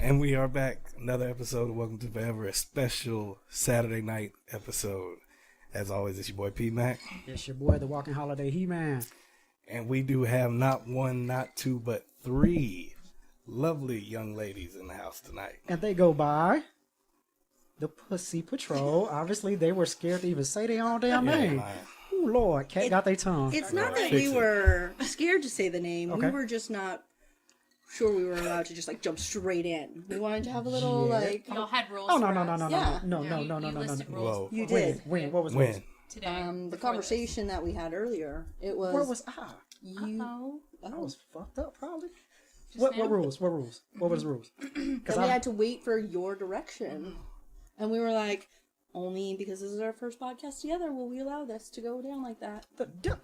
And we are back. Another episode of Welcome to Forever, a special Saturday night episode. As always, it's your boy P-Mac. It's your boy, the Walking Holiday He-Man. And we do have not one, not two, but three lovely young ladies in the house tonight. And they go by the Pussy Patrol. Obviously, they were scared to even say their own damn name. Oh, Lord. Cat got their tongue. It's not that we were scared to say the name. Okay. We were just not sure we were allowed to just like jump straight in. We wanted to have a little like. Y'all had rules. Oh, no. Yeah. No. You listed rules. Whoa. You did. When? What was When? rules? Today. The conversation that we had earlier. It was. Where was I? You? I was fucked up, probably. Just What now? rules? What rules? What was the rules? That we had to wait for your direction, and we were like, only because this is our first podcast together will we allow this to go down like that.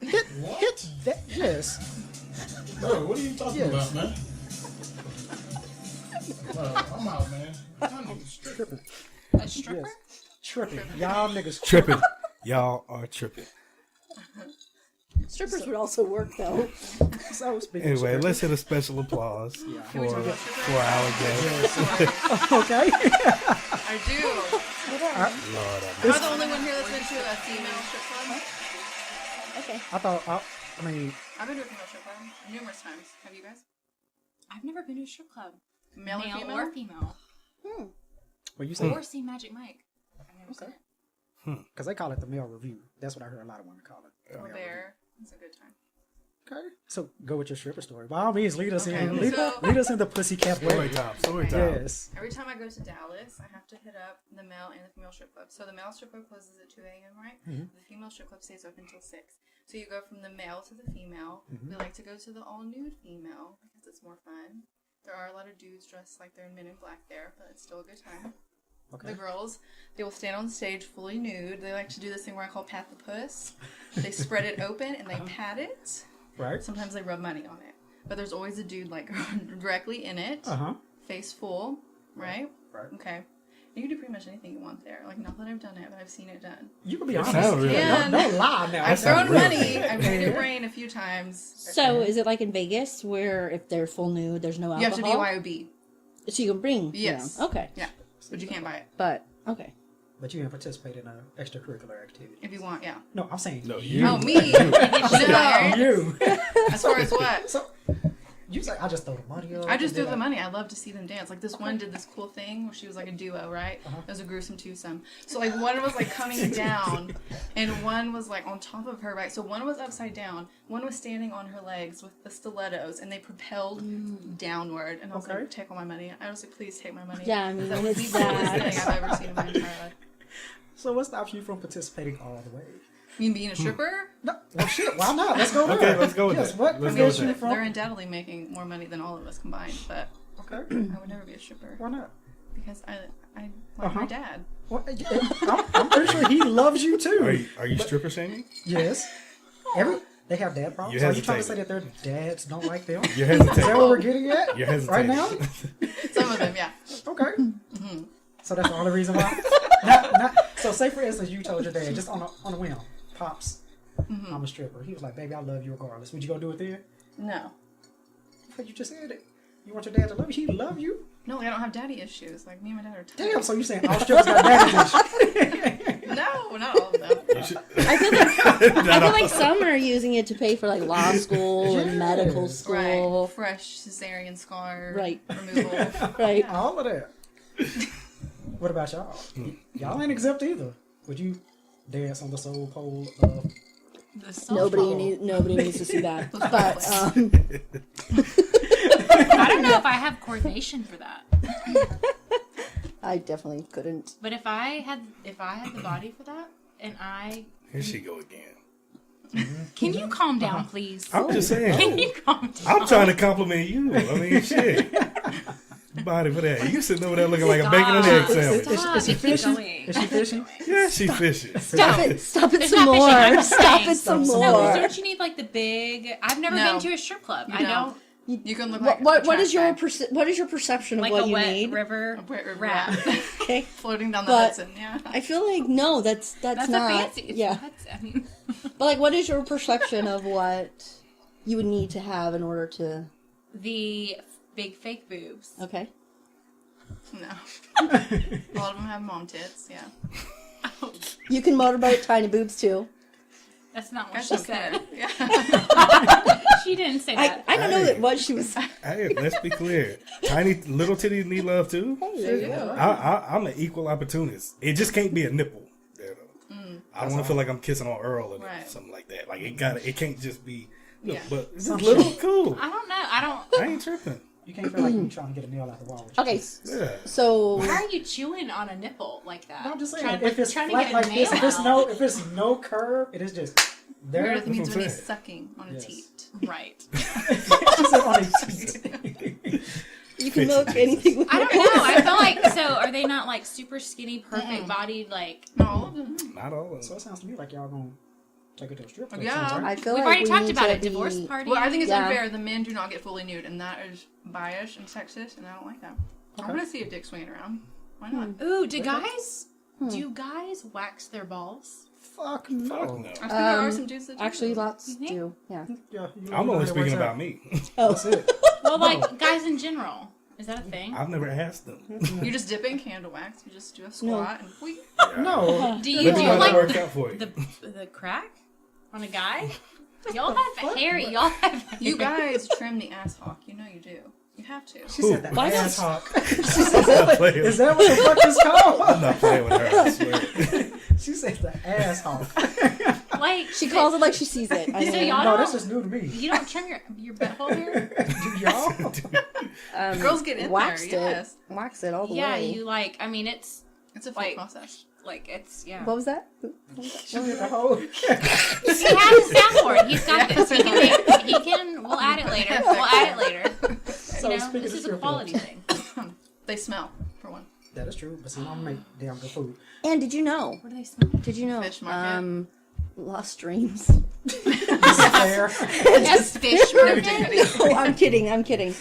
Hit that. Yes. Bro, what are you talking Yes. about, man? I'm out, man. Y'all niggas tripping. A stripper? Yes. Tripping. Y'all niggas Tripping. Y'all are tripping. Strippers would also work though. So speaking Anyway, of let's hit a special applause Can we for talk about strippers? our guest. Okay. I do. Lord, Am I the only one here that's been to a female strip club? Okay. I mean, I've been to a female strip club numerous times. Have you guys? I've never been to a strip club. Male or female? when you say, Or seen Magic Mike. I've never seen it. because they call it the male review. That's what I heard a lot of women call it. We're there. It's a good time. Okay. So go with your stripper story. By all means, lead us in. so- Lead us in the pussycat Story way. time. Story time. Yes. Every time I go to Dallas, I have to hit up the male and the female strip club. So the male strip club closes at 2 a.m., right? The female strip club stays open until 6. So you go from the male to the female. We like to go to the all-nude female because it's more fun. There are a lot of dudes dressed like they're Men in Black there, but it's still a good time. Okay. The girls, they will stand on stage fully nude. They like to do this thing where I call pat the puss. They spread it open and they pat it. Right. Sometimes they rub money on it. But there's always a dude like directly in it, face full, right? Right. Okay. You can do pretty much anything you want there. Like, not that I've done it, but I've seen it done. You can be That honest. sounds really Yeah. Don't lie now. I've sounds thrown really money. good. I've made it rain a few times. So is it like in Vegas where if they're full nude, there's no alcohol? You have to be YOB. So you can bring. Yes. Okay. Yeah. But you can't buy it. But okay. But you can participate in an extracurricular activity. If you want, yeah. No, I'm saying No, you. Oh, me? No. You. As far as what? So you say I just throw the money up. I just and threw then the money. I love to see them dance. Like this one did this cool thing where she was like a duo, right? It was a gruesome twosome. So like one was like coming down, and one was like on top of her, right? So one was upside down, one was standing on her legs with the stilettos, and they propelled downward. And I was Okay. like, take all my money. I was like, please take my money. Yeah, I mean, that was the it's coolest that. thing I've ever seen in my entire life. So what stops you from participating all the way? You mean being a stripper? No, well, shit. Why not? Let's go there. Okay, let's go with yes, that. What Let's go prevents with you that. from? They're undoubtedly making more money than all of us combined, but Okay. I would never be a stripper Why not? because I like my dad. Well, I'm pretty sure he loves you too. Are you stripper shaming? Yes. They have dad problems. You Are you trying to say hesitated. that their dads don't like them? You're Is that hesitating. what we're getting at? You're hesitating. Right now? Some of them, yeah. Okay. So that's the only reason why. So say for instance, you told your dad just on a whim, pops, I'm a stripper. He was like, "Baby, I love you regardless." Would you go do it then? No. But you just said it. You want your dad to love you. He love you. No, like, I don't have daddy issues. Like, me and my dad are tight. Damn. So you saying all strippers got daddy issues? No, not all of them. I feel like some are using it to pay for like law school and Yes. medical Right. school. Fresh cesarean scar Right. removal. Right. All of that. What about y'all? Y'all ain't exempt either. Would you dance on the soul pole of... Nobody needs to see that. But I don't know if I have coordination for that. I definitely couldn't. But if I had the body for that, and Here she go again. can you calm down, please? I'm just saying. Can you calm down? I'm trying to compliment you. I mean, shit. Body for that. You sitting over there looking like a bacon and egg sandwich. Is she Keep fishing? going. Is she fishing? Yeah, she's fishing. Stop it some It's not more. fishing, I'm Stop saying. it some Stop No, more. 'cause don't you need like the big? I've never No. been to a strip club. You I don't You can look like What a is your trash what is your perception of like what a you wet need? river bag. Wet river rat. rat. Okay. Floating down the But- Hudson, yeah. I feel like no, that's That's not. a fancy. Yeah. That's, I mean, But like, what is your perception of what you would need to have in order to? the big fake boobs. Okay. No. A lot of them have mom tits, yeah. You can motorboat tiny boobs too. That's not what Guys she don't care. said. Yeah. She didn't say that. I don't know that what she was. Hey, let's be clear. Tiny little titties need love too. There you go. I'm an equal opportunist. It just can't be a nipple. I don't want to feel like I'm kissing on Earl or Right. something like that. Like it can't just be. Yeah. But it's just little cool. I don't know. I ain't tripping. You can't feel like you're trying to get a nail out the wall. With your Okay, teeth. Yeah. so Why are you chewing on a nipple like that? No, I'm just saying, Trying- if it's trying to flat get a like this, nail out. if it's no curve, it is just there. Weird, it That's means what when I'm he's saying. sucking on a Yes. teat. Right. She said on his teeth. you can Fix milk it. anything with I don't know. I feel like, so are they not like super skinny, perfect bodied? Like, No, all of them. Not all of So them. it sounds to me like y'all gonna take it to a strip club. Yeah. sometime. I feel we've like already we talked need about to it. Divorce be- party. Well, I think it's Yeah. unfair. The men do not get fully nude, and that is biased and sexist, and I don't like that. I want to see a dick swinging around. Why not? Ooh, do you guys wax their balls? Fuck Fuck no. no. I think there are some dudes that do. Actually, lots You think? do. Yeah. Yeah, I'm only speaking about me. Oh, That's it. Well, like guys in general. Is that a thing? I've never asked them. You just dip in candle wax. You just do a squat and whee. No. Do you Let me do know how that like worked out for you. the crack on a guy? Y'all have hair. Y'all have hair. You guys trim the ass hawk. You know you do. You have to. She said that Why not? ass hawk. I'm not playing. Is that what the fuck is I'm called? not playing with her. I swear. She said the ass hawk. Like she calls it like she sees it. I So mean, y'all No, don't- this is new to me. You don't trim your butthole hair? Do y'all? Girls get in waxed there. Yes. it. Wax it all the Yeah, way. you like. I mean, it's It's a full Like- process. like it's yeah. What was that? She did the whole. He has a soundboard. He's got this. He can make. He can. We'll add it later. We'll add it later. So You know, speaking this of is a strip quality clubs. thing. They smell, for one. That is true, but see, I'm make damn good food. And did you know? What do they smell? Did you know? Fish market. Lost Dreams. This is fair. Yes, fish Never market. take it. Oh, I'm kidding. I'm kidding.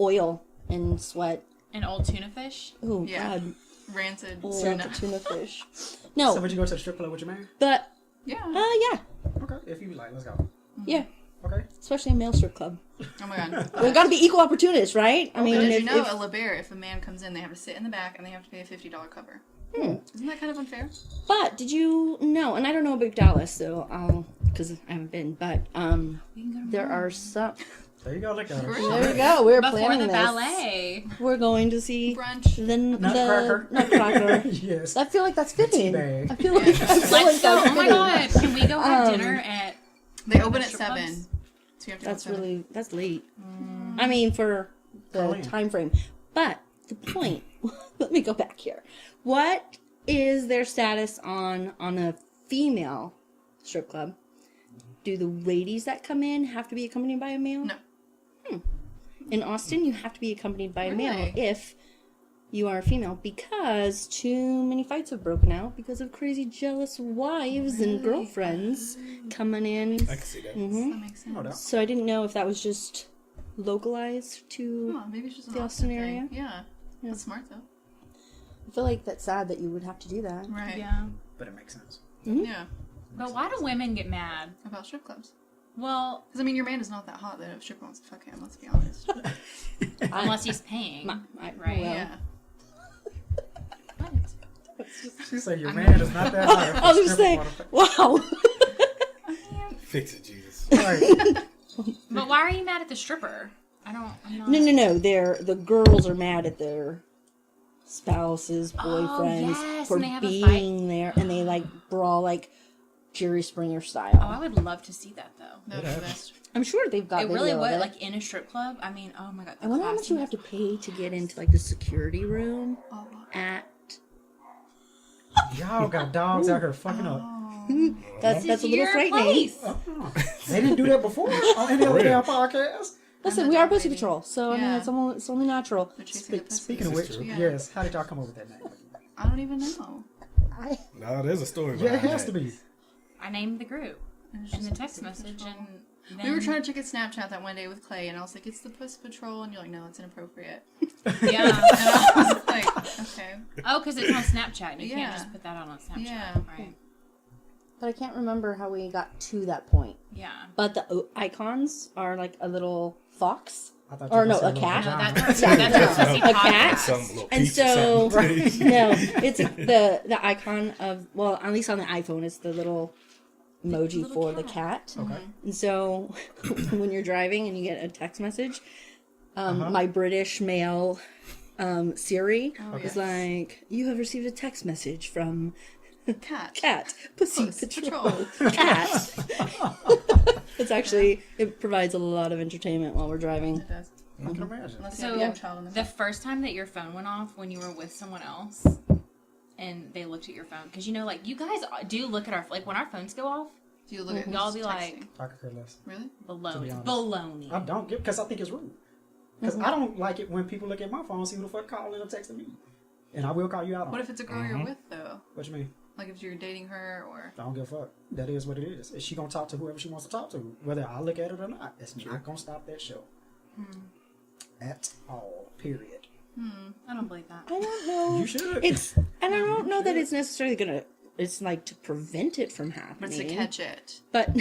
Oil and sweat. An old tuna fish. Oh Yeah. God. Rancid Oh, tuna. tuna fish. So No, would you go to the strip club with your man? but Yeah. yeah, Okay, if you like, let's go. yeah. Okay. Especially a male strip club. Oh my god. We gotta be equal opportunists, right? I mean, But did if, you know if- a LeBaire, if a man comes in, they have to sit in the back and they have to pay a $50 cover. Hmm. Isn't that kind of unfair? but did you know? And I don't know about Dallas, so because I haven't been, but there are some. There you go. Look at her. Really? There we go. We're Before planning the this. ballet. We're going to see Brunch. the Nutcracker. Nutcracker. Yes. I feel like that's fitting. teabag. I feel like that's Let's go. Oh my god. Can we go have dinner at? They open at Strip 7. clubs? So you have to go at That's 7. really late. I mean, for the Colleen. time frame. But the point. Let me go back here. What is their status on a female strip club? Do the ladies that come in have to be accompanied by a male? No. In Austin, you have to be accompanied by a male Really? if you are a female, because too many fights have broken out because of crazy jealous wives and girlfriends coming in. I can see that. hmm That makes sense. No doubt. So I didn't know if that was just localized to. Oh, maybe it's just an The Austin Austin thing. area? Yeah. Yeah. That's smart though. I feel like that's sad that you would have to do that. Right. Yeah. But it makes sense. Yeah. But why do women get mad? About strip clubs. Well, Because I mean, your man is not that hot that a stripper wants to fuck him. Let's be honest. unless he's paying. Right? Right, Well, Yeah. What? She said your man is not that hot. I was just saying, wow. Fix it, Jesus. Right. But why are you mad at the stripper? I'm not. No. The girls are mad at their spouses, Oh, boyfriends yes, for and they have a being there, and they like brawl like Jerry Springer style. Oh, I would love to see that though. That would be the best. I'm sure they've got It video really of would, it. like in a strip club. I mean, oh my god. I wonder how much you have to pay to get into like the security room Oh, at. Y'all got dogs out here fucking up. That's a little frightening. Place. They didn't do that before on any other damn podcast. Listen, I'm we the are dog Pussy lady. Patrol, so I mean Yeah. it's only natural. They're chasing the pussy. Speaking of This which, is true. yes, how did y'all come up with that name? I don't even know. No, there's a story Yeah, it behind has that. to be. I named the group It was in just the a text Pussy message, Patrol. and We were then- trying to check a Snapchat that one day with Clay, and I was like, "It's the Puss Patrol," and you're like, "No, it's inappropriate." Yeah. And I was like, "Okay, Oh, because it's on Snapchat. And you Yeah. can't just put that on Snapchat. Yeah. Right. But I can't remember how we got to that point. Yeah. But the icons are like a little fox I thought Or you were no, a gonna say cat? No, vagina. that's supposed to be A cat? podcast. Some little And peach so, or something. no, it's the icon of, well, at least on the iPhone, it's the little emoji little for the cat. cat. Okay. And so when you're driving and you get a text message, my British male Siri is yes. like, you have received a text message from Cat. Cat, Pussy Puss Patrol, Patrol. Cat. It's actually, it provides a lot of entertainment while we're driving. It does. I can imagine. Unless you have So a young child in the the front. first time that your phone went off when you were with someone else, and they looked at your phone, because you know, like you guys do look at our when our phones go off, Do you look at y'all who's be texting? like, I could care less. Really? To be honest. baloney. I don't get because I think it's rude. Because I don't like it when people look at my phone and see who the fuck calling or texting me. And I will call you out on What it. if it's a girl you're with though? What you mean? Like if you're dating her or I don't give a fuck. That is what it is. Is she gonna talk to whoever she wants to talk to, whether I look at it or not? It's not gonna stop that show. At all. Period. I don't believe that. I don't know. You should. It's, and I don't know that it's necessarily gonna, it's like to prevent it from happening. but it's to catch it. But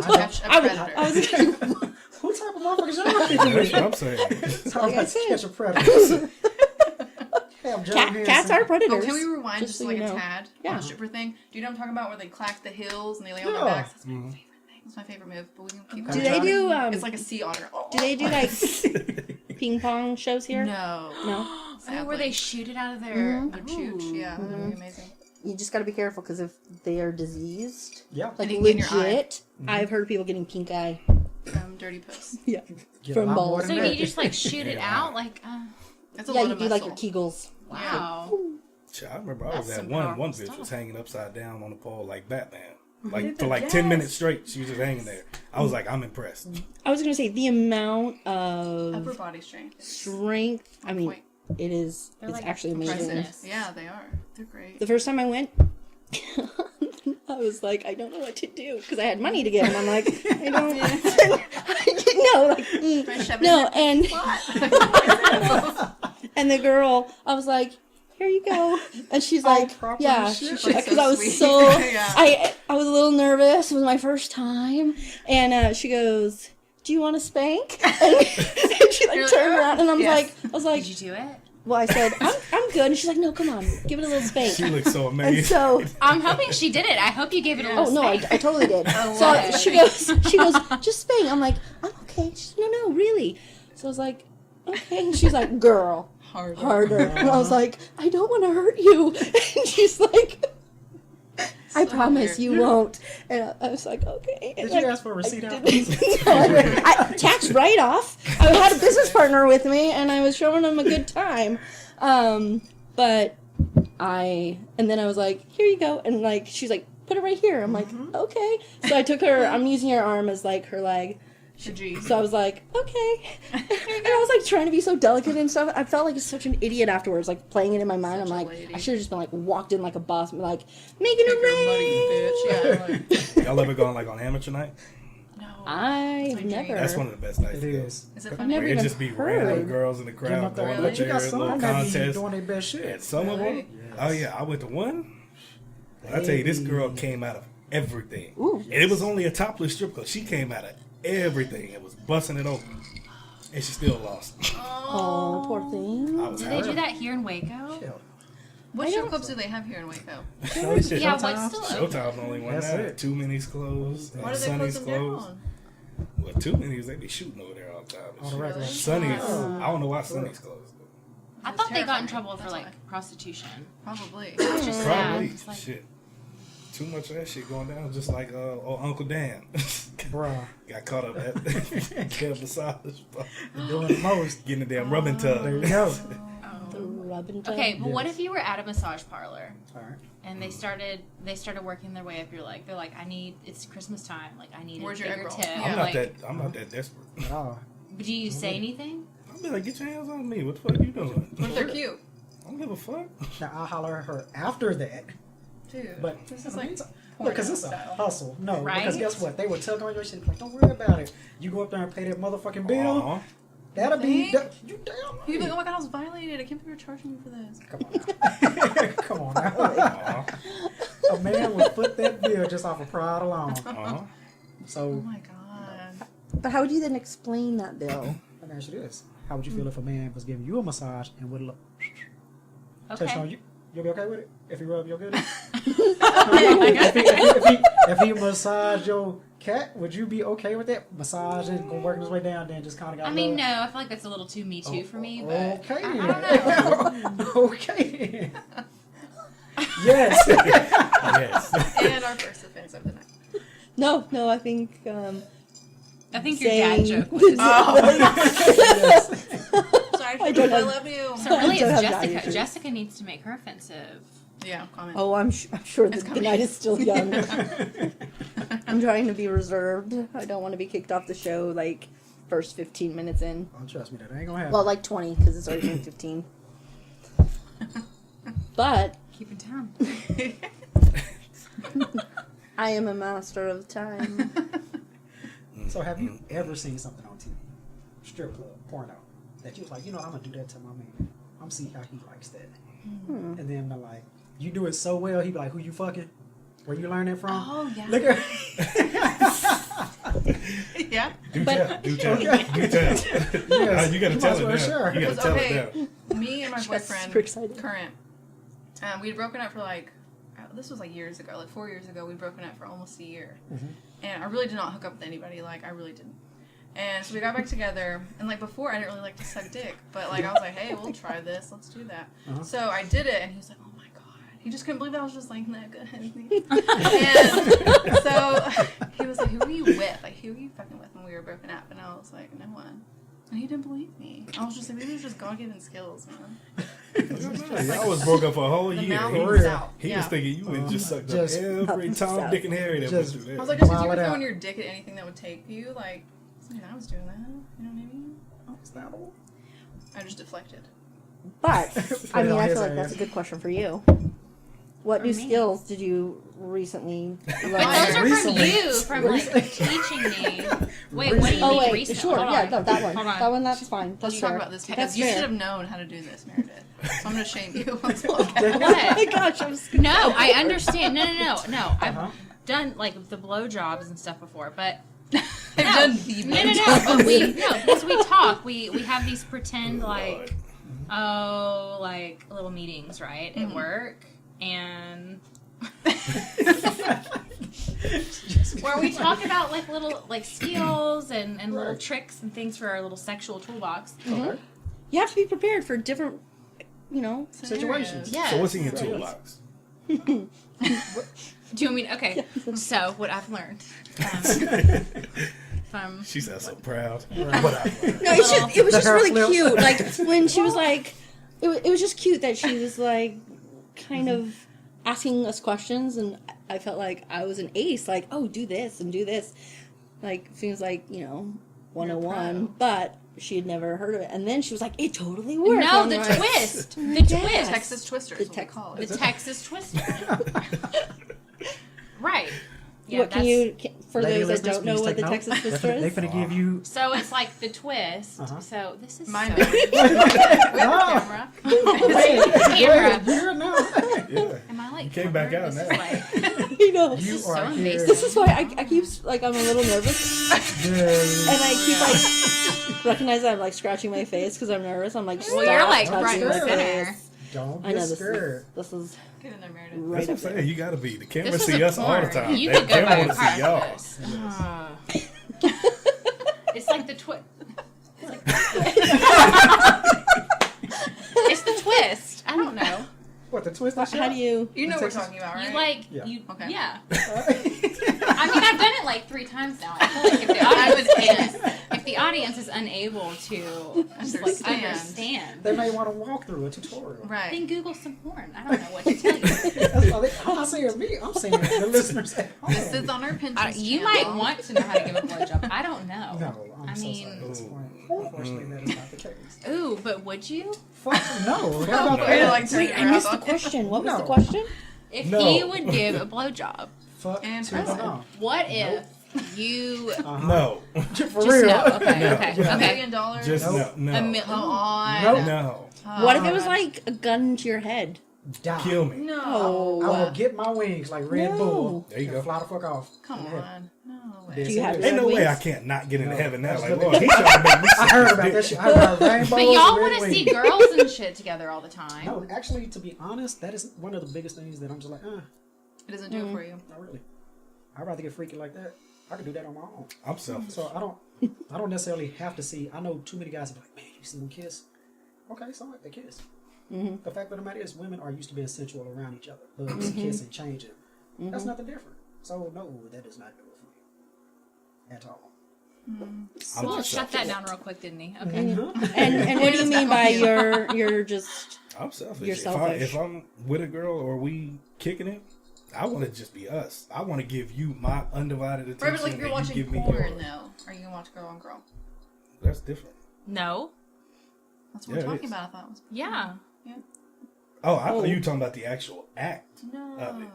Catch a I was- predator. I was What type of motherfuckers y'all thinking That's with? what I'm saying. Talking Like I about said. catch a predator. Have John cats Hanson. are Oh, predators. can we rewind just, so like you a know. tad Yeah. on the stripper thing? Do you know what I'm talking about? Where they clack the hills and they lay on Yeah. their backs. That's my favorite thing. That's my favorite move. But we can keep Do going. they do It's like a sea otter. Oh. do they do like ping pong shows here? No. No. Oh, where they shoot it out of their Their chooch. Yeah, that would be amazing. You just got to be careful because if they are diseased, Yeah. like they can get in your eye. legit, I've heard people getting pink eye. From dirty puss. Yeah, Get a from lot more balls. than So that. you just like shoot it out, like That's a Yeah, lot you of do muscle. like your Kegels. wow. Shit, I remember I was That's at some one powerful bitch stuff. was hanging upside down on the pole like Batman. Like for like 10 minutes straight, she was just hanging there. I was like, I'm impressed. I was gonna say the amount of Upper body strength. strength. I mean, Point. it is. They're It's like actually amazing. impressive. Yeah, they are. They're great. The first time I went, I was like, I don't know what to do because I had money to give, and I'm like, I don't. No, like, Right, shove it no, in and and the girl, I was like, here you go, and she's like, proper yeah, shit. Like, because so I was sweet. so, Yeah. I was a little nervous. It was my first time, and she goes, do you want to spank? And she like You're like, turned around, and yes. I was like, Did you do it? well, I said, I'm good, and she's like, no, come on, give it a little spank. She looked so And amazing. so, I'm hoping she did it. I hope you gave it a oh little no, I spank. totally did. Oh, So wow. she goes, just spank. I'm like, I'm okay. She's, no, really. So I was like, okay. And she's like, girl, harder. And I was like, I don't want to hurt you. And she's like, I promise you won't. And I was like, okay. And Did you like, ask for a receipt out? I tax write off. I had a business partner with me, and I was showing him a good time. But and then I was like, here you go, and like she's like, put it right here. I'm like, okay. So I took her. I'm using her arm as like her leg. So I was like, okay. And I was like trying to be so delicate and stuff. I felt like such an idiot afterwards, like playing it in my mind. Such I'm a like, lady. I should have just been like walked in like a boss, and be like making You're it a rain. muddy bitch. Yeah. Y'all ever gone like on amateur night? No. I've dream. never. That's one of the best nights It to go. is. Is it I've fun? never Where it even just be heard. random girls in the Getting crowd up there. going Really? up But you got there, some little that be contest. doing their best shit. And some of them, Really? oh yeah, I went to one. I tell you, this girl came out of everything. Ooh. And it was only a topless strip club. She came out of everything. It was busting it open. And she still lost. Oh, poor thing. I was Do they hurt. do that here in Waco? Hell, What strip clubs do they have here in Waco? Yeah, what's Showtimes? still open? Showtime's the only one That's now. it. Too many's closed. Why do they close Sunny's them closed. down? Well, too many's they be shooting over there all the time. and On the shit. regular. Sunny's, I don't know why Sunny's closed. I thought they got in terrifying. trouble for That's like why. prostitution. Probably. It's just sad. Probably. It's like, Shit. Too much of that shit going down, just like old Uncle Dan. Bruh. Got caught up at Kev massage. Doing the most. Getting the damn rubbing tub. There you go. The rubbing tub. okay, but what Yes. if you were at a massage parlor Alright. and they started working their way up your leg? They're like, it's Christmas time. Like, I need Where's a your bigger egg roll? tip. I'm Like, not that desperate. Oh. do you say anything? I'll be like, get your hands on me. What the fuck you doing? What if they're cute? I don't give a fuck. Now I'll holler at her after that. Dude. But this is I like mean, porno because it's a style. hustle. No, Right? because guess what? They would tug on your shit like, don't worry about it. You go up there and pay that motherfucking bill. Aw. That'll be Think? you damn right. You'd be like, oh my god, I was violated. I can't believe you're charging me for this. Come on now. Come on now. Aw. A man would foot that bill just off of pride alone. Aw. Oh So my god. But how would you then explain that bill? I me ask you this: how would you feel if a man was giving you a massage and would look touch on Okay. you? You'll be okay with it if he rub your goodie? Okay. if he massage your cat, would you be okay with that? Massage and go working his way down, then just kind of got. I mean, no, I feel like that's a little too me too for me. But Okay. I don't know. Okay. Yes. Yes. And our first offense of the night. No, I think I think your dad saying- joke was. Sorry, I don't I have- love you. So really, I don't it's have value Jessica. issues. Jessica needs to make her offensive. Yeah, comment. Oh, I'm sure It's the coming. night is still young. I'm trying to be reserved. I don't want to be kicked off the show like first 15 minutes in. Oh, trust me, that ain't gonna happen. Well, like 20 because it's already been 15. But Keep in time. I am a master of time. So have you ever seen something on TV, strip club, porno, that you was like, I'm gonna do that to my man. I'm see how he likes that. And then they're like, you do it so well, he be like, who you fucking? Where you learn that from? Oh yeah. Look at Yeah. Do But- tell. Do tell. Do tell. Yes, You gotta you tell might it as well now. share. You It gotta was tell okay. it now. Me and my Super boyfriend, excited. current, we'd broken up for like, this was like years ago, like 4 years ago. We'd broken up for almost a year, and I really did not hook up with anybody. Like I really didn't. And so we got back together, and like before, I didn't really like to suck dick, but like I was like, hey, we'll try this. Let's do that. So I did it, and he was like, oh my god. He just couldn't believe that I was just like that good. And so he was like, who were you with? Like, who were you fucking with when we were broken up? And I was like, no one. And he didn't believe me. I was just like, maybe it was just God-given skills, man. I was broke up for a whole The year. mouth He, moves out. he yeah. was thinking you would just sucked Just- up every Tom, Dick, and Harry that went Just- through there. I was like, just because you Wow, were it throwing out. your dick at anything that would take you, like, I was doing that. You know what I mean? It's not all. I just deflected. But I Put it mean, on I his feel like ass. that's a good question for you. What For new me. skills did you recently learn? But those are from Recently. you, from like teaching me. Wait, what do you Oh mean wait, recent? sure, Hold yeah, on. no, that one. Hold on. That one, that's fine. That's Let's talk fair. about this That's because you fair. should have known how to do this, Meredith. So I'm going to shame you. Let's look at Oh What? my gosh, I was No, I understand. No. I've Uh-huh. done like the blowjobs and stuff before, but I've no, done the no. But because we talk, we have these pretend like like little meetings, right, at work, and where we talk about like little like skills and little tricks and things for our little sexual toolbox. Okay. You have to be prepared for different, Situations. Yes. So what's in your toolbox? Do you want me to, okay. So what I've learned from She sounds so proud. Right. What I learned. No, it was just hair really flip. cute. Like when she was like, it was just cute that she was like, kind of asking us questions, and I felt like I was an ace. Like, oh, do this and do this. Like seems like 101, but she had never heard of it. And then she was like, it totally worked. no I'm the like, twist, the Yes. twist, Texas Twister is what we Tex- call the it. Texas twister. Right. Yeah, what can you for Lady those that listeners, don't know please what take the note. Texas They Twister finna- They is? finna give you. So it's like the twist. Uh-huh. So this is My so bad. With the camera. Here now. Yeah. Am I like? You came back covered? out This now. is like You know, this You is so are here. invasive. this is why I keep like I'm a little nervous. Yes. And I keep like recognize that I'm like scratching my face because I'm nervous. I'm like, Well, you're like stop right in touching the my center. face. Don't I get know this scared. is Get in there, Meredith. right That's what I'm up there. saying. You gotta be. The cameras This was see a us all the porn. time. You They could go want by to see y'all. this. It's like the twist. It's the twist. I don't know. What, the twist? How do you? You know what we're Texas- talking about, right? You like Yeah. you Okay. yeah. you? I mean, I've done it like 3 times now. I feel like if the audience if the audience is unable to just like Understand. understand, They may want to walk through a tutorial. then Right. Google some porn. I don't know what to tell you. That's why I'm not saying me. I'm saying the listeners at home. This is on our Pinterest You channel. might want to know how to give a blowjob. I don't know. No, I'm I so mean- sorry at this point. Unfortunately, that is not the case. Ooh, but would you? Fuck no. How about Way to, that? like, turn Wait, it I around missed the on- question. What was the No. question? If No. he would give a blowjob, Fuck And to prison. no. what if you No. For just real. no? Okay, No. okay, $1 okay. million? Just Nope. no. A No. mil- Come on. Nope. No. What if it was like a gun to your head? die. Kill me. No. Oh. I will get my wings like Red No. Bull. There you and go. fly the fuck off. Come Yeah. on. No way. Yes, Do you have it is. Ain't no Red way I wings? can't not get into No. heaven now. That's Like, what Lord, they- he's trying to make me I heard about that shit. I heard about rainbows But y'all and want red to see wings. girls and shit together all the time. No, actually, to be honest, that is one of the biggest things that I'm just like, It doesn't do it for you. not really. I'd rather get freaky like that. I can do that on my own. I'm selfish. So I don't necessarily have to see. I know too many guys are like, man, you see them kiss? Okay, so what? They kiss. The fact of the matter is, women are used to being sensual around each other, hugs, kissing, changing. That's nothing different. So no, that does not do it for me at all. I'm Well, just shut that selfish. down real quick, didn't he? Okay. And what do you It's mean back by on you. you're just I'm selfish. You're selfish. If I'm with a girl or we kicking it, I want to just be us. I want to give you my undivided attention. Right, but like if you're and you watching give me porn yours. though, are you gonna watch girl on girl? That's different. No. That's what Yeah, we're it talking is. about. I thought it was. Yeah. Oh, I thought you were talking about the actual act. No. Of it.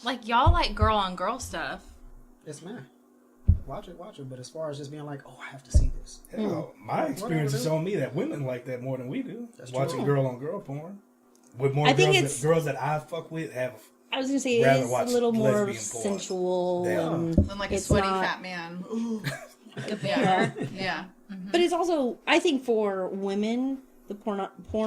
Like y'all like girl on girl stuff. Yes, man. Watch it. But as far as just being like, oh, I have to see this. Hell, my experience has shown me that women like that more than we do. That's Watching true. girl on girl porn. With more I think girls, it's- girls that I fuck with have. I was gonna say Rather it's watch a little more lesbian porn. sensual Yeah. and Than like a it's sweaty not- fat man. The Yeah. bear. Yeah. But it's also, I think, for women, the porn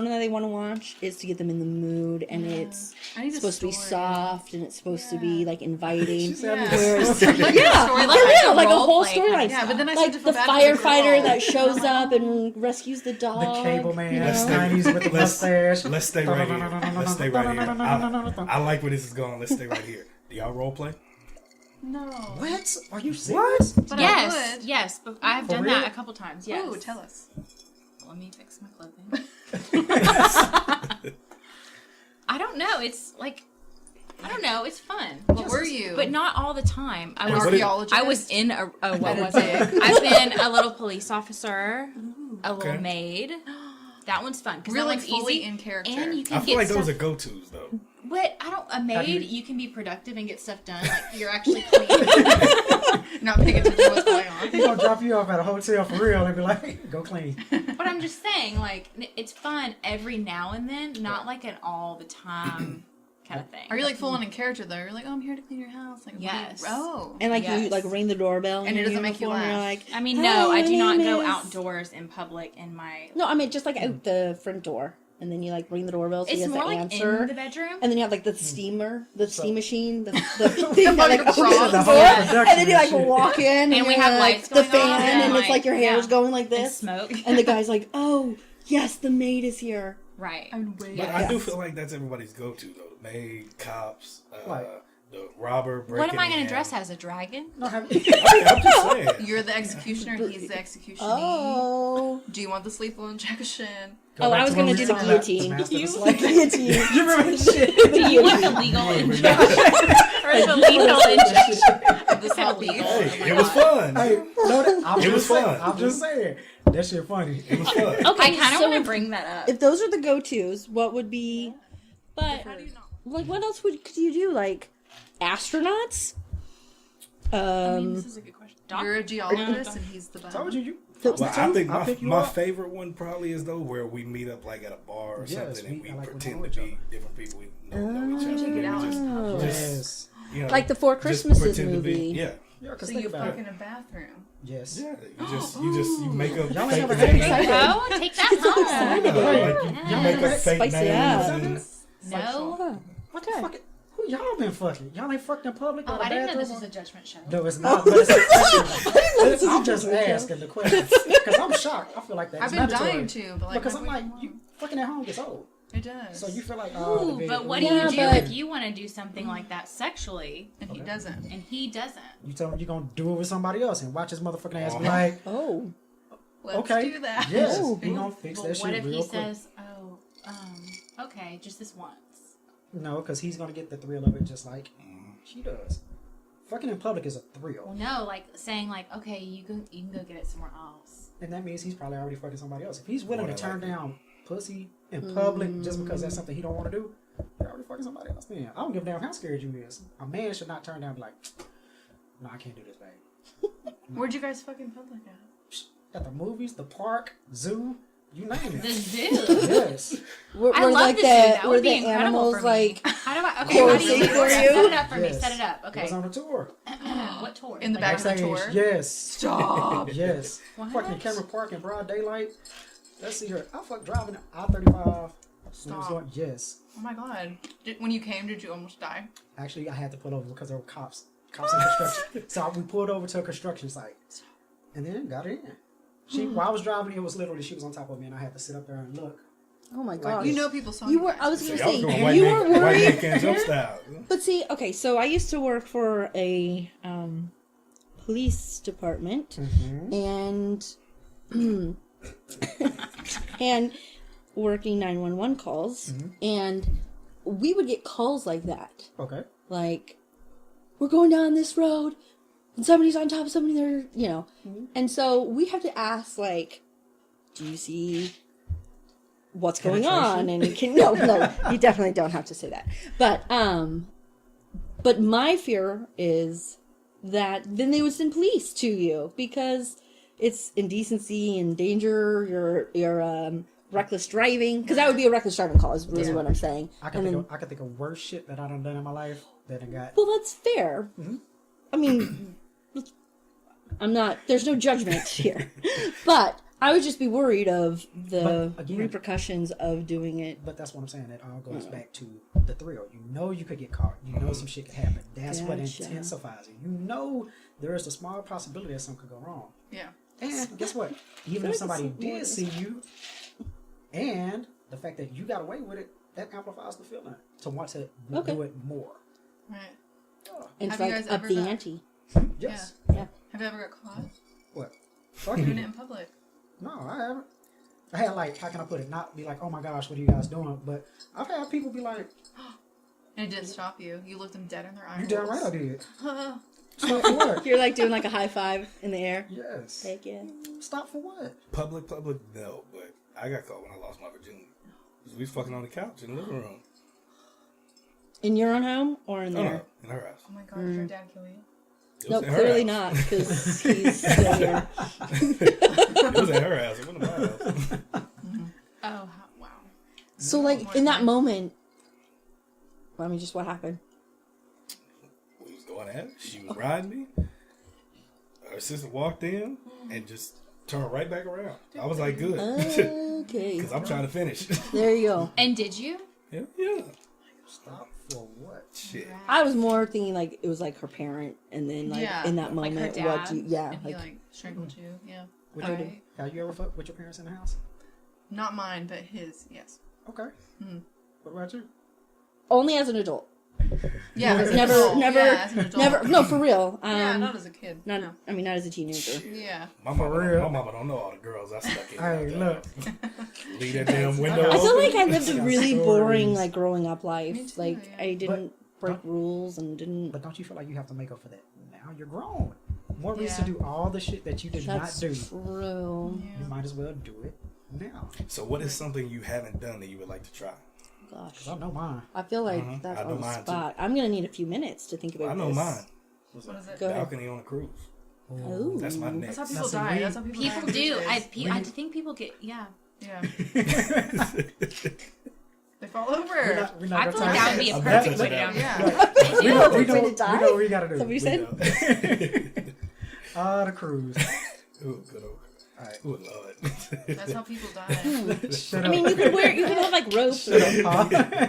that they want to watch is to get them in the mood, and it's I need a supposed to be story. soft, and it's supposed to be like inviting. said, Yeah. Whereas, Like a story yeah, like for that. real, like a role whole play kind of storyline. Yeah, but then I Like start to the feel bad for firefighter girl. that shows I'm like, up and rescues the dog. The cable man, you the know? Let's stay- 90s with the mustache. Let's stay right here. Let's stay right here. I like where this is going. Let's stay right here. Do y'all role play? No. What? Are you serious? But I Yes, would. yes, but I have For done real? that a couple times. Yes. Ooh, tell us. Let me fix my clothing. I don't know. It's like I don't know. It's fun. What were you? But not all the time. I An was. archaeologist. I was in a what was Medic. it? I've been a little police officer, a little Okay. maid. That one's fun because Really that one's fully easy in character. and you I can feel get like stuff. those are go-tos though. But I don't. A maid, you- you can be productive and get stuff done. Like you're actually clean. Not paying attention to what's going on. He gonna drop you off at a hotel for real and be like, go clean. But I'm just saying, like it's fun every now and then, not like an all the time kind of thing. Are you like full on in character though? You're like, oh, I'm here to clean your house. Like, what do you- Yes. Oh. And like you Yes. like ring the doorbell, And it in doesn't make you uniform, and you're laugh. like, I mean, "Hi, no, I my do not name go is-" outdoors in public in my. No, I mean just like out the front door, and then you like ring the doorbell, so It's you have more to like answer. in the bedroom. And then you have like the steamer, the steam machine, the thing that like Fucking opens frog. the The door, whole and production then you like and shit. walk in, And we you're have like, lights the going fan, on, and and it's like your hair is yeah. going like And this, smoke. and the guy's like, "Oh, yes, the maid is here." Right. I'm waiting. But Yeah. I do feel like that's everybody's go-to though. The maid, cops, Right. the robber. What am I going to dress as? A dragon? No, have I'm just saying. You're the executioner. He's the executionee. Oh, Do you want the sleeple injection? Go oh, back I was to when gonna we do were the talking about guillotine. Master of You the Slave. guillotine. You remember this shit? The You want the guillotine. legal Hey, injection or the lethal injection? Of the salt beef. Hey, it was fun. Hey, no, that, I'm It just was saying, fun. I'm just saying. That shit funny. It was fun. Okay, I kind of so want to if- bring that up. If those are the go-tos, what would be? But like, what else could you do? Like astronauts? This is a good question. You're a geologist and he's the bum. Told you. Well, I think I'll pick you my up. favorite one probably is though where we meet up like at a bar or Yes, something and we- we I like when pretend we to know be each different people we know each other. Check it out. And we just, Yes. you know, Like the Four just Christmases pretend to be- movie. Yeah. Yeah, because So think you about fuck it. in a bathroom. Yes. Yeah. You make up Y'all fake ain't never names. had Oh, take that home. Like you make up fake Spicy names up. and No. What the fuck? Who y'all been fucking? Y'all ain't fucked in public? Oh, or the I didn't know bathroom this was or- a judgment show. No, it's not. But it's a question. I'm just judgment show. asking the question because I'm shocked. I feel like that's I've been mandatory. dying to, but like Because I'm why like, would you you fucking at home gets old. It does. So you feel like, oh, Ooh, the but bed- what do Yeah, you do but- if you want to do something like that sexually and he doesn't. and he doesn't? You tell him you're gonna do it with somebody else and watch his motherfucking ass be like, Oh, Let's okay, do that. yes, Oh. he gonna fix But that what shit if real he quick. says, "Oh, okay, just this once"? No, because he's gonna get the thrill of it just like she does. Fucking in public is a Well, thrill, no, like saying like, "Okay, you can go get it somewhere else." and that means he's probably already fucking somebody else. If he's willing More to than turn likely. down pussy in public just because that's something he don't want to do, you're already fucking somebody else. Man, I don't give a damn how scared you is. A man should not turn down and be like, no, I can't do this, babe. Where'd you guys fucking public at? At the movies, the park, zoo, You name The it. zoo. Yes. Were, I were love like the zoo. That were would be the incredible animals for me. like How do I? Okay, how do coursing you for set you? it up for me? Yes. Set it up. It Okay. was on a tour. What tour? In the back of the Backstage. tour? Yes. Stop. Yes. What? Fucking camera park in broad daylight. Let's see here. I fuck driving I-35. Stop. Yes. Oh my god. When you came, did you almost die? Actually, I had to pull over because there were cops in construction. So we pulled over to a construction site. And then got in. While I was driving, it was literally, she was on top of me and I had to sit up there and look. Oh my Like god! You know people saw You you. were. guys. I was gonna See, I was say going white you man, were white man worried. can't jump style. But see, okay, so I used to work for a police department, and and working 911 calls, and we would get calls like that, Okay. like we're going down this road, and somebody's on top of somebody there, you know, and so we have to ask like, do you see what's going on? And you can no, you definitely don't have to say that, but my fear is that then they would send police to you because it's indecency and danger. You're reckless driving, because that would be a reckless driving call. Is really what I'm saying. I can think of worse shit that I done in my life that I got. Well, that's fair. I mean, I'm not. There's no judgment here, but I would just be worried of the But again- repercussions of doing it. But that's what I'm saying. It all goes back to the thrill. You know you could get caught. You know some shit could happen. That's what Gotcha. intensifies it. You know there is a small possibility that something could go wrong. Yeah. And guess what? Even if somebody did see you, and the fact that you got away with it, that amplifies the feeling to want to do it more. Right. And Have it's you like guys up ever the got- ante. Yes. Yeah. Have you ever got caught What? doing it in public? No, I haven't. I had like, how can I put it? Not be like, oh my gosh, what are you guys doing? But I've had people be like, And it didn't stop you. You looked them dead in their eyes. you damn right I did. Huh. Stop for what? You're like doing like a high five in the air. Yes. Heck yeah. Stop for what? Public, no. But I got caught when I lost my virginity. We was fucking on the couch in the living room. In your own home or in No, there? no, in her house. Oh my god, did your dad kill you? It was Nope, in her clearly house. not, because he's still here. It was at her house. It wasn't my house. Oh, wow. So, like, in that moment, I mean, just what happened? We was going at it. She was riding me. Her sister walked in and just turned right back around. I was like, good. Okay. Because I'm trying to finish. There you go. And did you? Yeah. Stop for what? Shit. I was more thinking, like, it was like her parent, and then, like, Yeah. in that Like her moment, what dad? do you, yeah. And he, Like, like, strangled you. Yeah. Would Right. you, have you ever fucked with your parents in the house? Not mine, but his, yes. Okay. What about you? only as an adult. Yeah, as an Never, adult. never, Yeah, as an adult. never, no, for real. Yeah, not as a kid. Not, No. I mean, not as a teenager. Yeah. My real? mama don't know all the girls I stuck in. Hey, look. Leave that damn window I feel open. like I lived a Got really stories. boring, like, growing up life. Me too, Like, yeah. I didn't break rules and didn't. But don't you feel like you have to make up for that? Now you're grown. More reason Yeah. to do all the shit that you did That's not do. true. You might as well do it now. So what is something you haven't done that you would like to try? Gosh. 'Cause I know mine. I feel like that's I know on the mine, too. spot. I'm going to need a few minutes to think about I know this. mine. What is it? Go ahead. Balcony on a cruise. Oh. That's my next. That's how people That's die. we- That's how people die. People these do. days. I think people get, yeah. Yeah. They fall over. We're not I gonna feel like that would be a I'm perfect not way to touching down. that. Yeah. we know, Way to die? we know what we gotta do. Somebody said? The cruise. Ooh, good old. Alright. Ooh, Lord. That's how people die. Shut I up. mean, you can have like ropes. Shut up, Paul.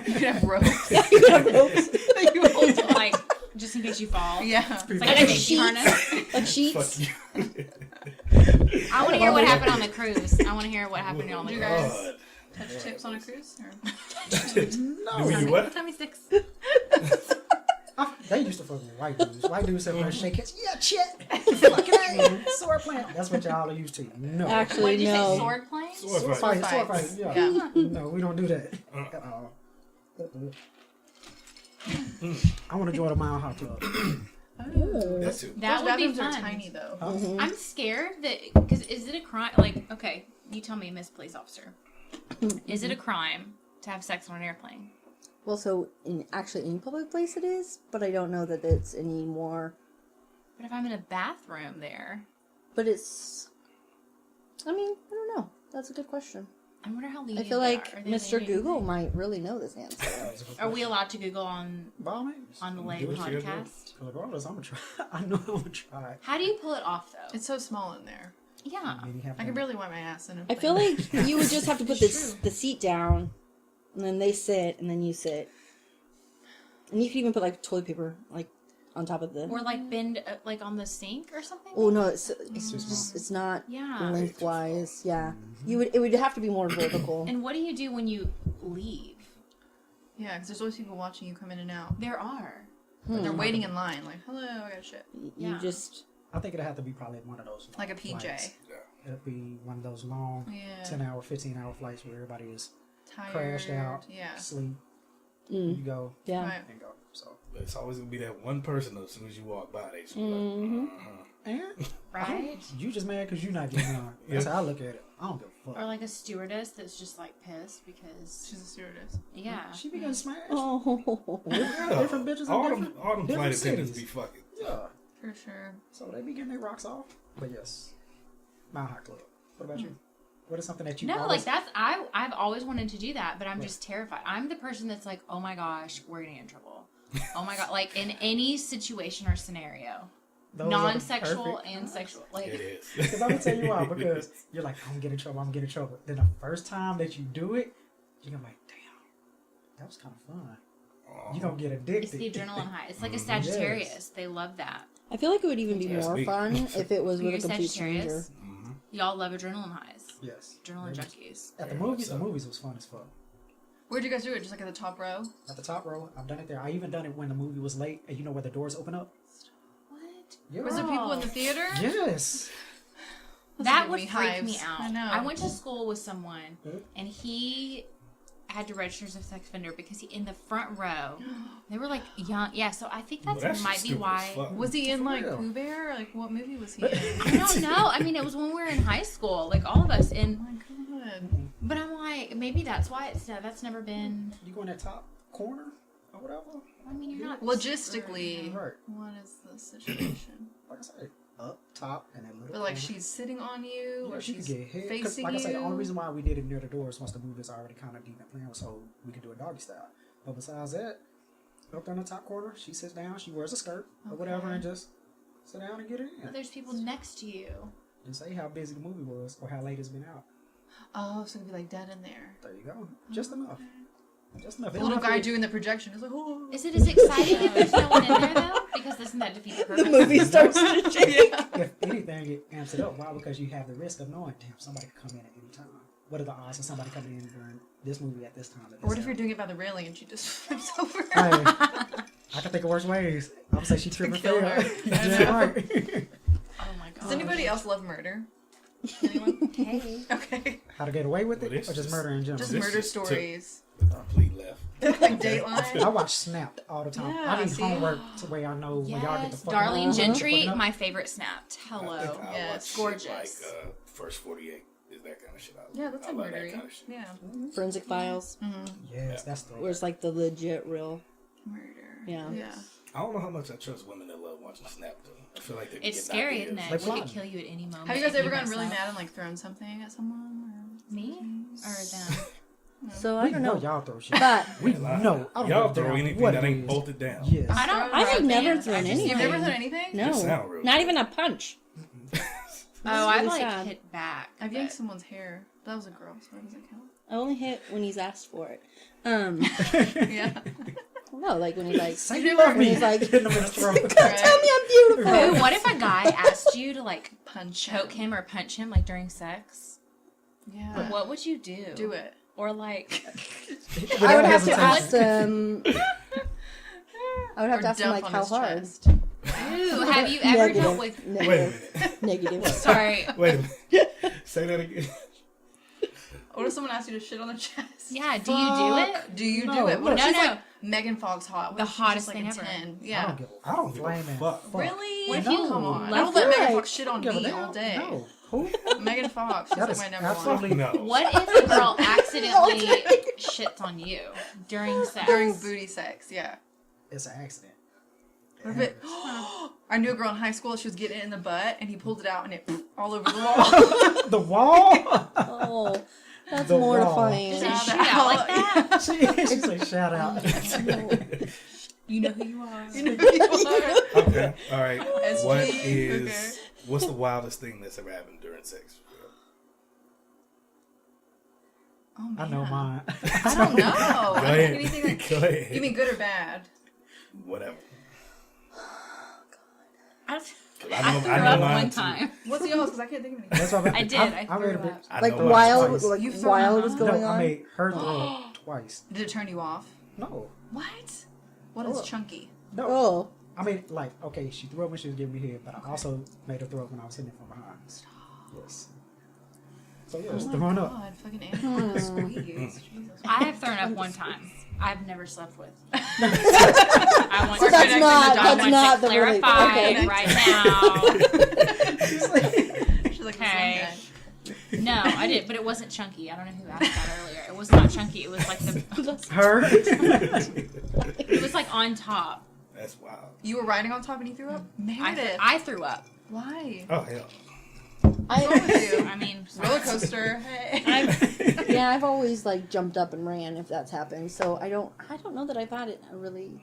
You can have ropes. Yeah, you can have ropes. that you hold on. Like, just in case you fall. Yeah. It's like And a then safety harness. Like sheets. Fuck you. I want to hear what happened on the cruise. I want to hear what happened on the You cruise. guys touch tips on a cruise? Or? Do we do what? Tummy sticks. They used to fuck with white dudes. White dudes said, shake hands. Yeah, shit. Fucking A. Sword playing. That's what y'all are used to. No. What Actually, did you say? no. Sword playing? Sword fight. Sword fight. Yeah. Yeah. No, we don't do that at all. I want to join a Mile High Club. That too. That Those would be bathrooms fun. are tiny though. I'm scared that because is it a crime? Like, okay, you tell me, Miss Police Officer, is it a crime to have sex on an airplane? Well, so in any public place it is, but I don't know that it's any more. But if I'm in a bathroom there, But it's. I mean, I don't know. That's a good question. I wonder how I lenient feel they like are. Are they Mr. lenient? Google might really know this answer. Are we allowed to Google on By all means. the Lay Do what you gotta do. podcast? Regardless, I'm gonna try. I know I'm gonna try. How do you pull it off though? It's so small in there. Yeah. Maybe have I to- can barely wipe my ass in it. I feel like you would just have to put the seat down, and then they sit, and then you sit. And you could even put like toilet paper like on top of the. Or like bend like on the sink or something. Oh no, it's not Yeah. lengthwise. Yeah, it would have to be more vertical. And what do you do when you leave? Yeah, because there's always people watching you come in and out. There are. They're waiting in line, like, hello, I got shit. You Yeah. just I think it'd have to be probably one of those. Like a long PJ. flights. It'd be one of those long Yeah. 10-hour, 15-hour flights where everybody is Tired. crashed out, Yeah. sleep. Mm. You go yeah. Right. and go. So But it's always gonna be that one person though. As soon as you walk by, they just be Mhm. like, and Right? you just mad because you're not getting on. That's how I look at it. I don't give a fuck. Or like a stewardess that's just like pissed because She's a stewardess. yeah. She be getting smashed. Oh, Yeah. Different bitches in all different- them flight different attendants cities. be fucking. Yeah. For sure. So they be getting their rocks off. But yes, Mile High Club. What about you? What is something that you No, always... like that's I've always wanted to do that, but I'm just terrified. I'm the person that's like, oh my gosh, we're gonna get in trouble. Oh my god, like in any situation or scenario, Those are the non-sexual perfect and times. sexual. Like It is. Because I'm gonna tell you why. Because you're like, I'm getting in trouble. I'm getting in trouble. Then the first time that you do it, you're gonna be like, damn, that was kind of fun. You're gonna get addicted. it's the adrenaline high. It's like a Sagittarius. They love that. I feel like it would even be Yes, more me. fun if it was with You're a complete stranger. Sagittarius. Y'all love adrenaline highs. Yes. Adrenaline junkies. At the Very movies, much the so. movies was fun as fuck. Where'd you guys do it? Just like at the top row? At the top row, I've done it there. I even done it when the movie was late, and you know where the doors open up. What? Yeah. Was there people in the theater? Yes. That give would me freak hives. me out. I know. I went to school with someone, Mhm. and he had to register as a sex offender because he in the front row. They were like young. Yeah, so I think Well, that might be stupid why. as fuck. Was he in For like real. Pooh Bear? Like what movie was he in? I don't know. I mean, it was when we were in high school, like all of us. Oh And my god. but I'm like, maybe that's why that's never been. You go in that top corner or whatever. I mean, you're not Logistically, Right. what is the situation? Like I said, up top and that little. But like corner. she's sitting on you, Yeah, or she could she's get hit. 'Cause facing like I you. said, the only reason why we did it near the doors once the movie was already kind of deep in plan, so we could do a doggy style. But besides that, up in the top corner, she sits down, she wears a skirt or whatever, Okay. and just sit down and get it But in. there's people next to you. And say how busy the movie was or how late it's been out. Oh, so it'd be like dead in there. There you go. Just enough. Just enough. It The don't little have to guy be- doing the projection is like, oh. Is it as exciting if there's no one in there though? Because doesn't that defeat the purpose? The movie starts to shake. If anything, it amps it up. Why? Because you have the risk of knowing, damn, somebody could come in at any time. What are the odds of somebody coming in during this movie at this time? Or what if you're doing it by the railing and she just flips over? Hey, I can think of worse ways. I'm gonna say she tripping kill fair. her. You're damn right. Oh my god. Does anybody else love murder? Anyone? Hey. Okay. How to get away with it, Well, this or just is- murder in general? Just This murder just took- stories. The complete left. Like Dateline. I watch Snapped all the time. Yeah, I need see? homework to where I know when y'all get the Yes, fuck Darlene up, Gentry, fucking up. my favorite snapped. I Hello. think I Yes, watch shit gorgeous. Like First 48 is that kind of shit. Yeah, that's I a love that murdery. kind of shit. Yeah. Forensic Files, Yes, that's the. where it's like the legit real. Murder. Yeah. Yeah. I don't know how much I trust women that love watching Snap though. I feel like they It's get scary, ideas. isn't it? Like She could what? kill you at any moment. Have you guys if ever gotten mess really up. mad and like thrown something at someone? Me or them? So We I don't know know, y'all throw shit. but We Yeah, lie. know. I don't Y'all give a throw damn anything what that it ain't is. bolted down. Yes. I don't. I have throw never things. thrown I just- anything. You've never thrown anything? no, It sound real not good. even a punch. Oh, I really like sad. hit back. I've but- yanked someone's hair. That was a girl, so that doesn't count. I only hit when he's asked for it. Yeah. No, like when he's like, Say you love me. He's like, Hit him in the throat. tell me I'm beautiful. Ooh, what if a guy asked you to like Punch choke him or punch him like during sex? Yeah. What would you do? Do it. Or like, I would Without have to hesitation. ask them. I would have Or to ask them dump like on how his hard. chest. ooh, have you ever dealt with? Wait a Negative. minute. Negative. Sorry. Wait a minute. Say that again. What if someone asks you to shit on the chest? Yeah. Do you do it? Do you No, do it? What if no, she's no. like Megan Fox hot? What The if she's hottest just, like, thing a ever. 10? I Yeah. don't give a, I don't blame him. fuck. Really? What if No. you Come on. let I don't let feel Megan like- Fox shit on Give a me damn. all day. No. Who? Megan Fox. She's That like is my number absolutely No. What if a girl accidentally shits on you during sex? one. During booty sex, yeah. It's an accident. What if it? I knew a girl in high school. She was getting it in the butt, and he pulled it out, and it all over the wall. The wall? Oh, that's The wall. mortifying. Did you shoot out like that? She's like, shout out. You know who you are. You know who you are. Okay, all right. SG, What okay. is what's the wildest thing that's ever happened during sex? Oh, man. I know mine. I don't know. Go I don't ahead. think anything that, Go ahead. you mean good or bad? Whatever. I I threw know up mine one too. time. What's yours? Because I can't think of anything. That's what I did. I I read a threw bit. up. I Like know while mine too. like You've thrown while it up? was No, going I on. made her throw up twice. Did it turn you off? No. What? What is Oh. chunky? No. Oh, I mean, like, okay, she threw up when she was giving me head, but I also made her throw up when I was hitting it from behind. Yes. So, yeah, it's throwing up. God, fucking animal squeeze. Jesus. I have thrown up one time. I've never slept with. I want So to, that's I not- want that's not to the really- clarify okay. right now. She's like, She's like, Okay. okay. No, I did, but it wasn't chunky. I don't know who asked that earlier. It was not chunky. It was like the. her. It was like on top. That's wild. You were riding on top and you threw up? Meredith. I threw up. Why? Oh hell. What's wrong with you? I mean, Roller coaster. Hey. I've always like jumped up and ran if that's happened. So I don't know that I've had it a really.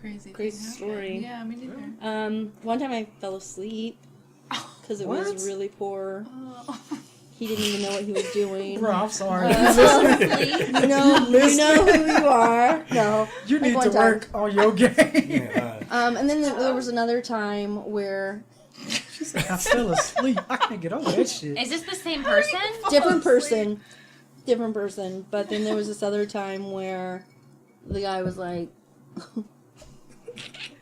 Crazy Crazy thing story. happened. Yeah, me neither. One time I fell asleep because it What? was really poor. Oh. He didn't even know what he was doing. Bro, I'm sorry. You know who you are. No, You like need one to time. work on your game. Yeah, And then there was another time where She's like, I fell asleep. I can't get over that shit. is this the same person? different person. But then there was this other time where the guy was like,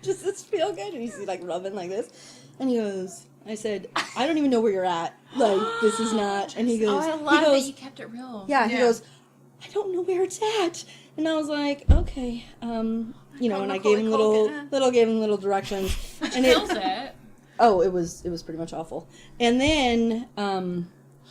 "Does this feel good?" And he's like rubbing like this, and he goes, "I said, I don't even know where you're at. Like this is not." And he goes, Oh, I love he goes, that you kept it real. yeah, he Yeah. goes, "I don't know where it's at." And I was like, "Okay, you know," and I gave him little directions, and it. Feels it. Oh, it was pretty much awful. And then I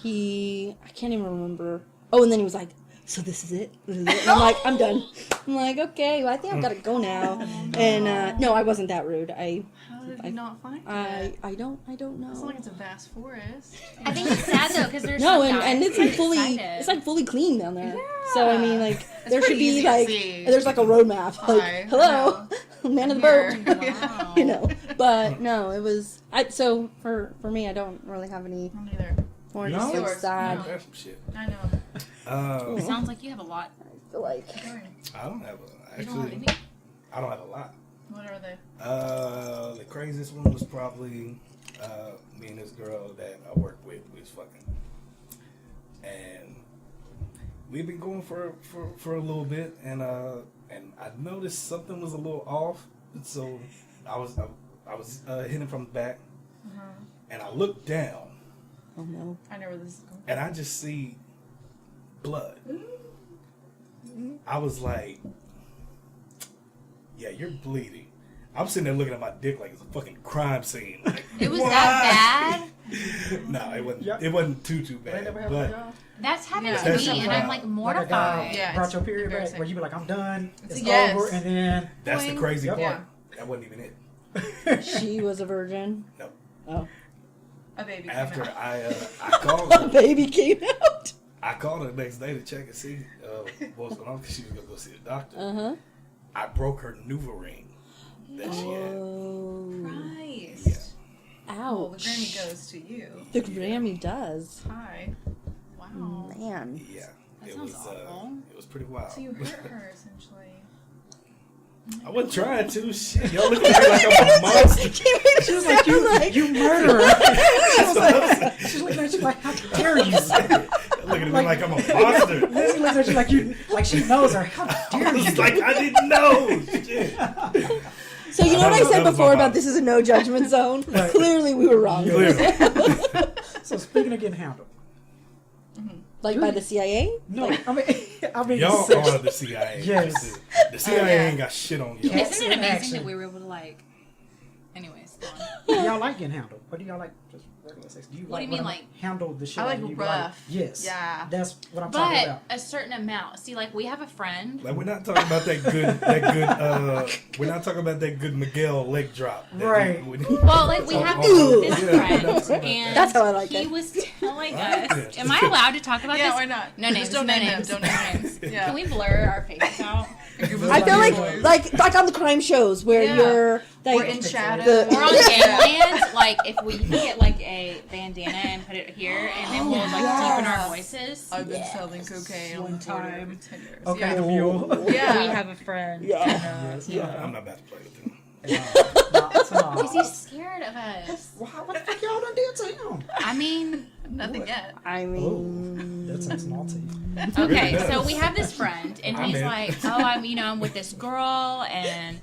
can't even remember. Oh, and then he was like, "So this is it?" And I'm like, "I'm done." I'm like, "Okay, well, I think I've got to go now." And no, I wasn't that rude. How did you not find it? I don't It's not know. like it's a vast forest. I think it's sad though because there's No, some and guys it's who like get fully excited. it's like fully clean down there. So I mean, like there should pretty be easy to like see. there's like a roadmap. Like, Hi, hello, man of the Here. boat. Wow. You know, but no, it was. So for me, I don't really have any I don't either. more No? just like Yours, sad. no. that's some shit. I know. Sounds like you have a lot. I feel like I don't have You don't have actually. any. I don't have a lot. What are they? The craziest one was probably me and this girl that I work with. We was fucking, and we've been going for a little bit, and I noticed something was a little off. So I was hitting from the back, and I looked down, oh no. I know where this is going. and I just see blood. I was like, "Yeah, you're bleeding." I'm sitting there looking at my dick like it's a fucking crime scene. Like, It was what? that bad. No, it wasn't. Yeah. It wasn't too That bad. never happened to But y'all? That's happened Yeah. to That's me, and wild. I'm like Like a guy mortified. Yeah, brought it's your period back embarrassing. where you be like, I'm done. It's Yes. over. And then that's the Boing. crazy Yep. part. Yeah. That wasn't even it. She was a virgin. No. Oh, A baby. came After out. I called a her, baby came out. I called her the next day to check and see what was going on because she was gonna go see the doctor. Uh-huh. I broke her NuvaRing that she had. Oh, Christ. Well, the ouch. Grammy goes to you. The Grammy does. Hi. Wow. Man. Yeah, That it sounds was awful. it was pretty wild. So you hurt her essentially. I wasn't trying to. Shit, y'all look at me like I'm a monster. she was like, you murderer. She's looking at you like, how dare you? Look at me like I'm a monster. Lizzie looks at you like like she knows her. How dare you? It's like I didn't know. Shit. So you know what I That said was before my about mom. this is a no judgment zone? Right. Clearly we were wrong. Clearly. So speaking of getting handled, Like by the CIA? no, I mean, Y'all sex- are the CIA. Yes. The CIA ain't got shit on you. Yes. Isn't it in amazing action. that we were able to like? Anyways, go on. y'all like getting handled. What do y'all like? Just regular sex? Do you What do you when mean, a like- handle the shit? I out like of you, rough. Yes. Yeah. That's what I'm talking But about. a certain amount. See, like we have a friend. Like we're not talking about we're not talking about that good Miguel leg drop. Right. Well, like we have Oh, this yeah, friend, that's- and That's how I like he it. was telling Right. us. Am I allowed to talk about Yeah, this? why not? No names. Just don't no name names. them. Don't name names. Yeah. Can we blur our faces out? I feel like on the crime shows where Yeah. you're like We're in shadow. We're on Yeah. Gangland. Like if we get like a bandana and put it here, and then we'll like deepen our voices. I've been selling cocaine One on the border time. for 10 years. Okay, Yeah. the mule. Yeah. We have a friend. Yes, I'm not about to play with him. Is he scared of us? What the fuck y'all done did to him? I mean, Nothing yet. I mean, That sounds naughty. okay, really so does. we have this friend, and I'm he's in. like, "Oh, I'm with this girl, and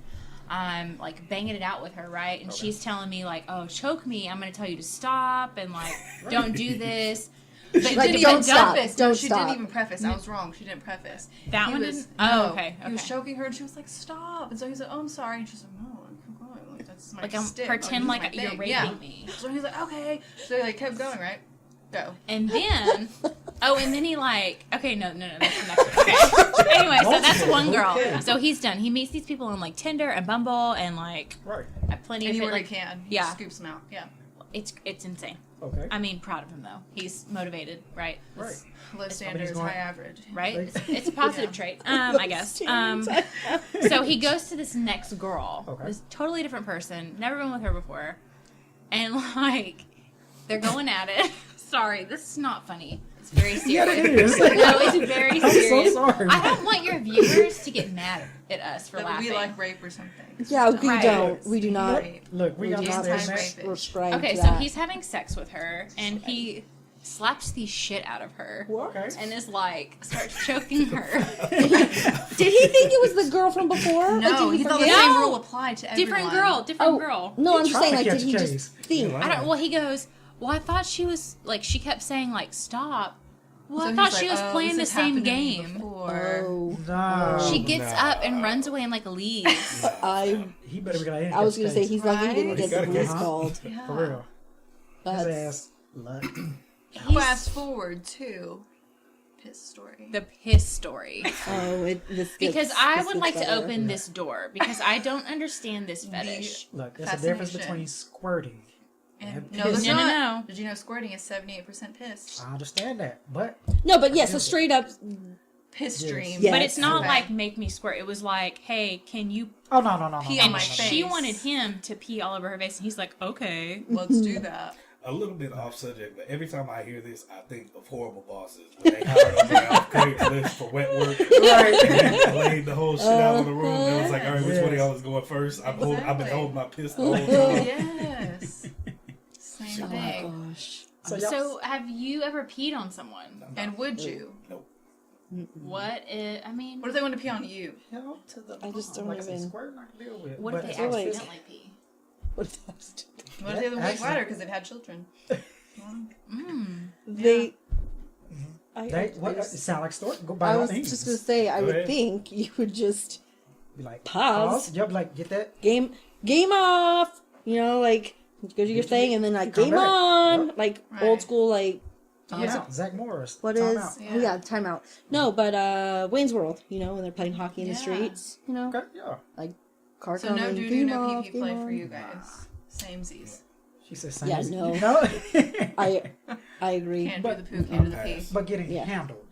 I'm like banging it out with her, right?" And she's telling me like, "Oh, choke me! I'm gonna tell you to stop, and like, don't do this." But She Like, didn't don't even stop, preface. don't No, she stop. didn't even preface. I was wrong. She didn't preface. that He one was, didn't. Oh, no, okay. He was Okay. choking her, and she was like, "Stop!" And so he's like, "Oh, I'm sorry." And she's like, "No, keep going. Like that's my Like I'm stick. pretend Like, like this is you're my raping thing." me. So he's like, "Okay." So he like kept going, right? Go. And then, and then he like, okay, no, that's the next one. Okay. Anyway, so that's one girl. Okay. So he's done. He meets these people on like Tinder and Bumble and like Right. plenty of Anywhere like, he can. He yeah. scoops them out. Yeah. it's insane. Okay. I mean, proud of him though. He's motivated, right? Right. Low standards, going- high average. Right? Right. It's a positive trait, I guess. So he goes to this next girl, Okay. this totally different person, never been with her before, and like they're going at it. Sorry, this is not funny. It's very Yeah, serious. it is. No, it's very I'm so serious. sorry. I don't want your viewers to get mad at us for That laughing. we like rape or something. yeah, we Right. don't. We do not. Right. Look, we We do not understand Anti-rape. that. subscribe Okay, to so that. he's having sex with her, and he slaps the shit out of her. Okay. And is like, starts choking her. Did he think it was the girl from before? No, Like, did he he thought the forget? same No. rule applied to everyone. Different girl, different girl. No, I'm just Trying saying, to like, catch did he case. just think? Yeah. I don't. Well, he goes. Well, I thought she was like. She kept saying like, "Stop." Well, So I he's thought like, she was "Oh, playing the this has same happened to me game. before." Oh, Nah. She gets Nah. up and runs away and like leaves. He better be like, I was gonna say he's lucky he didn't Right? get the Gotta police get- called. Yeah. for real. His That's ass. Luck. Fast forward to piss story. The piss story. this Because gets- I this would gets like to better. open this door because I don't understand this fetish. Look, there's a difference Fascination. between squirting. And, No, no, there's no, not. no. Did you know squirting is 78% piss? I understand that, but No, but yes, a straight up. Piss Yes. stream. Yeah. But it's not Okay. like make me squirt. It was like, hey, can you? oh no. Pee And on my she face. wanted him to pee all over her face, and he's like, okay. Let's do that. A little bit off subject, but every time I hear this, I think of horrible bosses. When they hired a guy off Craigslist for wet work, Right. and they laid the whole shit out of the room. And it was like, all right, which one of Yes. y'all is going first? I've been Exactly. holding my piss the whole time. Yes. Same Oh thing. gosh. So, y'all, So, have you ever peed on someone? And would you? Nope. I mean, What if they want to pee on you? hell to the I just don't like some even- squirting I can deal with. what if but they as far as like- accidentally pee? What if that's- What if they have a weak Actually- bladder because they've had children? Mm. They. I, They, what, it there's- sound like story. Go by I all was means. just gonna say, I Go would ahead. think you would just Be like, pause. Yep, like get that. game off. You know, like go do your thing, and then like Come game back. on, Yep. like Right. old school, like Time Yeah. out. Zach Morris. what time is? Out. Oh yeah, timeout. No, but Wayne's World. You know, when they're playing hockey in the Yeah. streets. You know, Okay, yeah. car So no coming, doo-doo, game no off, pee-pee game play on. for you guys. Samesies. She said same. Yeah, as- no. No? I agree. Can't But- do the poo, can't do the pee. but getting Yeah. handled.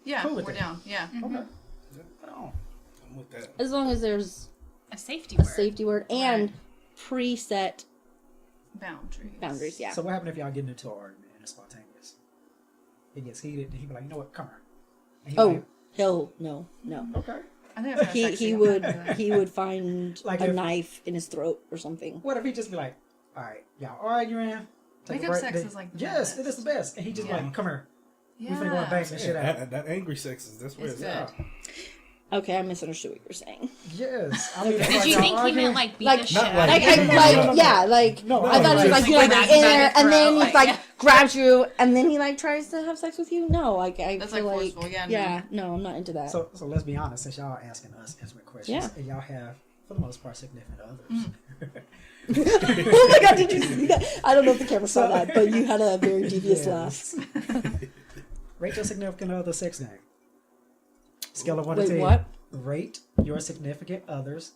Yeah, Cool with we're that. down. Yeah. Okay. Oh. I'm with that. As long as there's A safety a word. safety word and preset Boundaries. boundaries. Yeah. So what happened if y'all get into an argument and it's spontaneous? It gets heated and he be like, you know what, come here. And he Oh, like, hell no. okay. I think that's He would find Like a if- knife in his throat or something. What if he just be like, all right, y'all arguing. Take a Makeup break, sex then- is like the yes, best. it is the best. And he just Yeah. like, come here. Yeah. We finna go and bang some shit out. That angry sex is that's where It's it's at. good. Okay, I misunderstood what you were saying. Yes. I mean, Okay. it's Did like you y'all think he arguing. meant like beat Like- the shit Not out like- of Like, you? yeah, like No, I thought it was like you like like grab in you by there, the and then throat, he's like- like grabs you, and then he like tries to have sex with you. No, like I That's, feel like, like forceful. Yeah, no. yeah, no, I'm not into that. So let's be honest, since y'all are asking us intimate questions, Yeah. and y'all have, for the most part, significant others. Oh my god, did you see that? I don't know if the camera saw that, but you had a very devious Yes. laugh. Rate your significant other sex game. Scale of 1 to Wait, 10. what? Rate your significant other's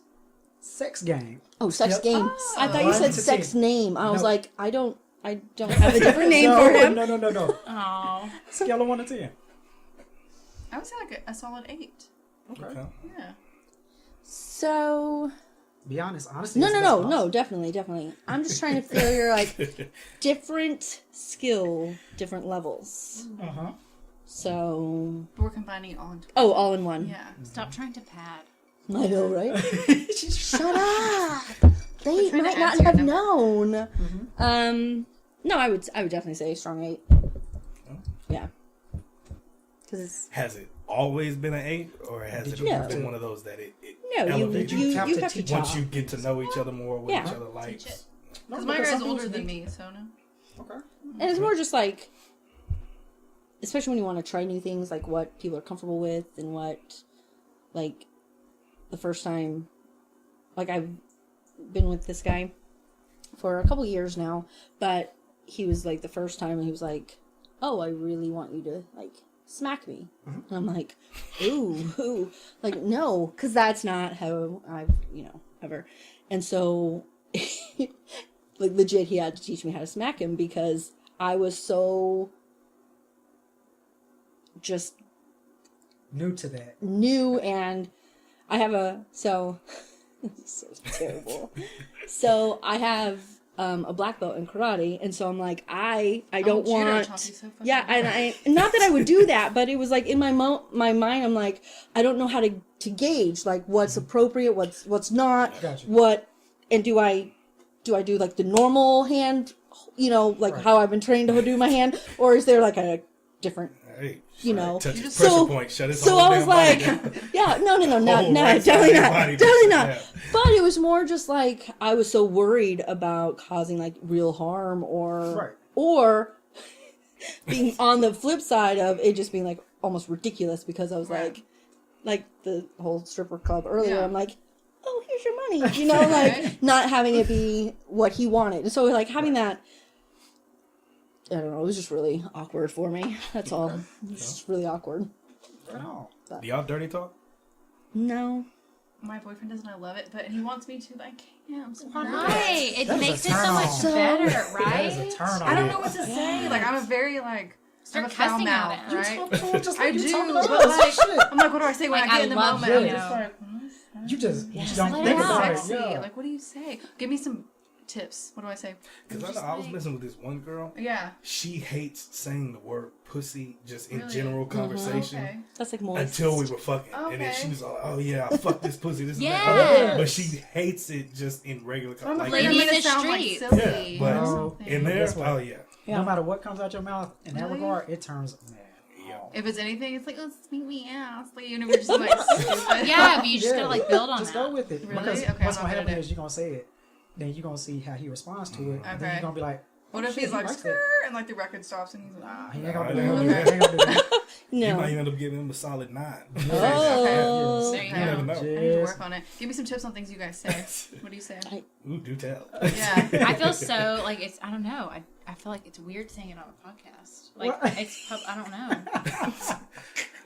sex game. Oh, sex Yep. game. I thought you 1 said to sex 10. name. I was No. like, I don't have a different name no, for him. No. Oh. Scale of 1 to 10. I would say like a solid 8. Okay. Yeah. So Be honest. Honestly. no, definitely. I'm just trying to figure like different skill, different levels. Uh huh. So But we're combining it all into all in one. Yeah. Stop trying to pad. I know, right? Shut up. They trying to might add not to your have number. known. No, I would definitely say strong 8. Yeah. Because it's Has it always been an 8, or has Did it you have been to- one of those that it no, you elevates you, you you have have to to teach try. once you get to know each other more, what Yeah. each other likes? Because my because girl is some older things than need- me, so no. Okay. And it's more just like, especially when you want to try new things, like what people are comfortable with and what, like, the first time, like I've been with this guy for a couple years now, but he was like the first time he was like, oh, I really want you to like smack me. And I'm like, ooh, like, no, because that's not how I've, ever. And so, like, legit, he had to teach me how to smack him because I was so just New to that. new, and I have so this is so terrible. So I have a black belt in karate, and so I'm like, I don't judo want, taught you so fucking yeah, well. and I not that I would do that, but it was like in my my mind, I'm like, I don't know how to gauge like what's appropriate, what's not, Gotcha. what, and do I do like the normal hand, like Right. how I've been trained to do my hand, or is there like a different, Hey, So- touch his pressure point, shut his so whole I was damn body like, down. yeah, no, Whole right side definitely of your not, body definitely just not. snap. But it was more just like I was so worried about causing like real harm Right. or being on the flip side of it just being like almost ridiculous because I was Right. like the whole stripper club earlier. Yeah. I'm like, oh, here's your money, like Right. not having it be what he wanted. And so like having that. I don't know. It was just really awkward for me. That's all. It's just really awkward. Right on. Do y'all dirty talk? No. My boyfriend does, and I love it, but he wants me to, but I can't. I'm so Right. It That is makes a it so turn much on. better, That right? is a turn on. I don't know what to say. Like, I'm a very, like, Start I'm a foul cussing mouth, at him. right? Talk to him just I like you do, talking but about like, shit. I'm like, what do I say when Like, I get I in the love moment? I'm you. just like, You just Yes, don't let think it about out. it. sexy. Yeah. Like, what do you say? Give me some tips. What do I say? Because I was messing with this one girl. Yeah. She hates saying the word pussy just in Really? general conversation. Okay. That's like more. Until we were fucking. And then Okay. she was like, oh yeah, I fuck this pussy, this and Yes. that. But she hates it just in regular I'm conversation. afraid I'm Lady in gonna the sound like street. silly. Yeah, but or No. something. in there, Guess what? oh yeah. Yeah. No matter what comes out your mouth, in that Really? regard, it turns man. If it's anything, it's like, oh, sweet me ass. Like, even if you're just like stupid. Yeah, but you just Yeah. gotta like build on Just that. go with it. Really? Because Okay, what's I'm gonna not happen gonna is you're gonna say it, then you're gonna see how he responds to it, and then Okay. you're gonna be like, What if shit, he's he like, likes skirt, that. and like the record stops and he's like, Nah, ah. he ain't gonna do I that. know. He ain't gonna do that. You No. might end up giving him a solid 9. Oh. There you You go. never I know. need to Yes. work on it. Give me some tips on things you guys say. What do you say? Ooh, do tell. Yeah. I feel so like it's. I don't know. I feel like it's weird saying it on a podcast. Like What? it's. I don't know.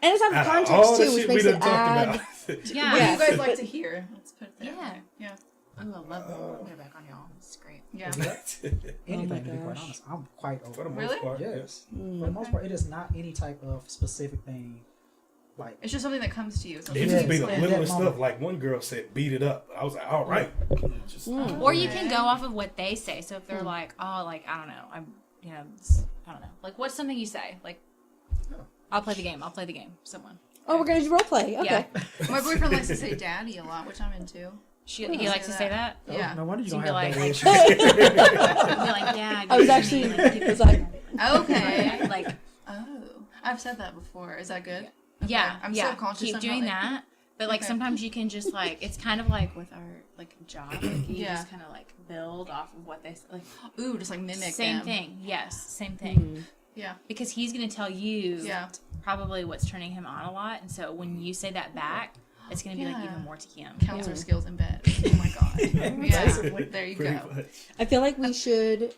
And it's out of Out of context all the too, which shit makes we it done talked add. about. Yeah. What do Yes, you guys but- like to hear? Let's put it there. Yeah. Okay. Yeah. Oh, I love that. I'll get back on y'all. It's great. Yeah. Anything, to be quite gosh. honest, I'm quite For the open. most Really? part, Yes. Mm. For the most part, it is not any type of specific thing. Like, It's just something that comes to you. It Something just Yeah. be you the plan. littlest That stuff. moment. Like one girl said, beat it up. I was like, all right. Just, Or you can Okay. go off of what they say. So if they're like, oh, like I don't know, I don't know. Like what's something you say? Like, I'll play the game. I'll play the game. Someone. Oh, we're gonna do role play. Okay. Yeah. My boyfriend likes to say daddy a lot, which I'm into. He likes to say that. oh, Yeah. no wonder you So don't you have be that like- issue. Be like, yeah. I was actually like, was like, Okay. like Oh. I've said that before. Is that good? yeah, I'm yeah. subconscious. Keep I'm doing not, like- that. But like Okay. sometimes you can just like it's kind of like with our like job, like you Yeah. just kind of like build off of what they say. Like Ooh, just like mimic same them. thing, yes, same thing. Yeah. Because he's gonna tell you Yeah. probably what's turning him on a lot, and so when you say that back, it's gonna be like Yeah. even more tequila. Counselor skills in bed. Oh my god. Yeah. There you Pretty go. much. I feel like we should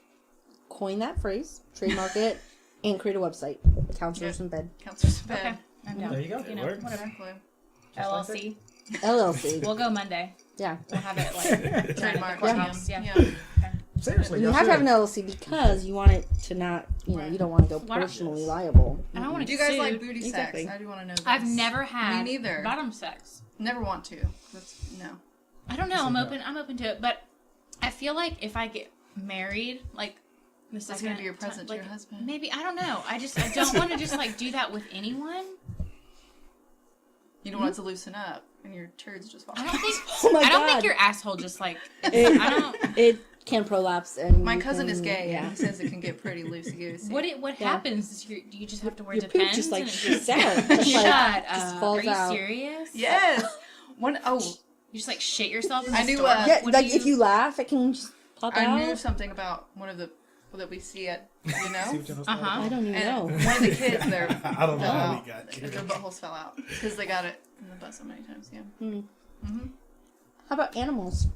coin that phrase, trademark it, and create a website. Counselors in Bed. Counselors in Okay, bed. I'm down. There you go. You know, works. whatever. Exactly. LLC. LLC. We'll go Monday. Yeah. We'll have it like Trademark. courthouse. Yeah. Yeah. Seriously, You y'all have to have an should. LLC because you want it to not, you know, you don't want to go Why don't- personally liable. I don't want to Do you get guys sued. like booty Exactly. sex? I do want to know this. I've never had Me neither. bottom sex. Never want to. That's, no. I don't know. I'm open to it, but I feel like if I get married, like the That's second gonna be your present to like, your husband. Maybe I don't know. I don't want to just like do that with anyone. You don't want it to loosen up and your turds just fall I out. don't think. Oh my I don't God. think your asshole just like. It, I don't. it can prolapse and My you cousin can- is gay Yeah. and he says it can get pretty loosey goosey. What Yeah. happens? Is do you just have to wear Your poop Depends? just like and it shoots out. Just Shut like, up. just falls Are you out. serious? Yes. You just like shit yourself in the I knew, store? Yeah, What like do if you laugh, it can just pop I out. knew something about one of the that we see at See know. what y'all I Uh-huh. don't even And know. one of the kids there I don't know fell how out. we got Their here. buttholes fell out because they got it in the butt so many times. Yeah. How about animals?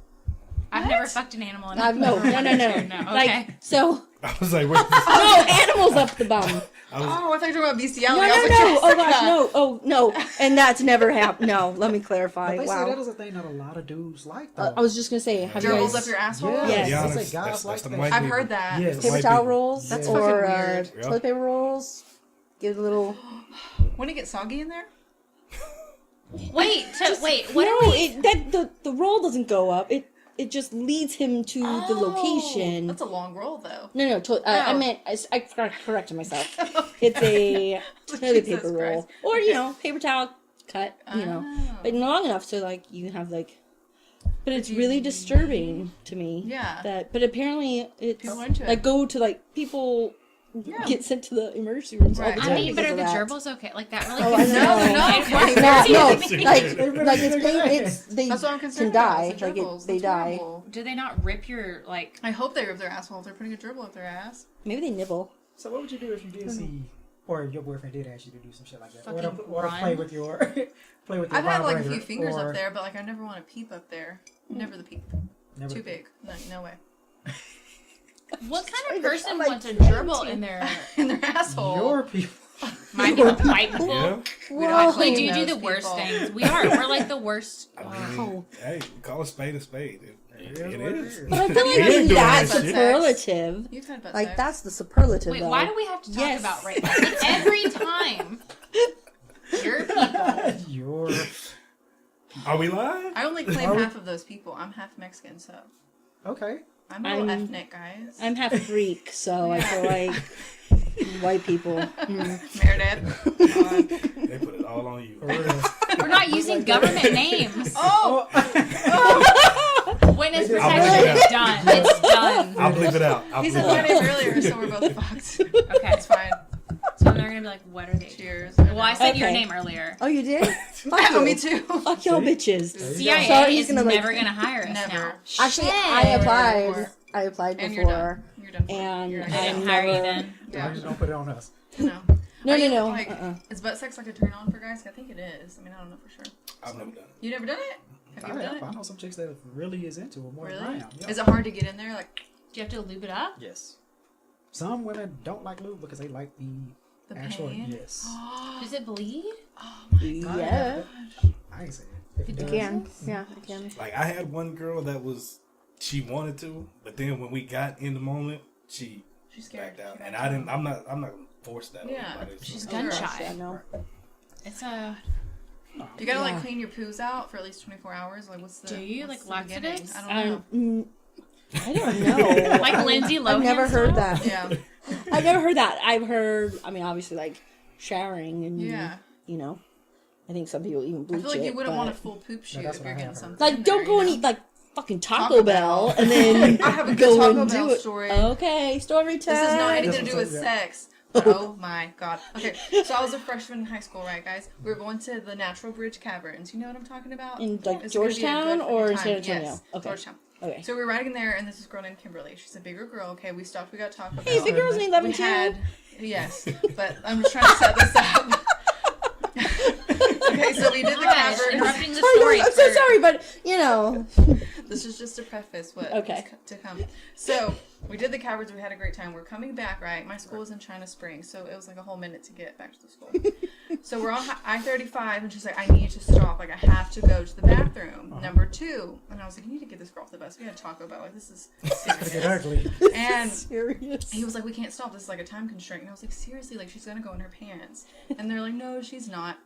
I've never fucked an animal. And No, I've no, never no. wanted to. No, Like, okay. so, I was like, where's this? no, animals up the bum. I was, Oh, I thought you were talking about bestiality. No, I no, was like, no. Oh, Jessica. gosh, no. Oh, no. And that's never happened. No, let me clarify. But they say that Wow. is a thing that a lot of dudes like, though. I was just going to say, have you Gerbils guys... up your asshole. Yeah. Yes. to be It's honest, like guys that's like the that. white I've people. heard that. Yes. paper White towel people. rolls? That's or fucking weird. Yeah. toilet paper rolls? Give it a little... Wouldn't it get soggy in there? Wait. What no, are we? the roll doesn't go up. It just leads him to the location. That's a long roll, though. No. I Oh. meant I corrected myself. It's a toilet Jesus paper roll, Christ. or paper towel cut. Oh. But long enough so like you have like. But it's really disturbing to me. Yeah. But apparently it's People are into it. like go to like people Yeah. get sent to the emergency rooms all Right. the I time. mean, but because are the of that. gerbils okay? Like that really? Oh, I concerns know. me. No, It no. works. Not, no, Seriously. like it's they That's what I'm concerned can about. die. is the Like gerbils. they That's die. horrible. Do they not rip your like? I hope they rip their asshole if they're putting a dribble up their ass. Maybe they nibble. So what would you do if you did see, or your boyfriend did ask you to do some shit like that, or Fucking to play run. with your play with your I've had like a vibrator, few fingers or up there, but like I never want to peep up there. Never the peep. never- Too big. No way. What kind Sorry, of they're person like wants a 20. gerbil in their? In their asshole. Your people. My white people. Yeah. We don't Whoa. We claim do those the worst people. things. We're like the worst. I mean, hey, call a spade a spade. It is it what it is. is. But I feel We like ain't doing that's that shit. superlative. You've had butt Like sex. that's the superlative. Wait, though. why do we have to talk Yes. about rape? Like, every time. Your people. Your Are we live? I only claim Are we- half of those people. I'm half Mexican, so okay. I'm a little I'm- ethnic, guys. I'm half Greek, so I feel like white people. Meredith. God. They put it all on you. For real. We're not using government names. Oh! Witness I'll protection bleep it is out. done. It's done. I'll bleep it out. He said my name earlier, so we're both fucked. Okay, It's fine. so they're gonna be like, what are they? Cheers. Well, I said your Okay. name earlier. Oh, you did? Fuck Oh, you. me too. Fuck y'all bitches. CIA Sorry, he's is gonna, like- never gonna hire us Never. now. Actually, Shit. I applied. I applied And you're done. before, You're done. and You're They done. didn't I'm hire you never. then. Yeah. Just don't put it on us. No. No, Are you, no. Like, Uh-uh. Is butt sex like a turn on for guys? I think it is. I mean, I don't know for sure. I've never done it. You never done it? Have you ever done I it? know some chicks that really is into it more than I Really? am. Yeah. Is it hard to get in there? Like Do you have to lube it up? Yes. Some women don't like lube because they like the actual. pain? Yes. Does it bleed? Yeah, I ain't saying it. If it I does, can. Yeah, I can. Like I had one girl that she wanted to, but then when we got in the moment, she She's scared. backed out, and I didn't. I'm not gonna force that. on Yeah. anybody, so- She's Oh, gun gosh, shy. Yeah, no. It's a. You gotta Yeah. like clean your poos out for at least 24 hours. Like, what's the? Do you, what's like, the beginning? laxatives? I don't know. I don't know. Like Lindsay Lohan I've never heard style? that. Yeah. I've never heard that. I've heard. I mean, obviously, like showering and Yeah. you know. I think some people even I bleach feel like you it, wouldn't but- want a full poop shoot that's if what you're I getting have heard. something. Like, in don't there, go and you eat know? like fucking Taco Bell and then I have a good go Taco and Bell do it. story. Okay, story time. This is not anything to That's do what's with up, yeah. sex. But oh my god. Okay, so I was a freshman in high school, right, guys? We were going to the Natural Bridge Caverns. You know what I'm talking about? In, like, It's gonna be a Georgetown good or in fucking San time. Antonio? Yes, Okay. Georgetown. Okay. So we were riding there, and this is a girl named Kimberly. She's a bigger girl. Okay, we stopped. We got Taco Bell. Hey, big girls need loving We too. had yes, but I'm just trying to set this up. Okay, so we did the Gosh, caverns. interrupting the Sorry, so sorry, but you know. This is just to preface what Okay. is to come. So we did the caverns. We had a great time. We're coming back, right? My school was in China Springs, so it was like a whole minute to get back to the school. So we're on I-35, and she's like, I need to stop. Like, I have to go to the bathroom. Number 2. And I was like, you need to get this girl off the bus. We had Taco Bell. Like, this is serious. Get ugly. And Serious. he was like, we can't stop. This is like a time constraint. And I was like, seriously? Like, she's going to go in her pants. And they're like, no, she's not.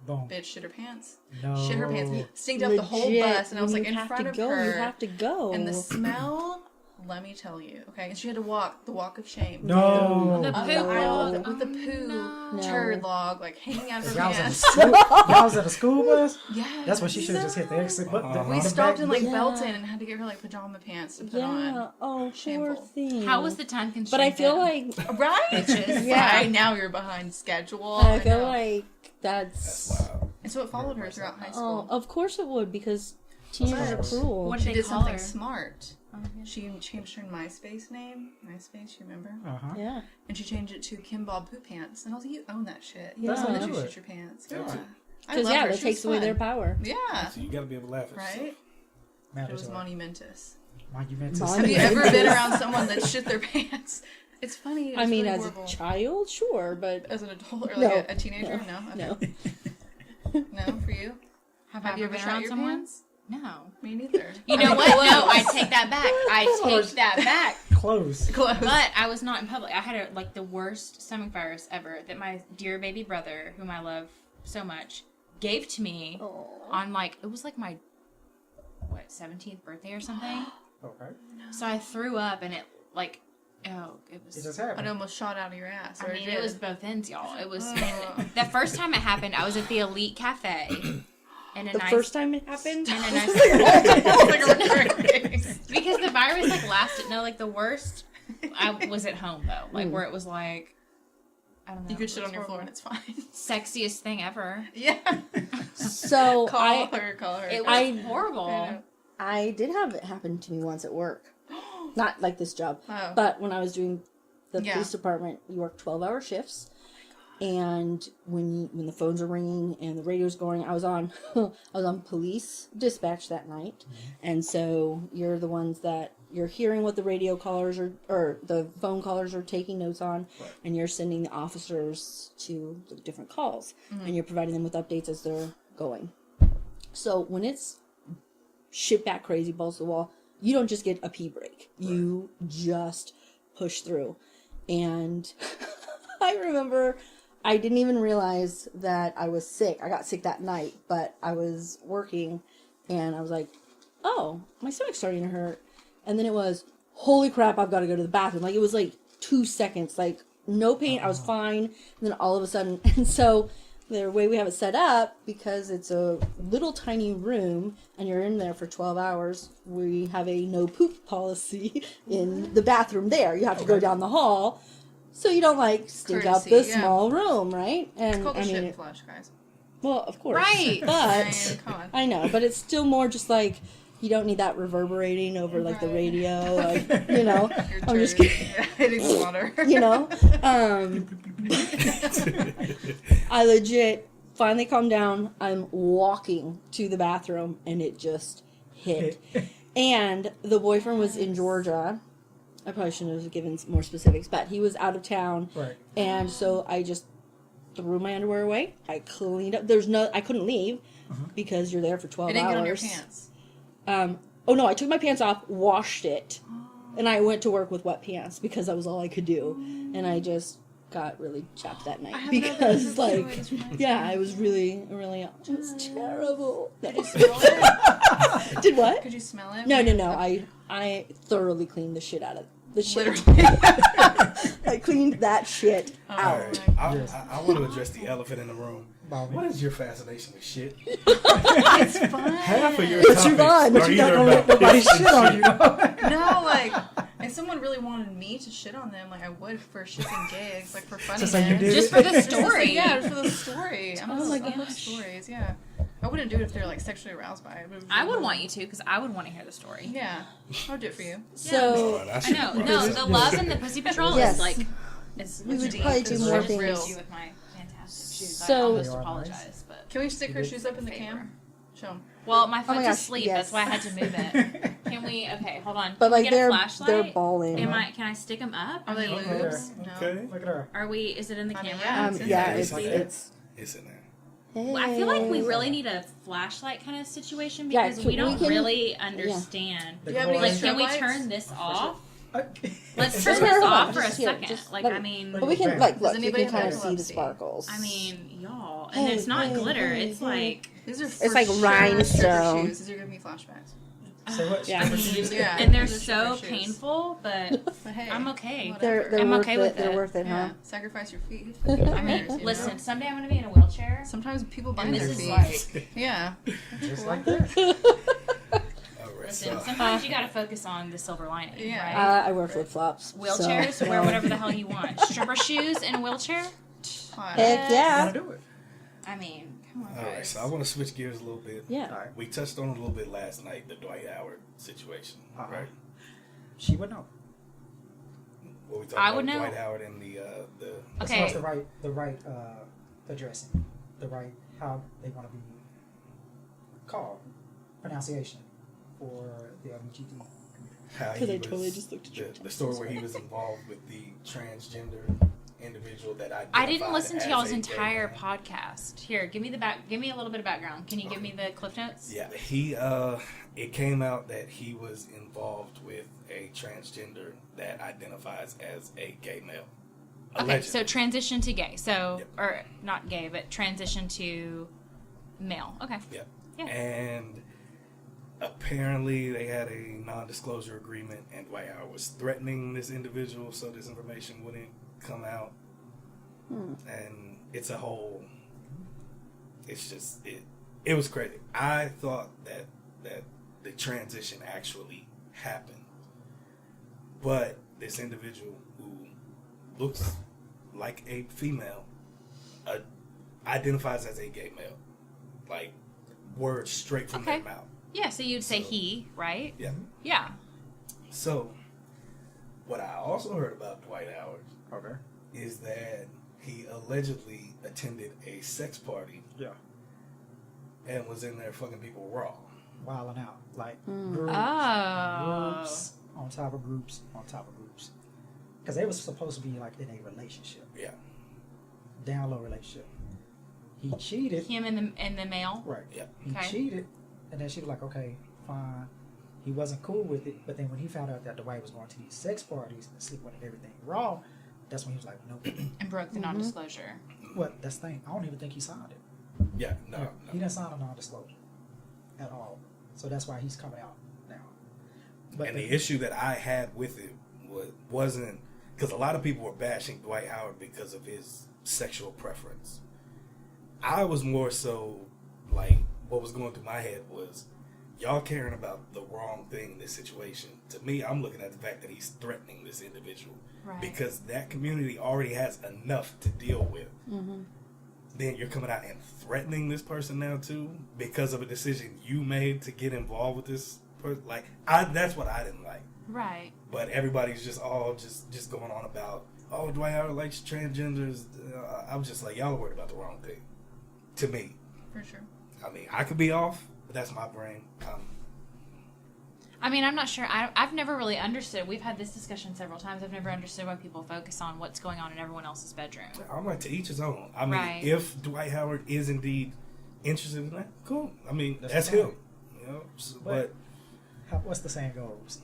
Boom. Bitch shit her pants. No. Shit her pants. Stinked up the whole bus. And I was like, in front of her. You have to go. And the smell, let me tell you. Okay, and she had to walk the walk of shame. No. The Up poo the aisle log. with the poo No. turd log, like hanging out of her Y'all was, at a pants. school, y'all was at a school bus? Yes. That's when she should have just hit the exit button. We the stopped back in like Yeah. Belton and had to get her like pajama pants to put Yeah. on. Oh, poor Shameful. thing. How was the time constraint? But I feel then? like Right? Bitches. Yeah. Right now you're behind schedule. I feel know. like That's that's. wild. And so it followed her throughout high Oh, school. of course it would because teenagers are But cruel. What She did they did call something her? smart. Oh, yeah. She changed her MySpace name. MySpace, you remember? Uh-huh. Yeah. And she changed it to Kim Bob Poo Pants. And I was like, you own that shit. Yeah. You own that I you know shit it. your pants. Yeah. Yeah. I Because, love yeah, her. that She takes was away fun. their power. Yeah. So you got to be able to laugh at Right? It Matters was are monumentous. monumentous. Have you ever been around someone that shit their pants? It's funny. It's I mean, really as horrible. a child, sure, but As an adult or No. like a teenager? No. no. Okay. No, for you? Have Have I you ever ever been shot around your someone? pants? No. Me neither. You know what? No, I take that back. I take that back. Close. Close. But I was not in public. I had the worst stomach virus ever that my dear baby brother, whom I love so much, gave to me Oh. on it was like my 17th birthday or something. Okay. So I threw up and it it It was. just It happened. almost shot out of your ass. I or mean, did. it was both ends, y'all. It was Oh. the first time it happened. I was at the Elite Cafe, and The first time it happened? in a nice It's like a recurring thing. because the virus lasted. No, the worst. I was at home though, where it was I don't know. You could it shit was on your floor and horrible. it's fine. Sexiest thing ever. Yeah. So Call I her. It was I- horrible. I know. I did have it happen to me once at work. Not like this job, Oh. but when I was doing the Yeah. police department, you work 12-hour shifts. And when the phones are ringing and the radio's going, I was on police dispatch that night, and so you're the ones that you're hearing what the radio callers or the phone callers are taking notes on, and you're sending the officers to the different calls, and you're providing them with updates as they're going. So when it's shit back crazy, balls to the wall, you don't just get a pee break. You just push through, and I remember. I didn't even realize that I was sick. I got sick that night, but I was working and I was like, oh, my stomach's starting to hurt. And then it was, holy crap, I've got to go to the bathroom. It was 2 seconds, no pain. I was fine. And then all of a sudden, and so the way we have it set up, because it's a little tiny room and you're in there for 12 hours, we have a no poop policy in the bathroom there. You have to go down the hall. So you don't stink up the Courtesy, yeah. small room, right? And It's called a I shit mean, and flush, guys. well, of course, Right. But I mean, come on. I know, but it's still more just you don't need that reverberating over the Right. radio, Your I'm just turd. kidding. Yeah, hitting the water. I legit finally calmed down. I'm walking to the bathroom, and it just hit. And the boyfriend was in Georgia. I probably shouldn't have given more specifics, but he was out of town. Right. And so I just threw my underwear away. I cleaned up. I couldn't leave because you're there for 12 It didn't hours. get on your pants. Oh no, I took my pants off, washed it, and I went to work with wet pants because that was all I could do. And I just got really chapped that night have because another story. yeah, I was really, it was terrible. Did you smell it? Did what? Could you smell it? No. I thoroughly cleaned the shit out of the shit. Literally. I cleaned that shit All out. right. Yes. I want to address the elephant in the room. Bobby. What is your fascination with shit? It's fun. Half of your It's topics fun, but are You not either gonna let about nobody piss and shit on you. No, if someone really wanted me to shit on them, I would for shits and gigs, for funniness. Just like you did Just it. for the Just story. yeah, just for the story. I Oh my love gosh. stories, yeah. I wouldn't do it if they're sexually aroused by it. I would want you to because I would want to hear the story. Yeah, I would do it for you. So Oh, I know. No, the love and the pussy patrol Yes. is we would deep. probably do It's more real. things. you with my fantastic shoes. So- I almost They are apologize, but Can we stick her shoes up in the cam? Show 'em. Well, my foot's gosh, asleep. yes. That's why I had to move it. Can we? Okay, hold on. But Can we like get a they're flashlight? bawling. Can I stick them up? Are they Okay. boobs? No. Okay. Look at her. Are we? Is it in the I mean, camera? yeah. Yeah, it's it's It's in there. Well, I feel like we really need a flashlight kind of situation Yeah, because can- we don't we can- really understand. Do you have any Like, strobe can we lights? turn this off? Let's Let's turn Just this hold on, off for a just here, second. just Like, let I me- mean, But we can like look. You anybody can kind of have see the epilepsy? sparkles. I mean, y'all, and Hey, it's not hey, glitter. hey, It's hey. like, These are It's like stripper rhinestone. shoes. These are giving me flashbacks. Say what? Yeah. Stripper shoes? Yeah. and they're these are so stripper shoes. painful, but But hey, I'm okay. whatever. They're I'm worth okay it. with They're it. worth it, Yeah, huh? sacrifice your feet. I mean, listen, someday I'm gonna be in a wheelchair, Sometimes people bind and their this is feet. like, Yeah. Just like that. All right. listen, So, sometimes you gotta focus on the silver lining, Yeah. right? I wear flip flops. Wheelchairs, wear whatever the hell you want. Stripper shoes in a wheelchair? Hot. Heck yeah. Gotta do it. I mean, come on, all right. guys. So I want to switch gears a little bit. Yeah. All right. We touched on it a little bit last night, the Dwight Howard situation, Uh-huh. right? She would know. What we talked I about would know. Dwight Howard and the As far as Okay, the right addressing, the right how they want to be called, pronunciation for the LGBT community. how Because he I totally was- just looked at the, your the text. story where he was involved with the transgender individual that I didn't identified listen to as y'all's a gay entire man. podcast. Here, give me a little bit of background. Can you give me the cliff notes? Yeah, he it came out that he was involved with a transgender that identifies as a gay male. Okay, Allegedly. so transition to gay. So, Yep. or not gay, but transition to male. Okay. Yep. Yeah. And apparently they had a non-disclosure agreement, and Dwight Howard was threatening this individual so this information wouldn't come out. And it's a whole. It's just it was crazy. I thought that the transition actually happened, but this individual who looks like a female identifies as a gay male, like words straight from Okay. their mouth. Yeah, so you'd say So- he, right? Yeah. Yeah. So, what I also heard about Dwight Howard Okay. is that he allegedly attended a sex party Yeah. and was in there fucking people raw. Wilding out like Mm. groups, Oh. groups on top of groups on top of groups, because they was supposed to be like in a relationship, Yeah. down low relationship. He cheated. Him and the male. Right. Yeah. He Okay. cheated, and then she was like, okay, fine. He wasn't cool with it, but then when he found out that Dwight was going to these sex parties and sleeping with everything raw, that's when he was like, nope. And broke the non-disclosure. Well, that's the thing. I don't even think he signed it. Yeah. No. He No. didn't sign a non-disclosure at all. So that's why he's coming out now. But And the issue that I had with it wasn't because a lot of people were bashing Dwight Howard because of his sexual preference. I was more so like what was going through my head was y'all caring about the wrong thing in this situation. To me, I'm looking at the fact that he's threatening this individual Right. because that community already has enough to deal with. Then you're coming out and threatening this person now too because of a decision you made to get involved with this person. Like that's what I didn't like. Right. But everybody's just all just going on about, oh, Dwight Howard likes transgenders. I'm just like, y'all are worried about the wrong thing. To me, For sure. I mean, I could be off, but that's my brain. I mean, I'm not sure. I've never really understood. We've had this discussion several times. I've never understood why people focus on what's going on in everyone else's bedroom. I'm like, to each his own. I mean, Right. if Dwight Howard is indeed interested in that, cool. I mean, that's fine. him. You know, but what's the saying goes?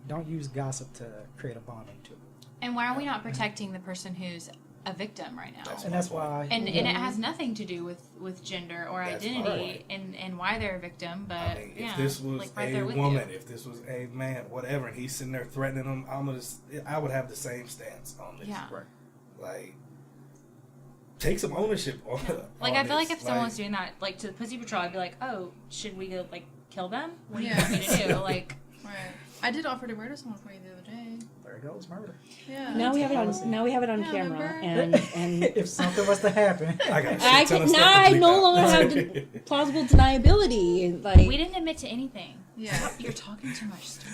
Don't use gossip to create a bonding tool. And why are we not protecting the person who's a victim right now? That's And that's why. And it has nothing to do with gender or That's identity and why they're a victim. But I mean, yeah, if this was like right a there with woman, you. if this was a man, whatever, and he's sitting there threatening him, I would have the same stance on this. Yeah. Right. Like, take some ownership on. Like on I feel like this. if someone was doing that, like to the Pussy Patrol, I'd be like, oh, should we go like kill them? What do you Yeah. want me to do? Like, Right. I did offer to murder someone for you the other day. There goes murder. Yeah. Now we have it policy. on. Now we have it on Yeah, camera, remember? and If something was to happen, I got I shit ton can of stuff now. to I bleep no out. longer have plausible deniability. Like we didn't admit to anything. Yeah. You're talking too much. Stop.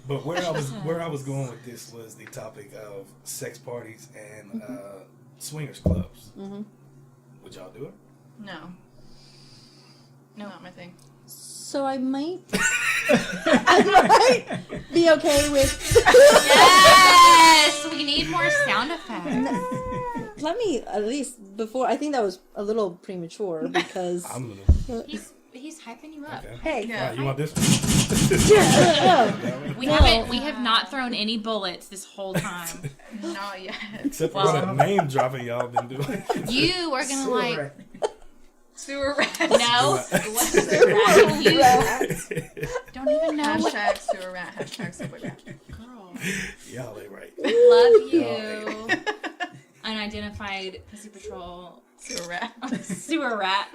But where I was going with this was the topic of sex parties and swingers clubs. Mhm. Would y'all do it? No. No. Not my thing. So I might be okay with. Yes, we need more sound effects. Let me at least before. I think that was a little premature because. I'm gonna. He's hyping you up. Okay. Hey. Yeah. You want this? We have not thrown any bullets this whole time. Not yet. Except for the name dropping y'all been doing. You are gonna like Sewer rat. no. It wasn't you don't even know what Hashtag sewer rat. Hashtag sewer rat. girl. Y'all ain't right. Love you. Unidentified Pussy Patrol Sewer rat. sewer rat.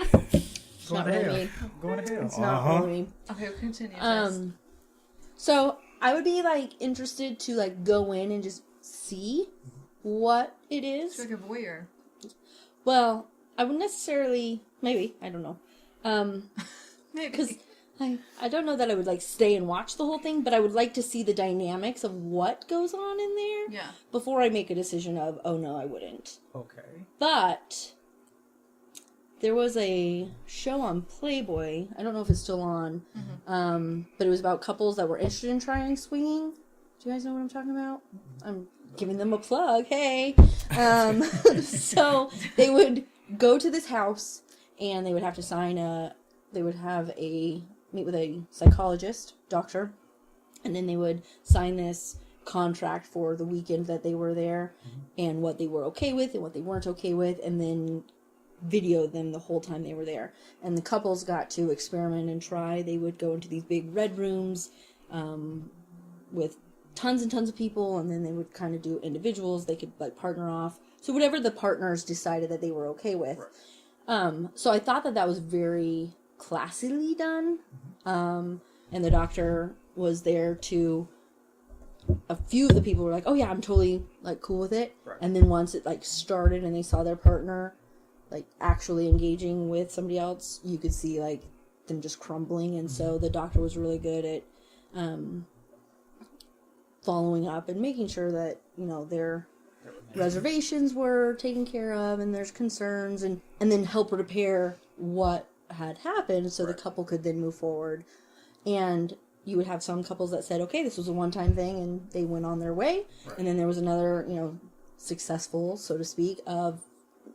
Going not to what I hell. mean. Going to hell. It's not what I mean. Okay, we'll continue. Jess. So I would be like interested to like go in and just see what it It's is. like a voyeur. Well, I wouldn't necessarily. Maybe I don't know. Maybe. Because I don't know that I would like stay and watch the whole thing, but I would like to see the dynamics of what goes on in there Yeah. before I make a decision of, oh no, I wouldn't. Okay. But there was a show on Playboy. I don't know if it's still on, but it was about couples that were interested in trying swinging. Do you guys know what I'm talking about? I'm giving them a plug. Hey. So they would go to this house and they would have to sign meet with a psychologist, doctor, and then they would sign this contract for the weekend that they were there and what they were okay with and what they weren't okay with, and then video them the whole time they were there. And the couples got to experiment and try. They would go into these big red rooms with tons and tons of people, and then they would kind of do individuals. They could like partner off. So whatever the partners decided that they were okay with. So I thought that was very classily done. And the doctor was there to, a few of the people were like, oh yeah, I'm totally like cool with it. Right. And then once it like started and they saw their partner like actually engaging with somebody else, you could see like them just crumbling. And so the doctor was really good at following up and making sure that, you know, their reservations were taken care of and there's concerns, and then help repair what had happened so the couple could then move forward. And you would have some couples that said, okay, this was a one-time thing, and they went on their way. Right. And then there was another, you know, successful, so to speak, of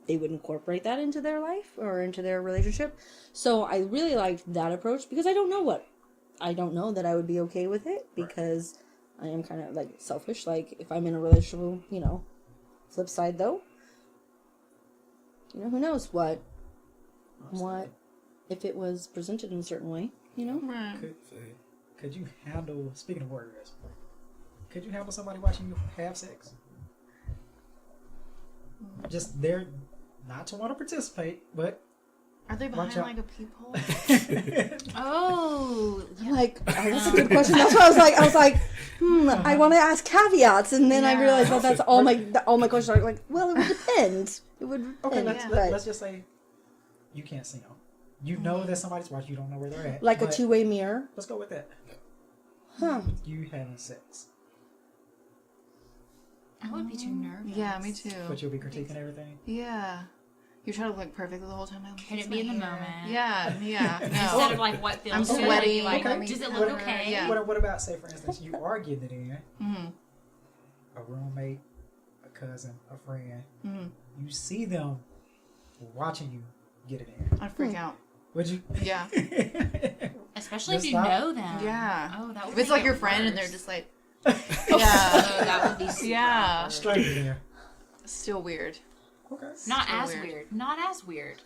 they would incorporate that into their life or into their relationship. So I really liked that approach because I don't know that I would be okay with it because I am kind of like selfish. Like if I'm in a relationship, you know, flip side though, you know, who knows what if it was presented in a certain way, you know? Right. Could you handle, speaking of warriors, could you handle somebody watching you have sex? Just there, not to want to participate, but Are they behind Watch out. like a peephole? Oh, I'm like, oh, that's a good question. That's what I was like, I want to ask caveats, and then I Yeah. realized that that's all my questions are like, well, it would depend. It would okay, depend. let's just say you can't see them. You know that somebody's watching. You don't know where they're at. like a but two-way mirror. Let's go with that. Huh. You having sex, I would be too nervous. Yeah, me too. but you'll be critiquing everything. Yeah. You're trying to look perfectly the whole time. Like, Could "It's it be my in the hair." moment? Yeah. Instead No. of like what feels I'm good, sweaty. like, Okay. does it look Whatever, okay? yeah. What about, say, for instance, you are getting it in, Mm-hmm. a roommate, a cousin, a friend. Mm-hmm. You see them watching you get it in. I'd freak out. Would you? Yeah. Especially Just if you stop. know them. Yeah. Oh, that would If it's make like it your friend and they're worse. just like, Oh, yeah. that would be super Yeah. awkward. Straight in there. Still weird. Okay. Not Still as weird. weird. Not as weird.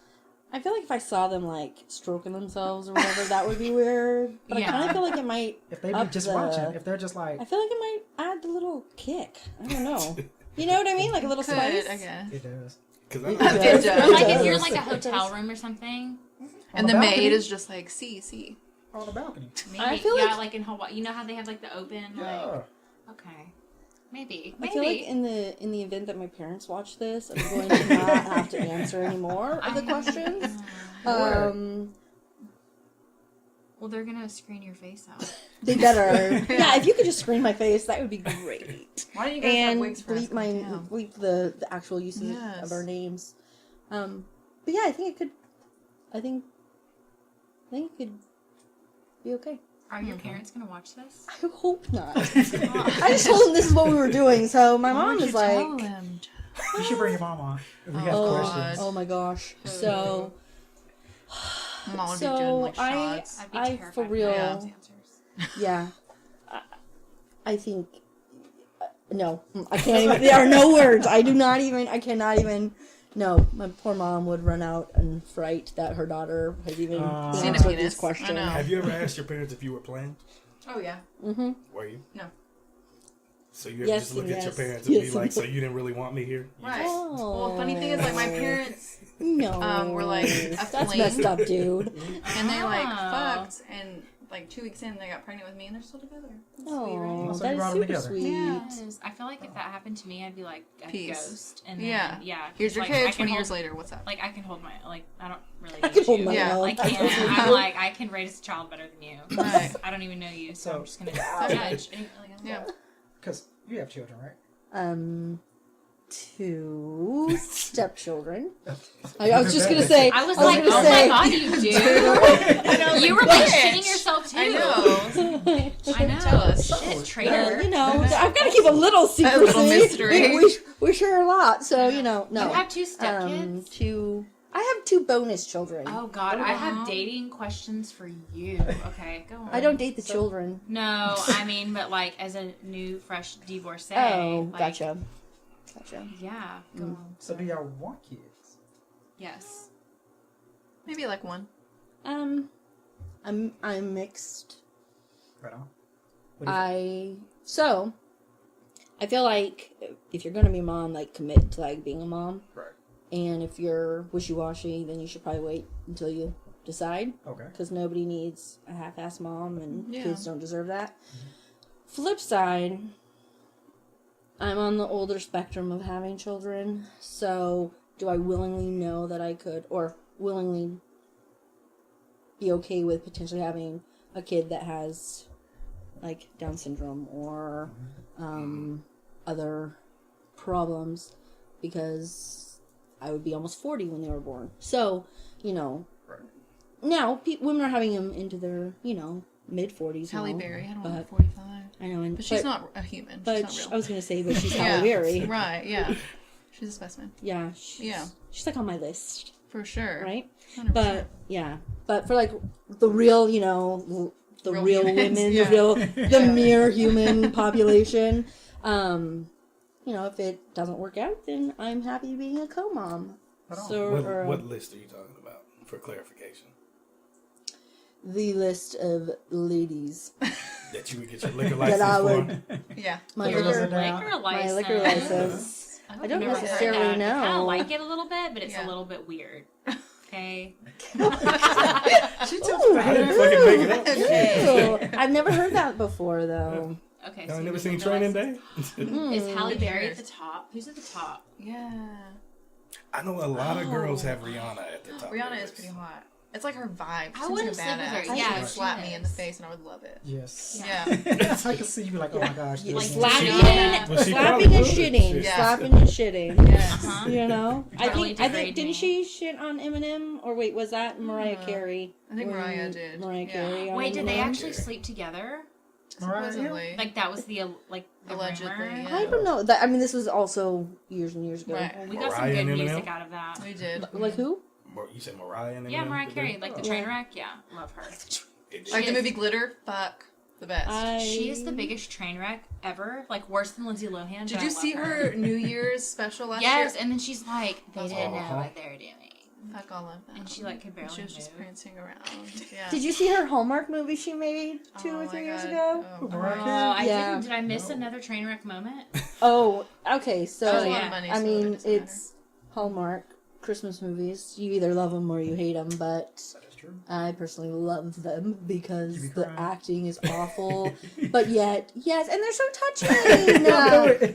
I feel like if I saw them like stroking themselves or whatever, that would be weird. But I Yeah. kind of feel like it might. If they be up just the- watching, if they're just like, I feel like it might add the little kick. I don't know. You know what I mean? Like a little Could, spice. I guess. it does. Because It I does. does. Or like if does. you're in like a It hotel does. room or something. And On the the maid balcony? is just like, see. On the balcony. Maybe. I feel yeah, like- like in Hawaii. You know how they have like the open Yeah. like okay. Maybe. I feel like in the event that my parents watch this, I'm going to not have to answer any more of the questions. Well, they're gonna screen your face out. They better. Yeah, if you could just screen my face, that would be great. Why don't you guys have And wigs for us? bleep bleep the actual uses Yes. of our names. But yeah, I think it could. I think think it could be okay. Are your parents gonna watch this? I hope not. I just told them this is what we were doing, so my mom is like, You should bring your mom on. If we have oh, questions. oh my gosh. So, Mom would be doing like I, shots. I'd be I terrified for of real, my mom's answers. yeah. I think, no, I can't even, there are no words. I cannot even, no, my poor mom would run out in fright that her daughter has even Seen a answered penis. these questions. I know. Have you ever asked your parents if you were playing? Oh yeah. Mm-hmm. Were you? No. So you ever Yes just look and at your yes. parents and Yes be and like, no. so you didn't really want me here? You Right. Oh. Well, funny thing is, like, my parents, No. were like a That's fling. messed up, dude. and they like Oh. fucked, and like 2 weeks in, they got pregnant with me, and they're still together. That's sweet, right? Oh, So that you is brought them super together. sweet. Yeah. Yes. I feel like if that happened to me, I'd be like a Peace. ghost. And then, Yeah. 'cause, Here's your like, kid. I can 20 years hold- later, what's up? Like I can hold my I don't really. I need can hold you. my Yeah, own. I can't. I'm like I can raise a child better than you. Right. I don't even know you, so So- I'm just gonna judge. And, like, I'm Yeah. Because you have children, right? 2 stepchildren. I was just gonna say. I was I was like, gonna oh say- my god, you do. You were like shitting yourself too. I know. I know. Tell us. Shit, Well, traitor. you know, I've got to keep a little secrecy. little mystery. We share a lot, so you know. No, You have 2 stepkids. 2. I have 2 bonus children. Oh god, I wow. have dating questions for you. Okay, go on. I don't date the children. No, I mean, but like as a new, fresh divorcee. Oh, like, gotcha. Yeah, go on. So do y'all want kids? Yes. Maybe like 1. I'm mixed. Right on. What do you I feel like if you're gonna be a mom, like commit to like being a mom. Right. And if you're wishy-washy, then you should probably wait until you decide. Okay. Because nobody needs a half-ass mom, and Yeah. kids don't deserve that. Flip side, I'm on the older spectrum of having children. So do I willingly know that I could, or willingly be okay with potentially having a kid that has like Down syndrome or other problems, because I would be almost 40 when they were born. So, you know, Right. now women are having them into their, mid-40s Halle now, Berry had one but- at 45. I know, But she's not a human. But She's not I real. was gonna say, but she's Yeah. Halle Berry. Right, yeah. She's a specimen. Yeah, Yeah. she's like on my list, For sure. right? 100%. But yeah, but for like the real, the Real real humans, women, yeah. the mere human population. If it doesn't work out, then I'm happy being a co-mom. Right on. So, or, What list are you talking about, for clarification? the list of ladies That you would get your liquor that I license would, for? Yeah. my Your liquor, liquor- Liquor license. my liquor license. I I don't don't never heard necessarily that. I kind know. of like it a little bit, but it's Yeah. a little bit weird. Okay. She took Ooh, I didn't fucking make it up. ooh. I've never heard that before, though. Okay. Y'all so never you seen liquor Training license. Day? Is Halle Mm. Berry at the top? Who's at the top? Yeah. I know a lot of girls have Rihanna at the top. of Rihanna their is list. pretty hot. It's like her vibe. She I seems wouldn't like sleep a with badass. her. She Yeah, would she slap me in the is. face and I would love it. Yes. Yeah. I can see you be like, oh my gosh. Like this is- Slapping, Yeah. Well, she slapping probably and would. shitting, Yeah. slapping and shitting. Yes. Huh? You know, I Totally think degrade me. didn't she shit on Eminem, or wait, was that Mariah Carey? I think When Mariah did. Mariah Yeah. Carey. On Wait, did they Eminem? actually sleep together? Mariah, Supposedly. Like that was the the Allegedly, rumor? yeah. I don't know. That I mean, this was also years and years ago. Right. Well, we got some Mariah good and Eminem? music out of that. We did. Like who? You said Mariah and Yeah, Eminem Mariah did Carey, that? like the Oh. train wreck. Yeah, love her. Like the is- movie Glitter? Fuck. The best. She is the biggest train wreck ever. Like worse than Lindsay Lohan. Did but you I see love her New Year's special last Yes, year? and then she's like, they didn't know Uh-huh. what they were doing, Fuck all of that. and she like could barely She was just move. prancing around. Yeah. Did you see her Hallmark movie she made 2 Oh or my 3 years God. ago? Oh, Mariah Oh, Carey? I Yeah. didn't. Did I miss No. another train wreck moment? Oh, okay. So That was a lot yeah. of money, I so it mean, doesn't matter. it's Hallmark Christmas movies. You either love them or you hate them, but That is true. I personally love them You because be the crying. acting is awful, but yet, yes, and they're so touching.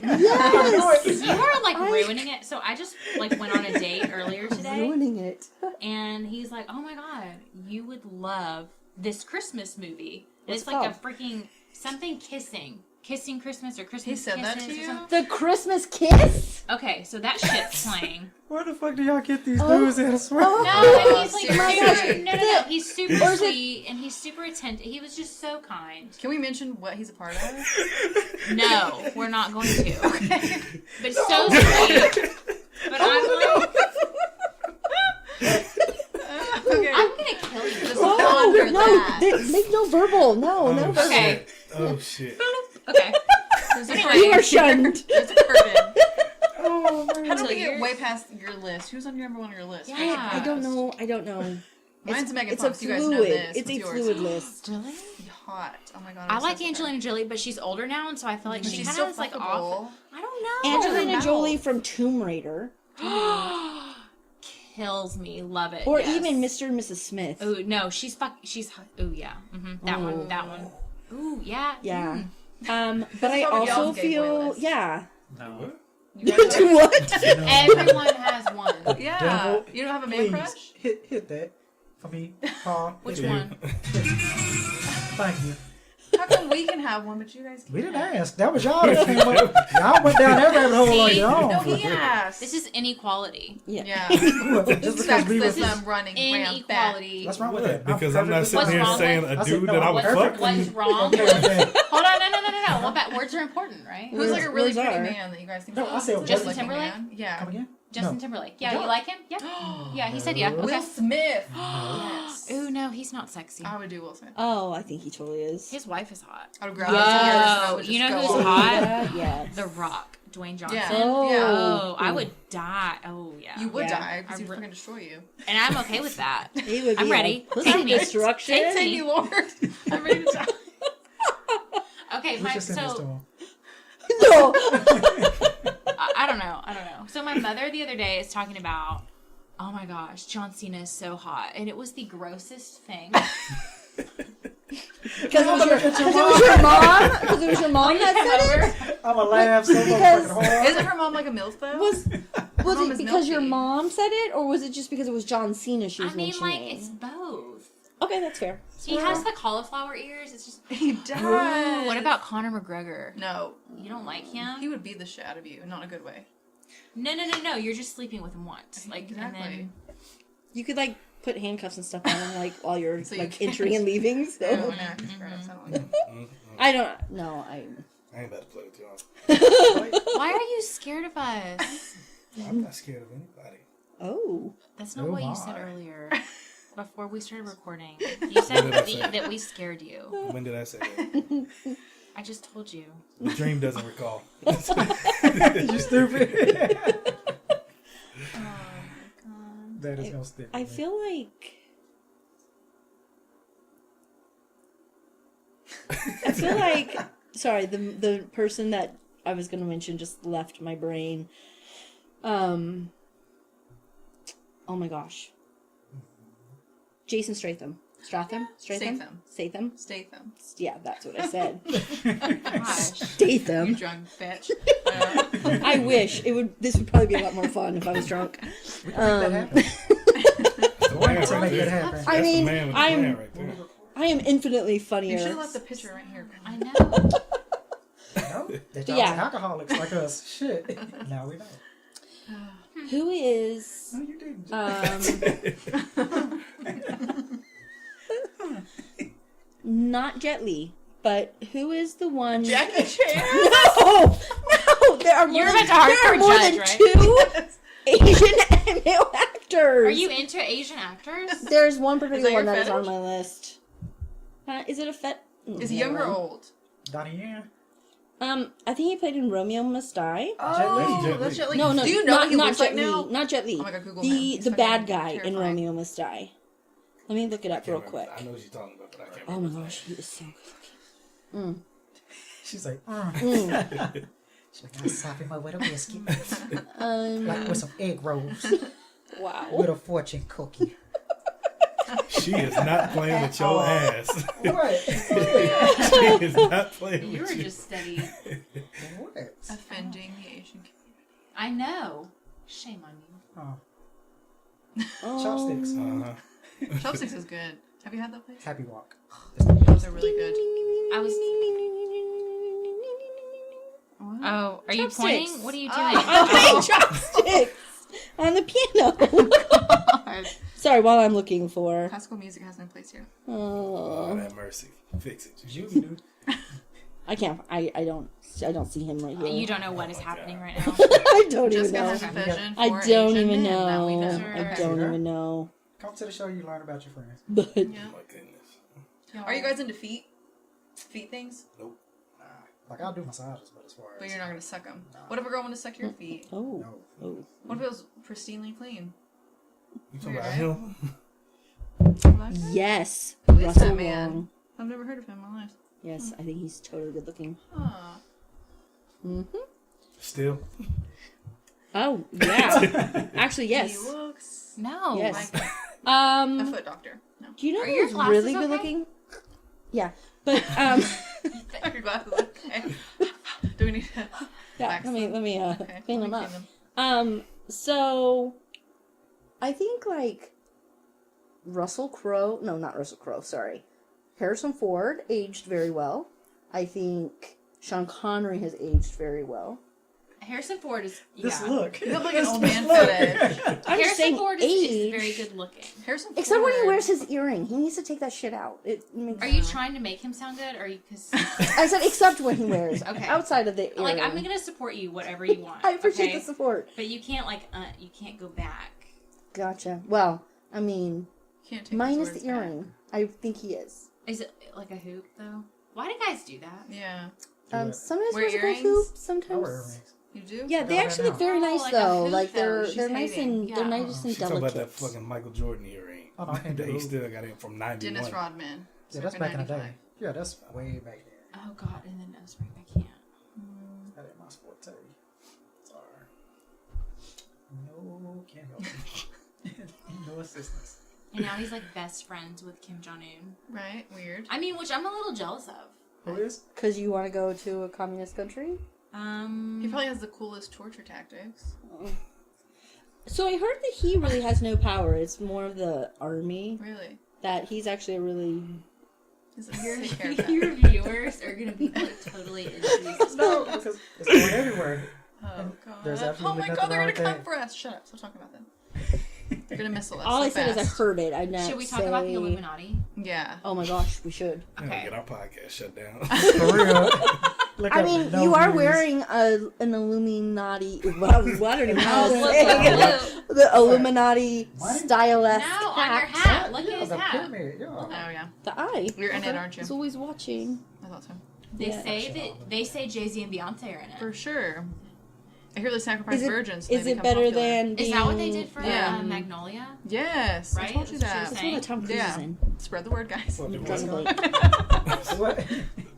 Yes, You are like I- ruining it. So I just like went on a date earlier today, ruining it. and he's like, "Oh my god, you would love this Christmas movie." And What's it's it like a freaking something kissing. Kissing Christmas or Christmas said that Kisses to or you? something. The Christmas kiss? Okay, so that shit's playing. Where the fuck do y'all get these dudes at? I swear. No, and he's like seriously? no. He's super Or is it- sweet and he's super attentive. He was just so kind. Can we mention what he's a part of? No, we're not going to. Okay. But so sweet. But I'm like, Okay. I'm gonna kill you. This is Oh, under no, that. make no verbal. No, no verbal. Okay. Oh shit. Okay. There's a Anyway. You are curtain. shunned. There's a curtain. Oh, man. How do So we get you're- way past your list? Who's on number one on your list? Yeah. I don't know. Mine's Megan It's a Fox. You guys know fluid. this. It's What's a yours? fluid list. Really? Hot. Oh my god. I I'm like obsessed with Angelina her. Jolie, but she's older now, and so I feel like But she she's kind still of is like fuckable. off. I don't know. Angelina Oh, Jolie no. from Tomb Raider, Kills me. Love it. or yes. even Mr. and Mrs. Smith. Oh no, she's. Oh yeah. That one. That one. Ooh yeah. Yeah. Mm. But I probably also y'all's gay feel playlist. yeah. No. You guys Do what? Everyone has one. yeah. Devil, You don't have a man Please crush? hit that for me, Paul. Which Hit one? it. Thank you. How come we can have one, but you guys can't? We didn't ask. That was y'all that came up. Y'all went down that rabbit hole on See? your own. No, he asked. This is inequality. Yeah. Yeah. Just because we were. Sexism running rampant. Inequality. What's wrong with What? that? Because I'm not perfectly sitting here What's wrong saying with- a I said, dude no, that I I'm would perfect. fuck. What's wrong? Okay, okay. Hold on, no. What about words are important, right? Who's like a really Words pretty are. man that you guys think? No, I said Justin like a Timberlake? man? Yeah. Come again? Justin No. Timberlake. Yeah, Yeah. you like him? Yeah. Yeah, he said yeah. Okay. Will Smith. Yes. Ooh, no, he's not sexy. I would do Will Smith. Oh, I think he totally is. His wife is hot. I would grab Oh, his ears and I would just you know go who's all hot? over. Yeah. The Rock, Dwayne Johnson. Yeah. Oh. Yeah. Oh, I would die. Oh, yeah. You would Yeah. die because I he'd re- freaking destroy you. And I'm okay with that. He would be I'm ready. A Take me. destruction. Take Take me, Lord. I'm ready to die. Okay, We should send this to him. No. I don't know. So my mother the other day is talking about, oh my gosh, John Cena is so hot. And it was the grossest thing. Because it was your mom. Because it was your mom that said it. I'm gonna laugh so Because- fucking hard. Isn't her mom like a MILF though? Was mom it is because your milky. mom said it, or was it just because it was John Cena she was I mean, like, mentioning? it's both. Okay, that's fair. He has the cauliflower ears. It's just. He does. What about Conor McGregor? No. You don't like him? He would beat the shit out of you, not in a good way. No. You're just sleeping with him once. Like, Exactly. and then. You could like put handcuffs and stuff on him like while you're So you like can't- entering and leaving. So. No, nah, he's gross. I don't like him. I don't. No, I. I ain't about to play with y'all. Why are you scared of us? I'm not scared of anybody. Oh. That's not Oh what you my. said earlier. Before we started recording, you said What did I say? that we scared you. When did I say that? I just told you. The dream doesn't recall. You stupid. Oh my god. That is gonna stick. I man. feel like. I feel like. Sorry, the person that I was going to mention just left my brain. Oh my gosh. Jason Statham. Statham? Statham. Yeah, that's what I said. Gosh. You Statham. drunk bitch. I wish it would. This would probably be a lot more fun if I was drunk. We can make that happen. That's the man To right make that there. happen. That's I mean, the man with the I'm- plan right there. I am infinitely You funnier. should have left the picture right here. I know. No, that y'all Yeah. was alcoholics like us. Shit. Now we know. Who is No, you didn't. not Jet Li, but who is the one? Jackie Chan. No, there are more You're than, about to there are hardcore more judge, than right? 2 Asian male actors. Are you into Asian actors? There's one particular your one that is on fetish? my list. Is it a fet? Is he young or old? Donnie Yen. I think he played in Romeo Must Die. Oh, Jet Li. that's Jet Li. No, Do you know what he not looks Jet like Li. now? Not Jet Li. Oh my God, Google the him. He's the bad fucking guy in terrifying. Romeo Must Die. Let me look it up real Can't quick. remember. I know what you're talking about, but I can't Oh my remember. gosh, he is so good. She's like, Mm. She's like, I'll sop him up with a biscuit. Um, Like with some egg rolls. wow. With a fortune cookie. She is not playing with your ass. What? She is not playing You were with you. just steady. What? Offending the Asian community. I know. Shame on you. Oh, chopsticks. Uh-huh. Chopsticks is good. Have you had that place? Happy walk. Those are really good. I was. Oh, are you Chopsticks. pointing? What are you doing? I'm playing chopsticks on the piano. Sorry, while I'm looking for. Classical music has no place here. Oh, Oh, have mercy. Fix it. You dude. I can't. I don't see him right here. You don't know what is happening right now. I don't even Jessica know. has a vision I for don't Asian even men that we know. know. I Okay. don't even know. Come to the show, you learn about your friends. But Oh my goodness. Are you guys into feet things? Nope. Like, I'll do massages, but as far as... But you're not gonna suck them. What if a girl wanted to suck your feet? oh, No. oh. What if it was pristinely clean? You talking Weird, about right? him? Black guy? Yes, Who is Russell that man? Wong. I've never heard of him in my life. Yes, I think he's totally good looking. Huh. Mm-hmm. Still? Oh yeah, actually yes. He looks No. Yes. like a Um, foot doctor. No. do you know Are your who's glasses really good okay? looking? Yeah, but Are your glasses okay? Do we need to yeah. wax Let me Okay, clean let them me up. clean them. So I think like Russell Crowe. No, not Russell Crowe. Sorry, Harrison Ford aged very well. I think Sean Connery has aged very well. Harrison Ford is. This yeah. look. You look like an old man footage. I'm just Harrison saying Ford age. is very good looking. Harrison Ford. Except when he wears his earring, he needs to take that shit out. It makes. Are you trying to make him sound good, or are you? Because I said except when he wears. Okay. Outside of the earring. like I'm gonna support you, whatever you want. I appreciate okay? the support. But you can't you can't go back. Gotcha. Well, I mean, Can't take minus his the words earring. I think he is. Is it like a hoop though? Why do guys do that? back. Yeah. Sometimes Wear wears a good earrings? hoop. I wear Sometimes. earrings. You do? Yeah, they Go actually right look very now. nice Oh, like a though. hoop, Like though. She's they're nice hating. and they're Yeah. nice and She talking about delicate. that fucking Michael Jordan earring. Oh, no, I can't do That he hoop. still got it from 91. Dennis Rodman. Yeah, that's circa back in the 95. day. Yeah, that's way back then. Oh God! And then nose ring. I can't. That ain't my forte. Sorry. No, can't help it. No assistance. And now he's like best friends with Kim Jong Un. Right? Weird. I mean, which I'm a little jealous of. Who is? Because you want to go to a communist country. He probably has the coolest torture tactics. So I heard that he really has no power. It's more of the army. Really? That he's actually a really. He's a take care of that. Your viewers are gonna be like totally into these. No, because it's going everywhere. Oh, God. There's Oh, absolutely my nothing God, they're wrong going to with come that. for us. Shut up. Stop talking about them. You're going to missile us All so I said is I fast. heard it. I not Should we talk say... about the Illuminati? Yeah. Oh my gosh, we should. We're gonna Okay. get our podcast shut down. For real. Look I up mean, no you are views. wearing an Illuminati. What I don't even know how to Oh, say look, it. The Illuminati What? stylesque No, on your hat. hat. Look Yeah, at his the hat. pyramid, yeah. Oh, yeah. The eye. You're in it, Okay. aren't you? He's always watching. I thought so. They Yeah. say Jay-Z and Beyonce are in it. For sure. I hear they sacrifice Is it, virgins. So is they it become better popular. than being... Is that what they did for Yeah. Magnolia? Yes. I Right? told you That's what that. she That's what Tom Cruise Yeah. is in. Spread the word, guys. What, Probably. what?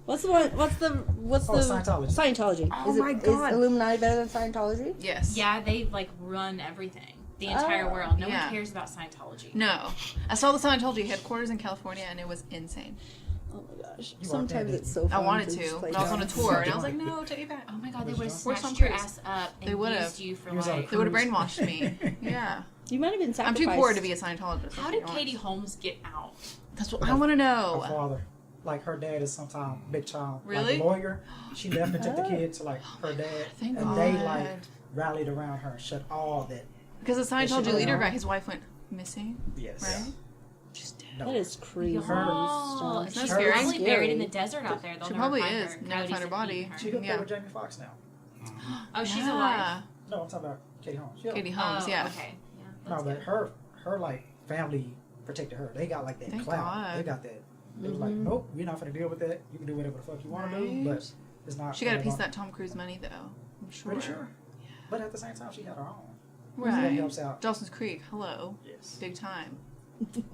What's the one? What's the Scientology. Scientology. Oh is my God. Is Illuminati better than Scientology? Yes. Yeah, they like run everything. The entire Oh. world. No Yeah. one cares about Scientology. No. I saw the Scientology headquarters in California, and it was insane. Oh my gosh. You Sometimes walked it's so fun I wanted just to, play but I was on a dumb. tour, and I was like, no, take it back. Oh my God, they would have Where's snatched Tom your Cruise? ass up and They would've. used you for He was on a like. They would have Cruise. brainwashed me. Yeah. You might have been I'm sacrificed. too poor to be a Scientologist. How did Katie Holmes get out? That's what I want to Her know. father. Like, her dad is sometime big time Really? like, lawyer. She left and took the Oh. kid to, like, her dad. Thank and they, God. like, rallied around her and shut all that. Because the They Scientology should leader know. guy, his wife went missing, Yes. right? No. That is crazy. Oh, Isn't she's that scary? probably buried Scary. in the desert out there. They'll She never probably find is. her. Never Coyotes find her have body. eaten her. She hooked Yeah. up with Jamie Foxx now. Oh, she's Yeah. alive. No, I'm talking about Katie Holmes. Yeah. Katie Holmes, Oh, yeah. Okay. Yeah, No, that's but good. her like family protected her. They got like that Thank clout. God. They got that. It was like, Mm-hmm. nope, we're not gonna deal with that. You can do whatever the fuck you want to do, Right. but it's not. She got a gonna piece of go- that Tom Cruise money, though. I'm sure. Pretty sure. But at the same time, she had her own. So that Right. helps out. Dawson's Creek, hello. Yes. Big time. you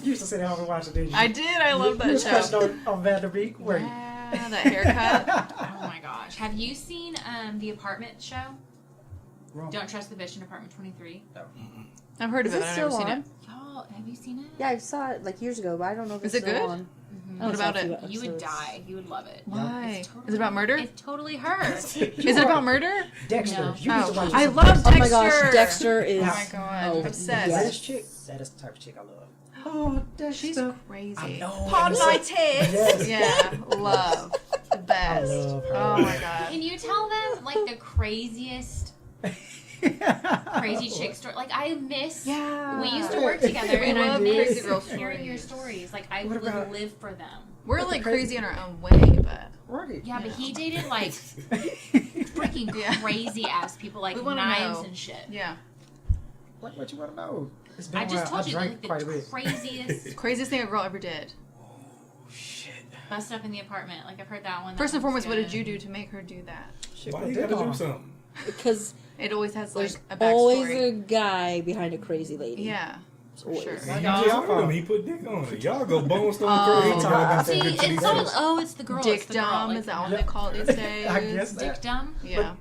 used to sit at home and watch it, didn't you? I did. I love You that crushed show. on Vanderbeek. Where? Yeah, that haircut. Oh my gosh. Have you seen the apartment show? Wrong. Don't Trust the Bitch in Apartment 23? I've heard of Is it, it but I've never still seen on? it. Y'all, have you seen it? Yeah, I saw it like years ago, but I don't know if Is it's it still good? on. Mhm. I only What saw about a few it? You would episodes. die. You would love it. Why? It's totally, Is it about murder? It's totally her. Is it about murder? Dexter. No. You used to watch I this. love Dexter. Oh my gosh, Dexter is. Oh my god, Oh, obsessed. yes. British chick. That is the type of chick I love. Oh, Dexter. She's crazy. I know. Pardon my tits. Yes. Yeah, love. best. love her. Oh my god. Can you tell them like the craziest crazy chick story? Like I miss. Yeah. We used to work together, We and I love miss crazy girl hearing your stories. stories. Like I What would about- live for them. We're What's like the crazy in our own way, but Right. Yeah, but he dated like freaking Yeah. crazy ass people, like We wanna knives know. and shit. yeah. Like what you want to know? It's been I a just while. told you I like drank quite a the bit. craziest Craziest thing a girl ever did. Shit. busted up in the apartment. Like I've heard that one. First and That one's foremost, what did good. you do to make her do that? Shit. Why put you dick gotta on do her. something? Because It always has like there's a backstory. always a guy behind a crazy lady. Yeah. For Always. sure. Like, You y'all- just heard him. He put dick on it. Y'all go bone stone Oh. crazy. Y'all got See, that good it's TV all, show. it's the girl. Dick it's the girl. dumb, Like, is that what Yeah. they call it these days? I guess dick that. dumb? Yeah.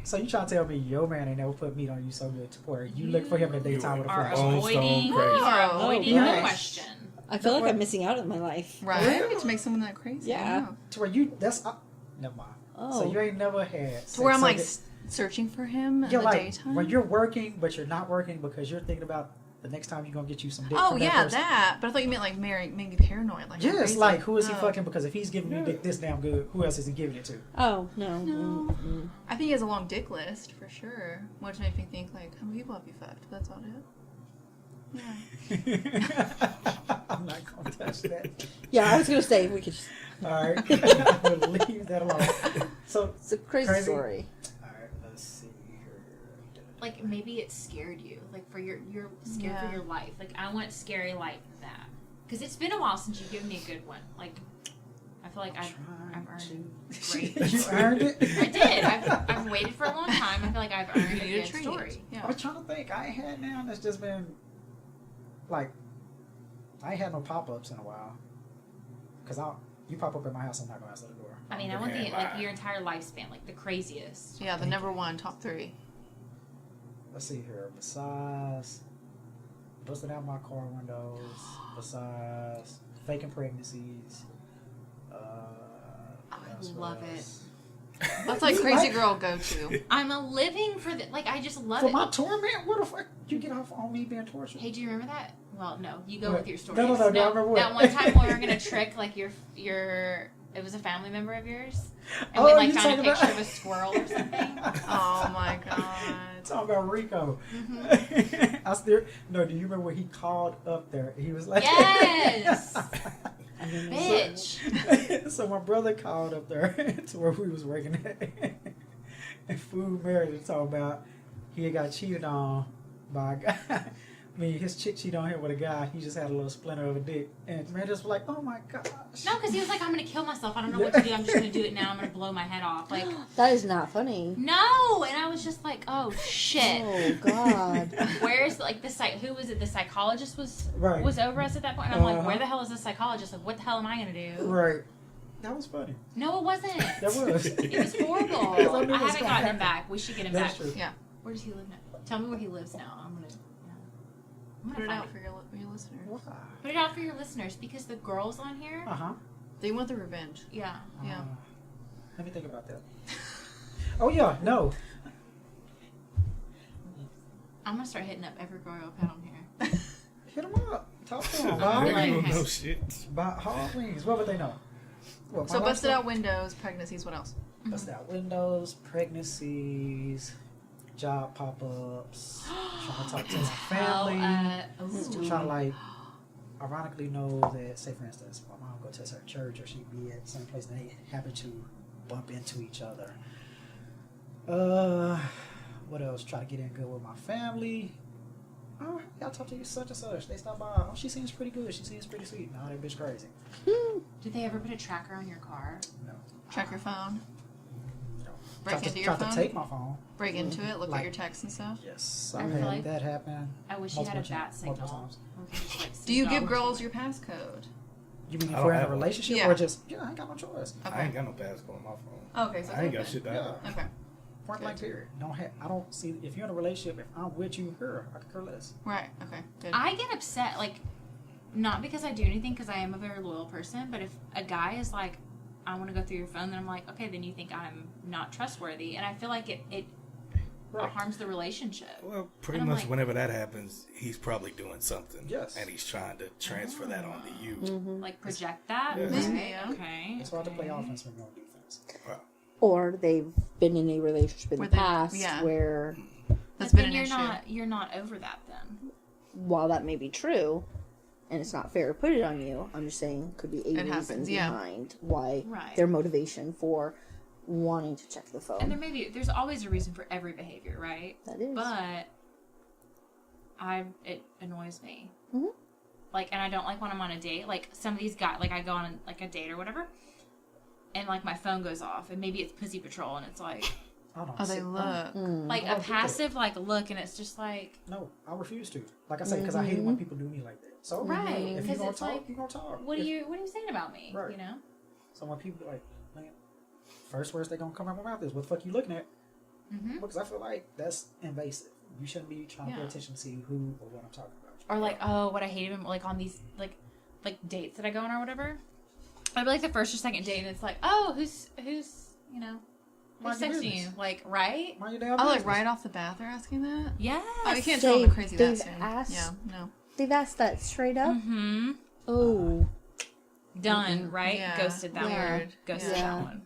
So you trying to tell me your man ain't never put meat on you so good to where you look for him in the daytime with a Are flash? Bone avoiding, stone crazy. are Oh, avoiding nice. the question. I feel like What? I'm missing out on my life. Right? To make someone that crazy. Yeah. I know. To where you, that's, never mind. Oh. So you ain't never had. To where I'm so like that- searching for him in you're the like, daytime. when you're working, but you're not working because you're thinking about the next time you're going to get you some dick Oh from that yeah, person. that. But I thought you meant like make me paranoid. Like I'm Yes, crazy. like, who is he Oh. fucking? Because if he's giving you Yeah. dick this damn good, who else is he giving it to? Oh, no. No. Mm-mm. I think he has a long dick list for sure, which made me think like, how many people have you fucked? That's about it. Yeah. I'm not going to touch that. Yeah, I was going to say, we could just. All right. We'll leave that alone. So, It's a crazy, Crazy. story. all right, let's see here. Like maybe it scared you. Like for you're scared Yeah. for your life. Like I want scary like that. Because it's been a while since you've given me a good one. Like I feel like I've earned great. You earned it? I did. I've waited for a long time. I feel like I've earned You a need a good treat. story. I Yeah. was trying to think. I ain't had now that's just been like I ain't had no pop ups in a while. Cause you pop up at my house, I'm not gonna answer the door. I mean, I want the like your entire lifespan, like the craziest. Yeah, the number one, top 3. Let's see here. Besides busting out my car windows, besides faking pregnancies. I love it. That's like crazy girl go to. I'm a living for the like. I just love For it. my torment? What the fuck? You get off on me being tortured? Hey, do you remember that? Well, no, you go What? with your stories. No, I remember what? That one time when we were gonna trick like your it was a family member of yours, and Oh, we like you found a talking picture about- of a squirrel or something. Oh my god. Talking about Rico. Mm-hmm. I still no. Do you remember when he called up there? He was like, Yes, bitch. So my brother called up there to where we was working at, and Food Mary was talking about he had got cheated on by a guy. I mean, his chick cheated on him with a guy. He just had a little splinter of a dick, and man just was like, "Oh my gosh!" No, because he was like, I'm gonna kill myself. I don't know what to do. I'm just gonna do it now. I'm gonna blow my head off. Like, That is not funny. no. And I was just like, oh shit. Oh, God. Where's like the who was it? The psychologist was Right. over us at that point. And I'm like, Uh-huh. where the hell is the psychologist? Like, what the hell am I gonna do? Right. That was funny. No, it wasn't. That was. It was horrible. Because I knew I it was haven't gonna gotten him happen. back. We should get him That's back. true. Yeah. Where does he live now? Tell me where he lives now. I'm gonna Put it find out it. for your listeners. Put it out for your listeners because the girls on here, Uh huh. They want the revenge. yeah. Yeah. Let me think about that. Oh yeah, no. I'm gonna start hitting up every girl I've had on here. Hit them up. Talk to them. I'm About, like- They don't know shit. about hot wings. What would they know? What, So my busted lifestyle? out windows, pregnancies, what else? Busted out windows, pregnancies, job pop-ups, trying to talk to my family, Ooh. trying to like, ironically know that, say for instance, my mom go to a certain church or she'd be at some place and they happen to bump into each other. What else? Try to get in good with my family. Oh, y'all talk to you such and such. They stop by. Oh, she seems pretty good. She seems pretty sweet. No, that bitch crazy. Did they ever put a tracker on your car? No. Check your phone. No. Break Tried into to, your tried phone? to take my phone. Break into it, look Like- at your texts and stuff. Yes, I I've feel had like- that happen. I wish you had a multiple bat times- multiple signal. times. We could just, like, Do you signal give over girls to your passcode? You mean I if don't we're in a have one. relationship Yeah. or just, yeah, I ain't got no choice. I ain't got no passcode on my phone. Oh, okay, so I ain't got okay. shit to Yeah. hide. Okay, Point blank period. I don't see, if you're in a relationship, if I'm with you, her, I could care less. right, okay, good. I get upset, like, not because I do anything, because I am a very loyal person, but if a guy is like, I want to go through your phone, then I'm like, okay, then you think I'm not trustworthy. And I feel like it Right. harms the relationship. Well, pretty And I'm much like- whenever that happens, he's probably doing something. Yes. And he's trying to transfer that onto you. Mm-hmm. Like, project that? Yeah. Okay, Yeah. okay. It's hard to play okay. offense when you're on defense. Wow. or they've been in a relationship in Where the they- past yeah. where, That's But been then an you're issue. not over that then. while that may be true, and it's not fair to put it on you, I'm just saying could be a It reason happens, yeah. behind why Right. their motivation for wanting to check the phone. And there's always a reason for every behavior, right? That is. But it annoys me. Mhm. Like, and I don't like when I'm on a date. Like some of these guys, like I go on like a date or whatever, and like my phone goes off, and maybe it's Pussy Patrol, and it's like I don't Oh, they see- look. like I a don't do passive like look, and it's just like No, I refuse to. Like I say, because I hate it when people do me like that. So right if you because gonna it's talk, like you gonna talk. what are If- you saying about me? Right. You know? So when people be like, man, first words they gonna come out my mouth is, "What the fuck you looking at?" Mm-hmm. Because I feel like that's invasive. You shouldn't be trying to pay Yeah. attention to see who or what I'm talking about. Or like, oh, what I hate him like on these like dates that I go on or whatever. I'd be like the first or second date, and it's like, oh, who's you know, who's Mind your texting business. you? Like, right? Mind your damn Oh, like business. right off the bat, they're asking that. Yes. Oh, you can't tell them crazy that they've soon. asked- Yeah, no. They've asked that straight up. Mm-hmm. Oh, Done. Right? Yeah. Ghosted that Yeah. one. Ghosted Yeah. that one.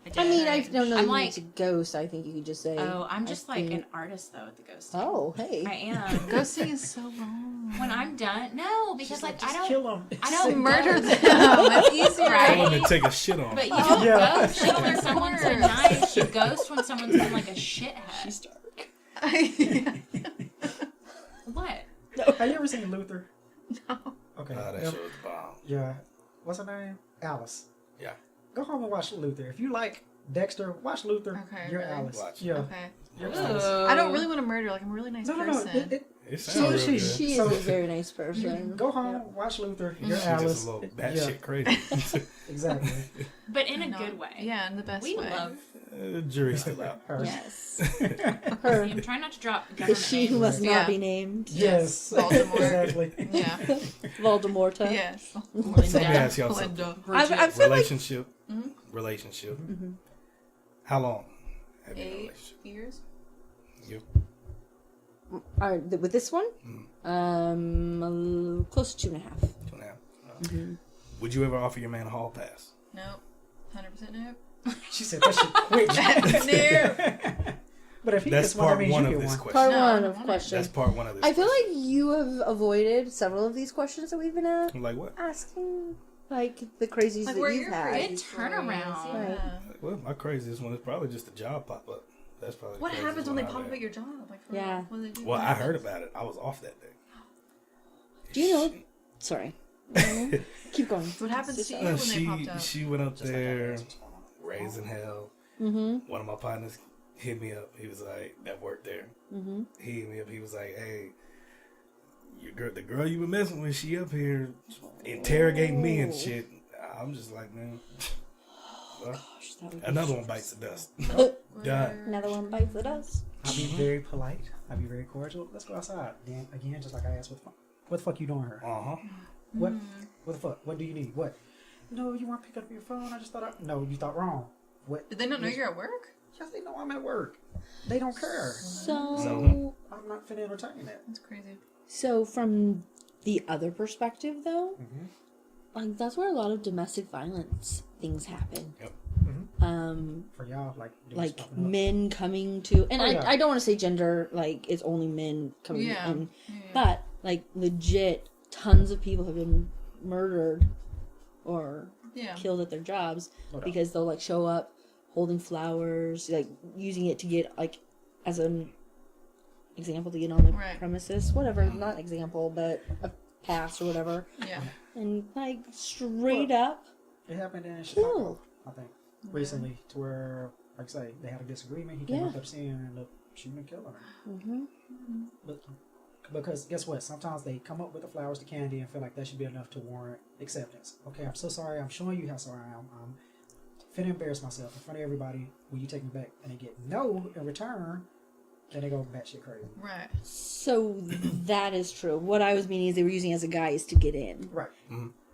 did. I mean, I don't know. I'm You like, need to ghost. I think you could just say. oh, I'm just I like think- an artist though at the ghosting. Oh, hey. I am. Ghosting is so wrong. When I'm done, no, because She's like I just don't. kill them. I don't Murder ghost. them. It's easier. Right. Tell them to take a shit on. But you them. don't Yeah. ghost when someone's been nice. You ghost when someone's been like a shithead. What? Have you ever seen Luther? No. Okay. That shit was bomb. Yeah. What's her name? Alice. Yeah. Go home and watch Luther. If you like Dexter, watch Luther. Okay, You're really? Alice. Watch. Yeah. Okay. You're Ooh. Alice. I don't really want to murder. Like I'm a really nice No, no, no. person. It So sounds is real she. good. She is So- a very nice person. Go home, watch Luther. You're She's Alice. just a little batshit Yeah, crazy. exactly. But in a No. good way. Yeah, in the best We way. love. Jury's still out. Her. Yes. Her. I'm trying not to drop The government she who names. must not Yeah. be named. Yes. Voldemort. exactly. Yeah. Voldemorta. Yes. Let me ask y'all something. Linda. I feel like Relationship. Mhm. Relationship. How long have you been in a 8 relationship? years. You? with this one, close to 2.5. 2.5. Would you ever offer your man a hall pass? Nope. 100% nope. She said that shit quick. Nope. But if he That's gets one, that part means one you of get this one. question. Part No, I one don't of want it. question. That's part one of this I feel question. like you have avoided several of these questions that we've been Like what? asking, like the crazies Like that where you've you're had. Good turnaround. Right. Yeah. Well, my craziest one is probably just a job pop up. That's probably the What craziest happens when they one I've pop up had. at your job? Like, for Yeah. What do they do? Well, I heard about it. I was off that day. Do you know? Sorry. Keep going. What happens to you Uh, when they popped she up? she went up Just like there, that. What's going on? raising hell. Mm-hmm. One of my partners hit me up. He was like, that worked there. Mm-hmm. He hit me up. He was like, hey, your girl, the girl you were messing with, she up here interrogating me and shit. I'm just like, man. Well, Gosh, that would be another one bites the dust. Where- Done. Another one bites the dust. I'll be very polite. I'll be very cordial. Let's go outside. Then again, just like I asked, what the fuck you doing here? Uh huh. What the fuck? What do you need? What? No, you want to pick up your phone? I just thought. No, you thought wrong. What? Did they not know you're at work? Yes, they know I'm at work. They don't care. So, No. I'm not finna entertain that. That's crazy. so from the other perspective, though, Mm-hmm. like that's where a lot of domestic violence things happen. Yep. For y'all, like, dudes Like popping up. men coming to, and Oh, yeah. I don't want to say gender, like it's only men coming Yeah. in, Yeah. but like legit, tons of people have been murdered or Yeah. killed at their jobs No doubt. because they'll like show up holding flowers, like using it to get like as an example to get on the Right. premises, whatever, not example, but a pass or whatever, Yeah. and like straight up It happened in kill. Chicago, I think, recently, to where, like I say, they had a disagreement. He came Yeah. up at the scene and ended up shooting and killing her. Mm-hmm. But because guess what? Sometimes they come up with the flowers, the candy, and feel like that should be enough to warrant acceptance. Okay, I'm so sorry. I'm showing you how sorry I am. I'm finna embarrass myself in front of everybody. Will you take me back? And they get no in return. Then they go batshit crazy. Right. So that is true. What I was meaning is they were using it as a guise to get in, Right.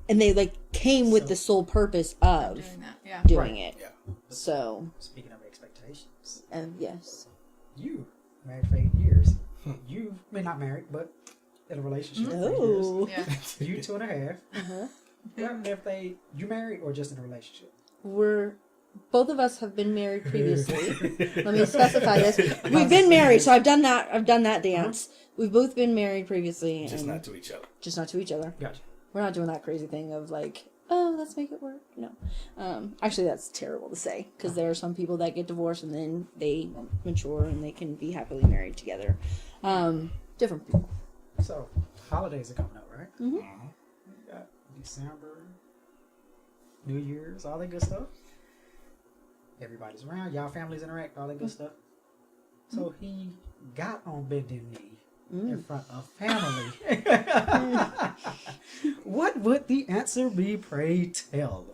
and they like came with So- the sole purpose of Doing that. Yeah. doing Right. it. Yeah. So, Speaking of expectations, yes. you married for 8 years. You may not married, but in a relationship for 8 years. Oh. Yeah. You 2.5. Uh-huh. What if you married or just in a relationship? We're both of us have been married previously. Let me specify this. We've been married, so I've done that. I've done that dance. We've both been married previously, Just and not to each other. just not to each other. Gotcha. We're not doing that crazy thing of like, oh, let's make it work. No, actually, that's terrible to say because there are some people that get divorced and then they mature and they can be happily married together. Different people. So, holidays are coming up, right? Mhm. We got December, New Year's, all that good stuff. Everybody's around, y'all families interact, all that good stuff. So he got on bended knee in front of family. What would the answer be, pray tell?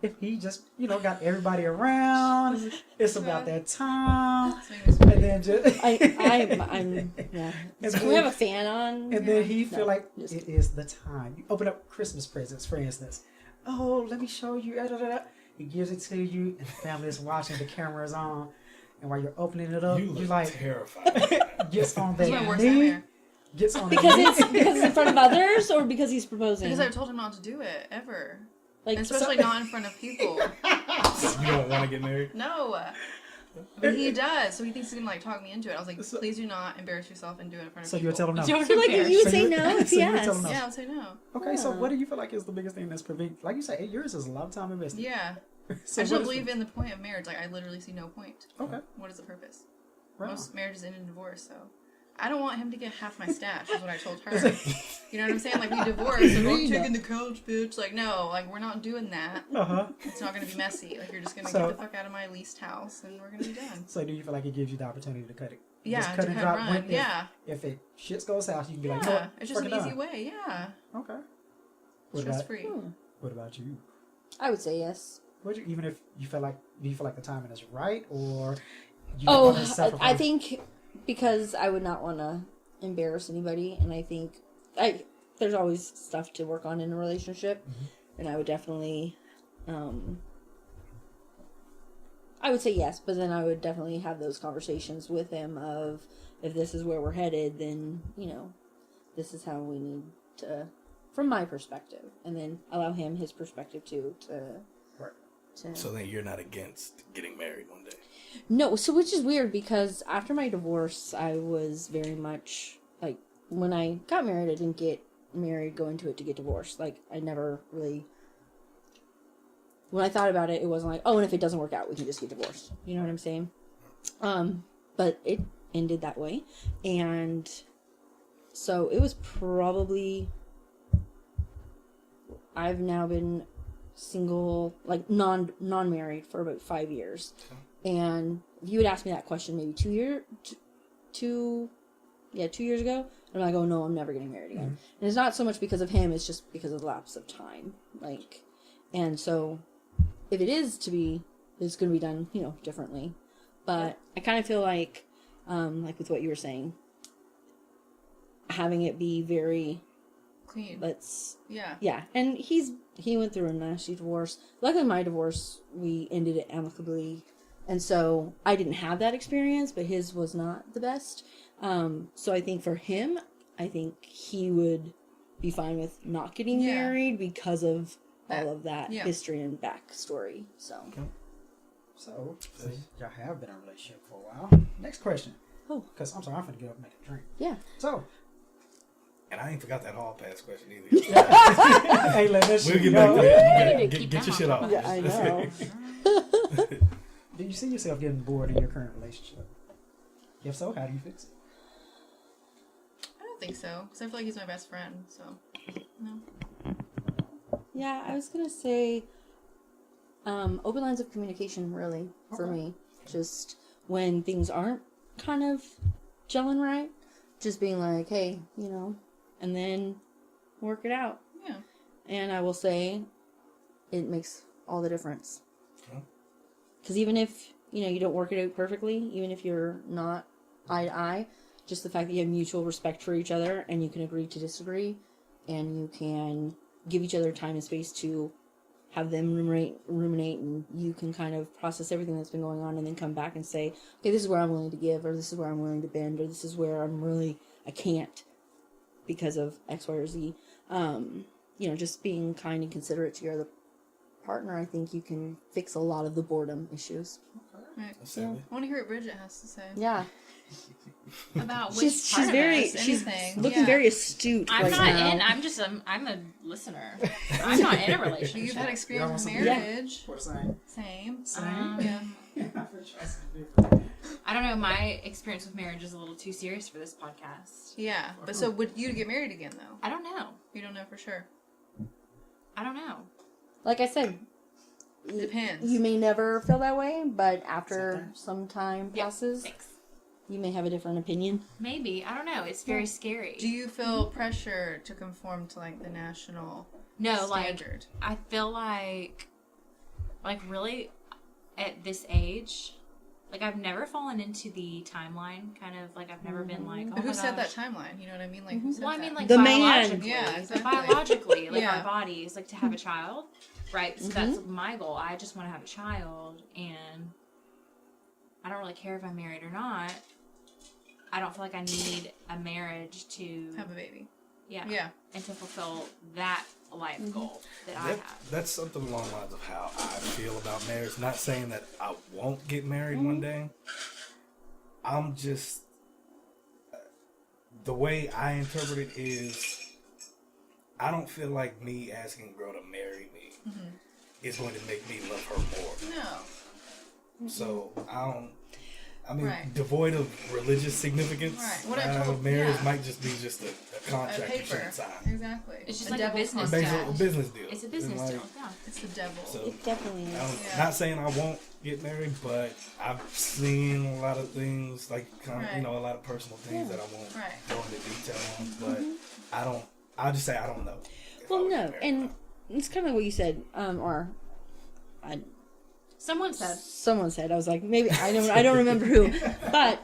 If he just, got everybody around, it's about that time, and then just... I'm yeah. And Can we have a fan on? And then he feel No, like just it is the time. You open up Christmas presents, for instance. Oh, let me show you. Da, da, da, da. He gives it to you, and the family is watching. The camera is on, and while you're opening it up, You you look like terrified. gets on That's my that worst knee, nightmare. gets on because the knee. it's in front of others or because he's proposing. Because I've told him not to do it ever, Like and especially not in front of people. You don't want to get married? No. But he does, so he thinks he's gonna like talk me into it. I was like, please do not embarrass yourself and do it in front of So people. you'll tell him no. Don't I feel like embarrass. you would So say you- no if so you would yes. tell him no. Yeah, I'll say no. Okay, so what do you feel like is the biggest thing that's preventing? Like you say, yours is a lot of time invested. Yeah. So I just what don't is believe in the point of marriage. Like, I literally see no point. Okay, What is the purpose? right. Most marriages end in divorce, so I don't want him to get half my stash. Is what I told her. You know what I'm saying? Like, we divorced, and we're taking the couch, bitch. Like, no, like we're not doing that. Uh-huh. It's not gonna be messy. Like, you're just gonna So- get the fuck out of my leased house, and we're gonna be done. So do you feel like it gives you the opportunity to cut it? Yeah, Just to cut cut and and drop. run. When- if- Yeah, If it shit goes south, you can be like, yeah. no, It's just an easy way. Yeah, Okay. What stress about, free. what about you? I would say yes. Would you, even if you feel like, do you feel like the timing is right, or you Oh, wanna sacrifice? I think because I would not want to embarrass anybody, and I think there's always stuff to work on in a relationship, and I would definitely, I would say yes, but then I would definitely have those conversations with him of if this is where we're headed, then this is how we need to, from my perspective, and then allow him his perspective too to. Right. So then you're not against getting married one day? No, so which is weird because after my divorce, I was very much like when I got married, I didn't get married, go into it to get divorced. Like I never really. When I thought about it, it wasn't like, oh, and if it doesn't work out, we can just get divorced. You know what I'm saying? But it ended that way, and so it was probably. I've now been single, like non-married for about 5 years. And if you had asked me that question maybe 2 years ago, I'm like, oh no, I'm never getting married again. And it's not so much because of him, it's just because of the lapse of time. Like, and so if it is to be, it's going to be done, differently. But I kind of feel like with what you were saying, having it be very, Clean. yeah. And he went through a nasty divorce. Luckily, my divorce, we ended it amicably. And so I didn't have that experience, but his was not the best. So I think for him, I think he would be fine with not getting married because of all of that history and backstory. So, So y'all have been in a relationship for a while. Next question. Oh. Because I'm sorry, I'm finna get up and make a drink. yeah. So, And I ain't forgot that hall pass question either. hey, let that We'll shit get back go. to that. need to Get keep your that shit on. off. Yeah, I know. Do you see yourself getting bored in your current relationship? If so, how do you fix it? I don't think so, because I feel like he's my best friend. So, no. Yeah, I was gonna say open lines of communication really for me. Just when things aren't kind of gelling right, just being like, hey, and then work it out. Yeah. And I will say it makes all the difference. Okay. Because even if, you don't work it out perfectly, even if you're not eye to eye, just the fact that you have mutual respect for each other and you can agree to disagree and you can give each other time and space to have them ruminate and you can kind of process everything that's been going on and then come back and say, okay, this is where I'm willing to give, or this is where I'm willing to bend, or this is where I can't because of X, Y, or Z. Just being kind and considerate to your other partner, I think you can fix a lot of the boredom issues. Right. Yeah. I want to hear what Bridget has to say. Yeah, About which she's part very of us? she's Anything. looking Yeah. very astute I'm right not now. in. I'm just. I'm a listener. I'm not in a relationship. You've had experience with Yeah. marriage. What saying? Same. Same. Yeah. I don't know. My experience with marriage is a little too serious for this podcast. Yeah. But so would you get married again though? I don't know. You don't know for sure. I don't know. Like I said, Depends. you may never feel that way, but after some time Yep. passes, Thanks. you may have a different opinion. Maybe. I don't know. It's very scary. Do you feel pressure to conform to like the national No, standard? I feel like really at this age, like I've never fallen into the timeline kind of like I've never been like, oh But who my set that gosh. timeline? You know what I mean? Like who set Well, I that? mean, like The man. biologically, Yeah, exactly. biologically, like Yeah. our bodies, like to have a child, right? So that's my goal. I just want to have a child, and I don't really care if I'm married or not. I don't feel like I need a marriage to have a baby. yeah, Yeah. and to fulfill that life goal that I have. That's something along the lines of how I feel about marriage. Not saying that I won't get married one day. I'm just the way I interpret it is I don't feel like me asking a girl to marry me is going to make me love her more. No. So I mean, Right. devoid of religious significance, Right. What I told- marriage yeah. might just be just a A contract you paper. shouldn't sign. Exactly. It's just A like a devil's business Basically, deal. a business deal. It's a business And, deal. like, Yeah. It's the devil. So, It definitely is. Yeah. Not saying I won't get married, but I've seen a lot of things, like Right. a lot of personal things that I won't Right. go into detail on. But I don't. I'll just say I don't know. if I Well, would get no, married or and not. it's kind of what you said, or Someone said. someone said. I was like, maybe I don't remember who, but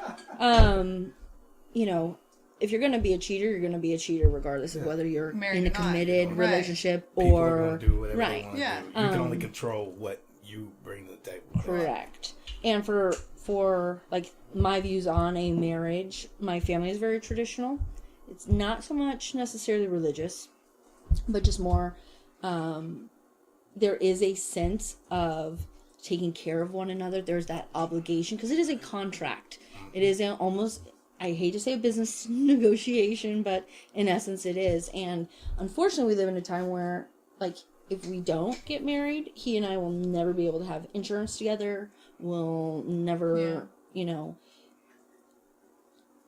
you know, if you're gonna be a cheater, you're gonna be a cheater regardless of whether you're Married in a or not. committed Right. relationship People or are gonna do whatever they right. want to Yeah. do. You can only control what you bring to the table. Correct. And for like my views on a marriage, my family is very traditional. It's not so much necessarily religious, but just more there is a sense of taking care of one another. There's that obligation because it is a contract. It is almost, I hate to say a business negotiation, but in essence it is. And unfortunately we live in a time where like if we don't get married, he and I will never be able to have insurance together. We'll never,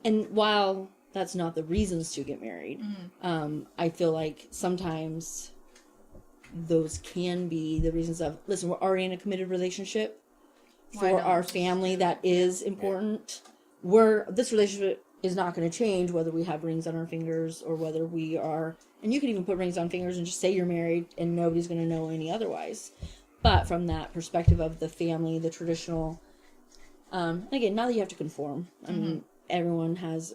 and while that's not the reasons to get married, I feel like sometimes those can be the reasons of, listen, we're already in a committed relationship. Why For not? our family, that is important. This relationship is not going to change whether we have rings on our fingers or whether we are, and you can even put rings on fingers and just say you're married and nobody's going to know any otherwise. But from that perspective of the family, the traditional, again, not that you have to conform. I mean, everyone has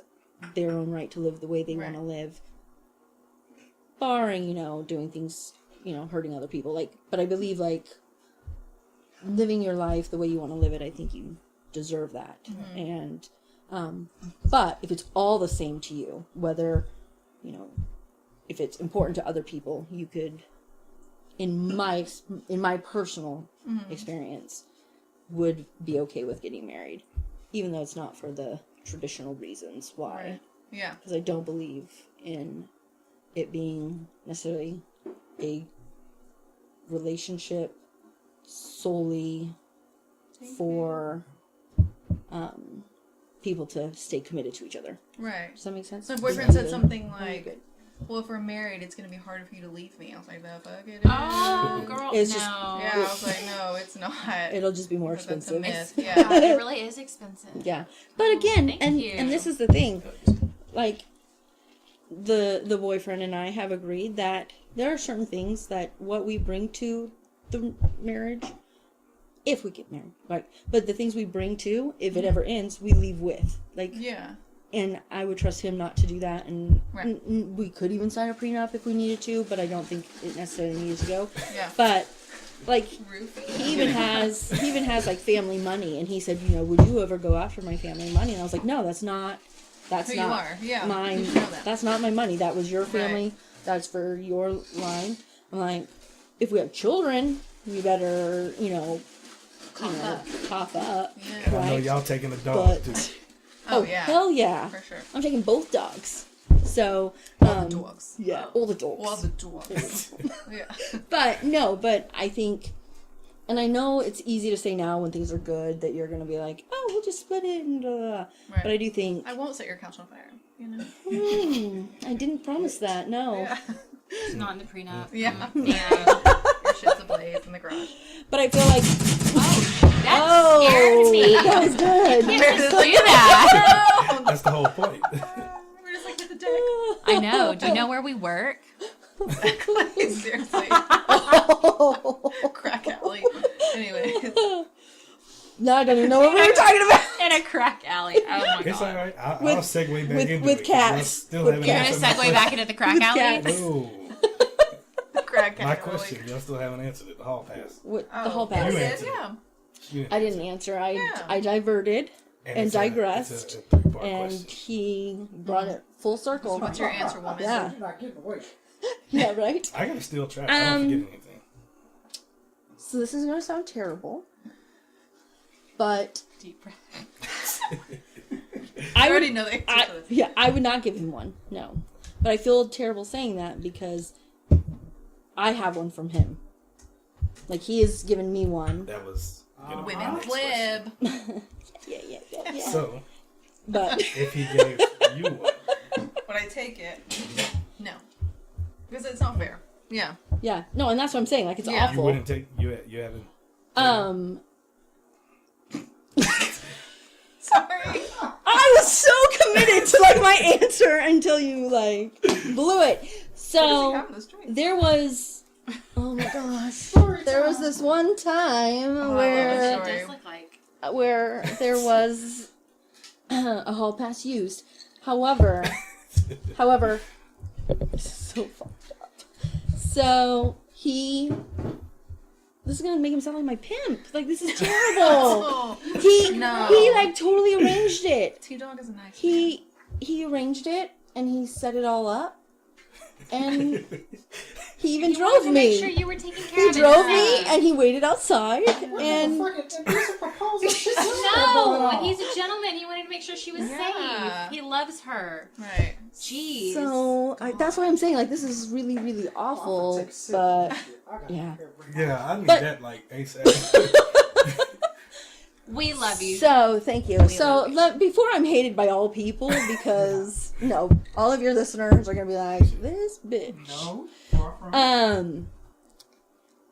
their own right to live the way they want to live, barring, doing things, hurting other people. But I believe, living your life the way you want to live it, I think you deserve that. And, but if it's all the same to you, whether, if it's important to other people, you could, in my personal experience, would be okay with getting married, even though it's not for the traditional reasons why. Right. Yeah. Because I don't believe in it being necessarily a relationship solely for people to stay committed to each other. Right. Does that make sense? So my boyfriend said Good. something Very like, good. well, if we're married, it's going to be harder for you to leave me. I was like, the fuck it is. Oh, girl, It's no. just- Yeah, I was like, no, it's not. It'll just be more Because that's a expensive. myth. Yeah. God, it really is expensive. Yeah, but again, Thank and you. this is the thing, like the boyfriend and I have agreed that there are certain things that what we bring to the marriage, if we get married, right? But the things we bring to, if it ever ends, we leave with, Yeah. and I would trust him not to do that, and Right. we could even sign a prenup if we needed to, but I don't think it necessarily needs to go. Yeah. But Roofie. he even has like family money, and he said, would you ever go after my family money? And I was like, no, that's not Who you are. Yeah. mine. You should know that. That's not my money. That was your Right. family. That's for your line. I'm like, if we have children, you better, Cough up. cough up. Yeah. And I know Right. y'all taking the dog But- too. Oh, yeah. Hell yeah. For sure. I'm taking both dogs. So, All the dogs. yeah, all the dogs. All the dogs. Yeah. But I think, and I know it's easy to say now when things are good that you're going to be like, oh, we'll just split it and blah, blah, blah. Right. But I do think, I won't set your couch on fire, you know? I didn't promise that, no. Yeah. It's not in the prenup. Yeah. Yeah. Your shit's ablaze in the garage. But I feel like, That scared me. that was good. You can't just do that. That's the whole point. We're just like hit the deck. I know. Do you know where we work? Seriously. Crack alley. Anyway. Now I don't even know what we were talking about. In a crack alley. Oh my It's god. alright. I'll With- segue back with- into with it. 'cause y'all cats. Still With haven't You're gonna answered my segue back into the crack With alley? cats. No. Crack My alley. question, y'all still haven't answered it. The hall pass. What, Oh, the whole You pass. answered it. Yeah. You I didn't answer. I Yeah. diverted and it's a digressed, 3-part and question. he brought it full circle. What's your answer, woman? Yeah. You're not getting away. Yeah, right? I gotta steal track. I don't forget anything. So this is going to sound terrible, but Deep breath. I already know the answer to this. I would not give him one. No, but I feel terrible saying that because I have one from him. Like he has given me one. That was gonna be my Women's next question. lib. Yeah. So, But if he gave you one, Would I take it? No. Because it's not fair. Yeah. yeah, no, and that's what I'm saying. Like it's Yeah. you awful. wouldn't take. You haven't. Sorry. I was so committed to like my answer until you like blew it. What does he So have in this drink? there was, oh my gosh, there was this one time I love where this What story. it does look like. there was a hall pass used. However, so fucked up. So this is gonna make him sound like my pimp. Like this is terrible. Oh, he No. he like totally arranged it. T-Dog is a nice He arranged it and he set it all up, and he even You drove wanted to me. Make sure you were taking care He of drove it. me and he waited outside and It's a proposal. She's No, he's a gentleman. He wanted to make sure she was Yeah. safe. He loves her. Right. Jeez. so that's why I'm saying like this is really really awful, but yeah. Yeah, I need But- that like ASAP. We love you. So thank you. So love you. before I'm hated by all people because all of your listeners are gonna be like this bitch. No, far from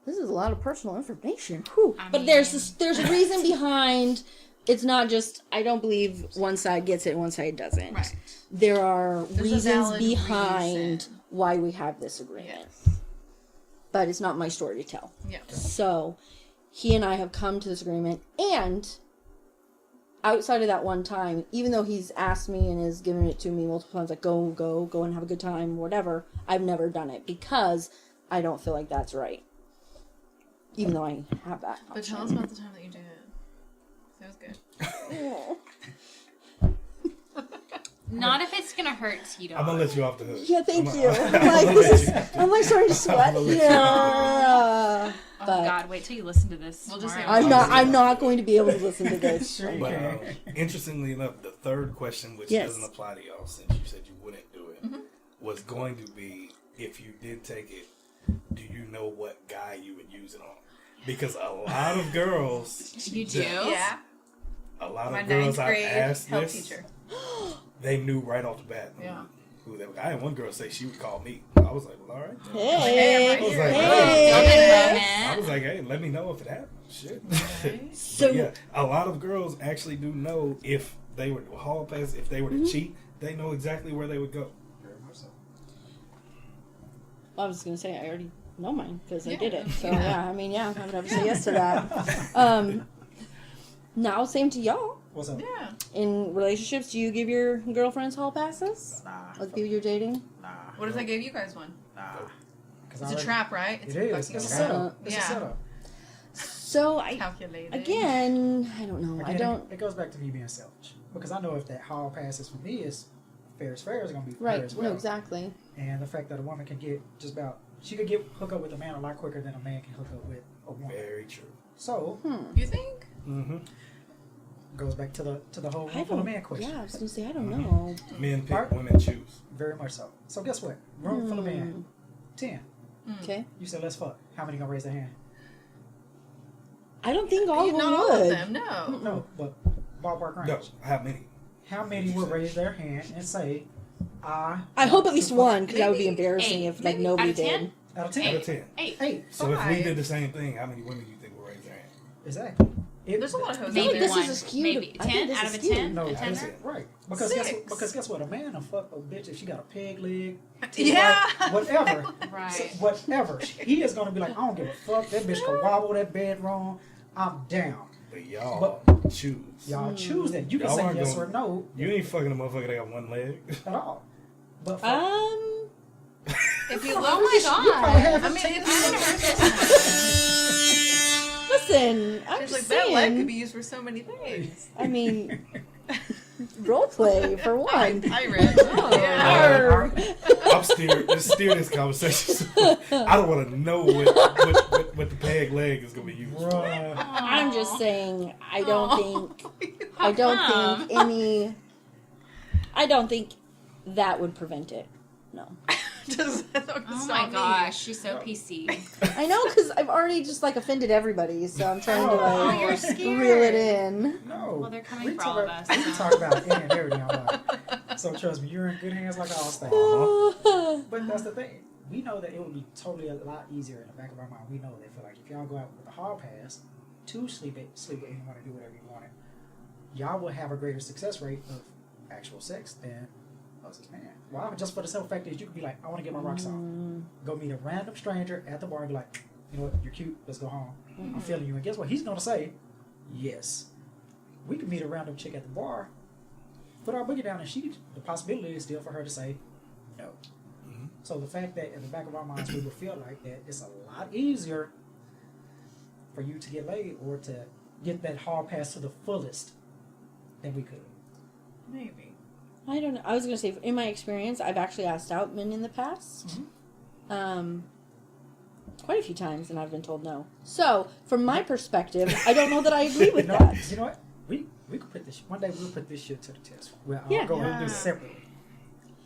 This is a lot of personal information. Whew. I But mean- there's a reason behind. It's not just I don't believe one side gets it and one side doesn't. Right. There are There's a reasons valid behind reason. why we have this agreement. Yes. But it's not my story to tell. Yeah. So he and I have come to this agreement, and outside of that one time, even though he's asked me and has given it to me multiple times, like go and have a good time, whatever, I've never done it because I don't feel like that's right. Even though I have that But option. tell us about the time that you did it. That was good. Not if it's gonna hurt Tito. I'm gonna let you off the hook. Yeah, thank I'm you. I'm Like, gonna this let is, you off the I'm like starting to sweat. I'm gonna let you Yeah. Oh But God, wait till you listen to this. We'll just tomorrow. say- I'm not going to be able to listen to this. But interestingly enough, the third question, which Yes. doesn't apply to y'all since you said you wouldn't do it, was going to be if you did take it, do you know what guy you would use it on? Because a lot of girls, You do? Yeah. a lot My of girls ninth I grade asked health this, teacher. they knew right off the bat Yeah. who they were. I had one girl say she would call me. I was like, well, all right. then. Hey. I was like, Hey. I was like, hey, let me know if it happens. Shit. So But yeah, a lot of girls actually do know if they were to hall pass, if they were to cheat, they know exactly where they would go. Very much so. I was gonna say I already know mine because I Yeah. did it. So yeah, I mean I would have to say yes to that. Now same to y'all. What's up? Yeah. In relationships, do you give your girlfriends hall passes? Nah. Like people you're dating? Nah. What if I gave you guys one? Nah. 'Cause It's I a trap, right? It is. fucking It's a Yeah. setup. It's Yeah. a setup. So I calculated. again I don't know. I Again, don't It goes back to me being selfish because I know if that hall pass is for me, is fair is going to be fair right. as well. No, exactly. And the fact that a woman can get just about she could hook up with a man a lot quicker than a man can hook up with a woman. true. So You think? Mm-hmm. goes back to the whole I room full don't. of man question. Yeah, I was gonna say I don't know. Men pick, Mark? women choose. Very much so. So guess what? Room full of men. 10. Okay. You said let's fuck. How many gonna raise their hand? I don't think all of them Not all of would. them, no. No, but ballpark range. No, how many? How many would raise their hand and say, I hope at least one, because that would be Maybe embarrassing eight. if like Maybe nobody out of 10? did. out of 10? Out of 10. 8. 8. So if we Five. did the same thing, how many women do you think will raise their hand? Exactly. There's a lot of hoes feel out like Maybe there. this one. is skewed. Maybe I think 10 this out is of a skewed. 10. No, A that's tenner? it. Right. Because Six. guess what? A man will fuck a bitch if she got a peg leg, Yeah. whatever. Right. So, whatever. He is going to be like, I don't give a fuck. That bitch can wobble that bed wrong. I'm down. But y'all choose. Y'all choose that. You can Y'all say aren't yes going- or no You ain't fucking a motherfucker that got one leg. at all. But for, If you Oh love my god. I mean, if I've you never heard love this Listen, I'm She's just like, that leg could saying. be used for so many things. I mean, role play for one. Pirate. Yeah. Arr. I'm steer this conversation. I don't want to know what the peg leg is gonna be used for. bruh. I'm just saying. I don't think. I How don't come? think any. I don't think that would prevent it. No. Oh my gosh, she's so PC. I know, because I've already just like offended everybody, so I'm trying to Oh, like you're scared. reel it in. No. Well, they're coming we for talk all of about, us, We so. talk about any and everything online. So trust me, you're in good hands like I was saying. Uh-huh. But that's the thing. We know that it would be totally a lot easier in the back of our mind. We know that for like if y'all go out with a hall pass to sleep and you want to do whatever you want, y'all will have a greater success rate of actual sex than us as man. Why? Just for the simple fact that you could be like, I want to get my rocks off. Go meet a random stranger at the bar and be like, you know what, you're cute, let's go home. I'm feeling you. And guess what? He's gonna say, yes. We could meet a random chick at the bar, put our boogie down, and the possibility is still for her to say no. So the fact that in the back of our minds we would feel like that it's a lot easier for you to get laid or to get that hall pass to the fullest than we could. Maybe. I don't know. I was gonna say, in my experience, I've actually asked out men in the past, quite a few times, and I've been told no. So, from my perspective, I don't know that I agree with that. You know what? We could put this one day. We'll put this shit to the test. We'll Yeah. go and do Yeah. it separately.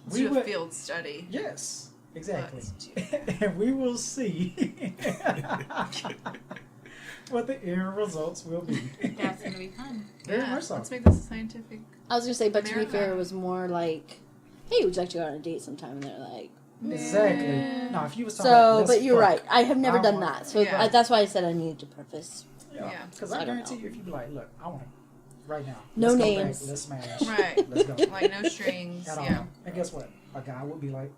Let's do a field study. Yes, exactly. Let's do And we will see what the end results will be. That's gonna be fun. Very much so. Let's make this a scientific. I was gonna say, but to be America. fair, it was more like, "Hey, would you like to go on a date sometime?" And they're like, Exactly. No, if you was talking "So," about, but you're fuck, right. I have never I done want- that, so Yeah. that's why I said I needed to preface. Yeah. Because I I don't guarantee know. you, if you be like, look, I want to right now. No let's go names. back, let's smash. Right. Let's go. Like no strings. At all. Yeah. And guess what? A guy would be like,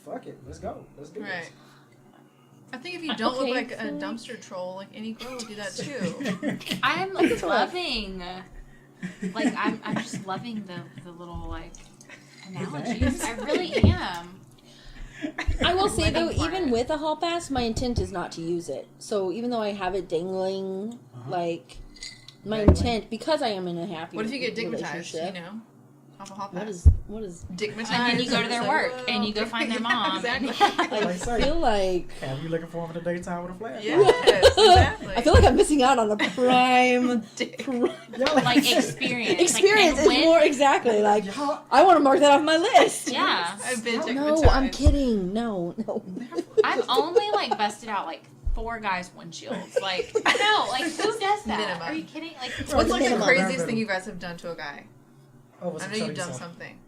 fuck it, let's go. Let's do Right. this. I think if you don't Okay, look like a so- dumpster troll, like any girl would do that too. I'm like loving, like I'm just loving the little like analogies. I really am. I will say though, Living for even it. with a hall pass, my intent is not to use it. So even though I have it dangling, like my Dangling. intent, because I am in a happy What if you get digmatized? relationship. You know, off a hot What pass. is? Digmatized. And then you go to their It's work, whoa. and you go find their mom, Yeah, and- exactly. Like I say, feel like have you looking for him in the daytime with a flash? Yes, exactly. I feel like I'm missing out on a prime. Dick. Like experience. Experience Like, is and more when- exactly like Y'all- I want to mark that off my list. Yeah. I've been digmatized. No, I'm kidding. No. I've only like busted out like 4 guys' windshields. Like no, like who does that? Minimum. Are you kidding? Like What's like the Minimum. craziest thing you guys have done to a guy? Oh, what's I up, know you've shorty, done so? something.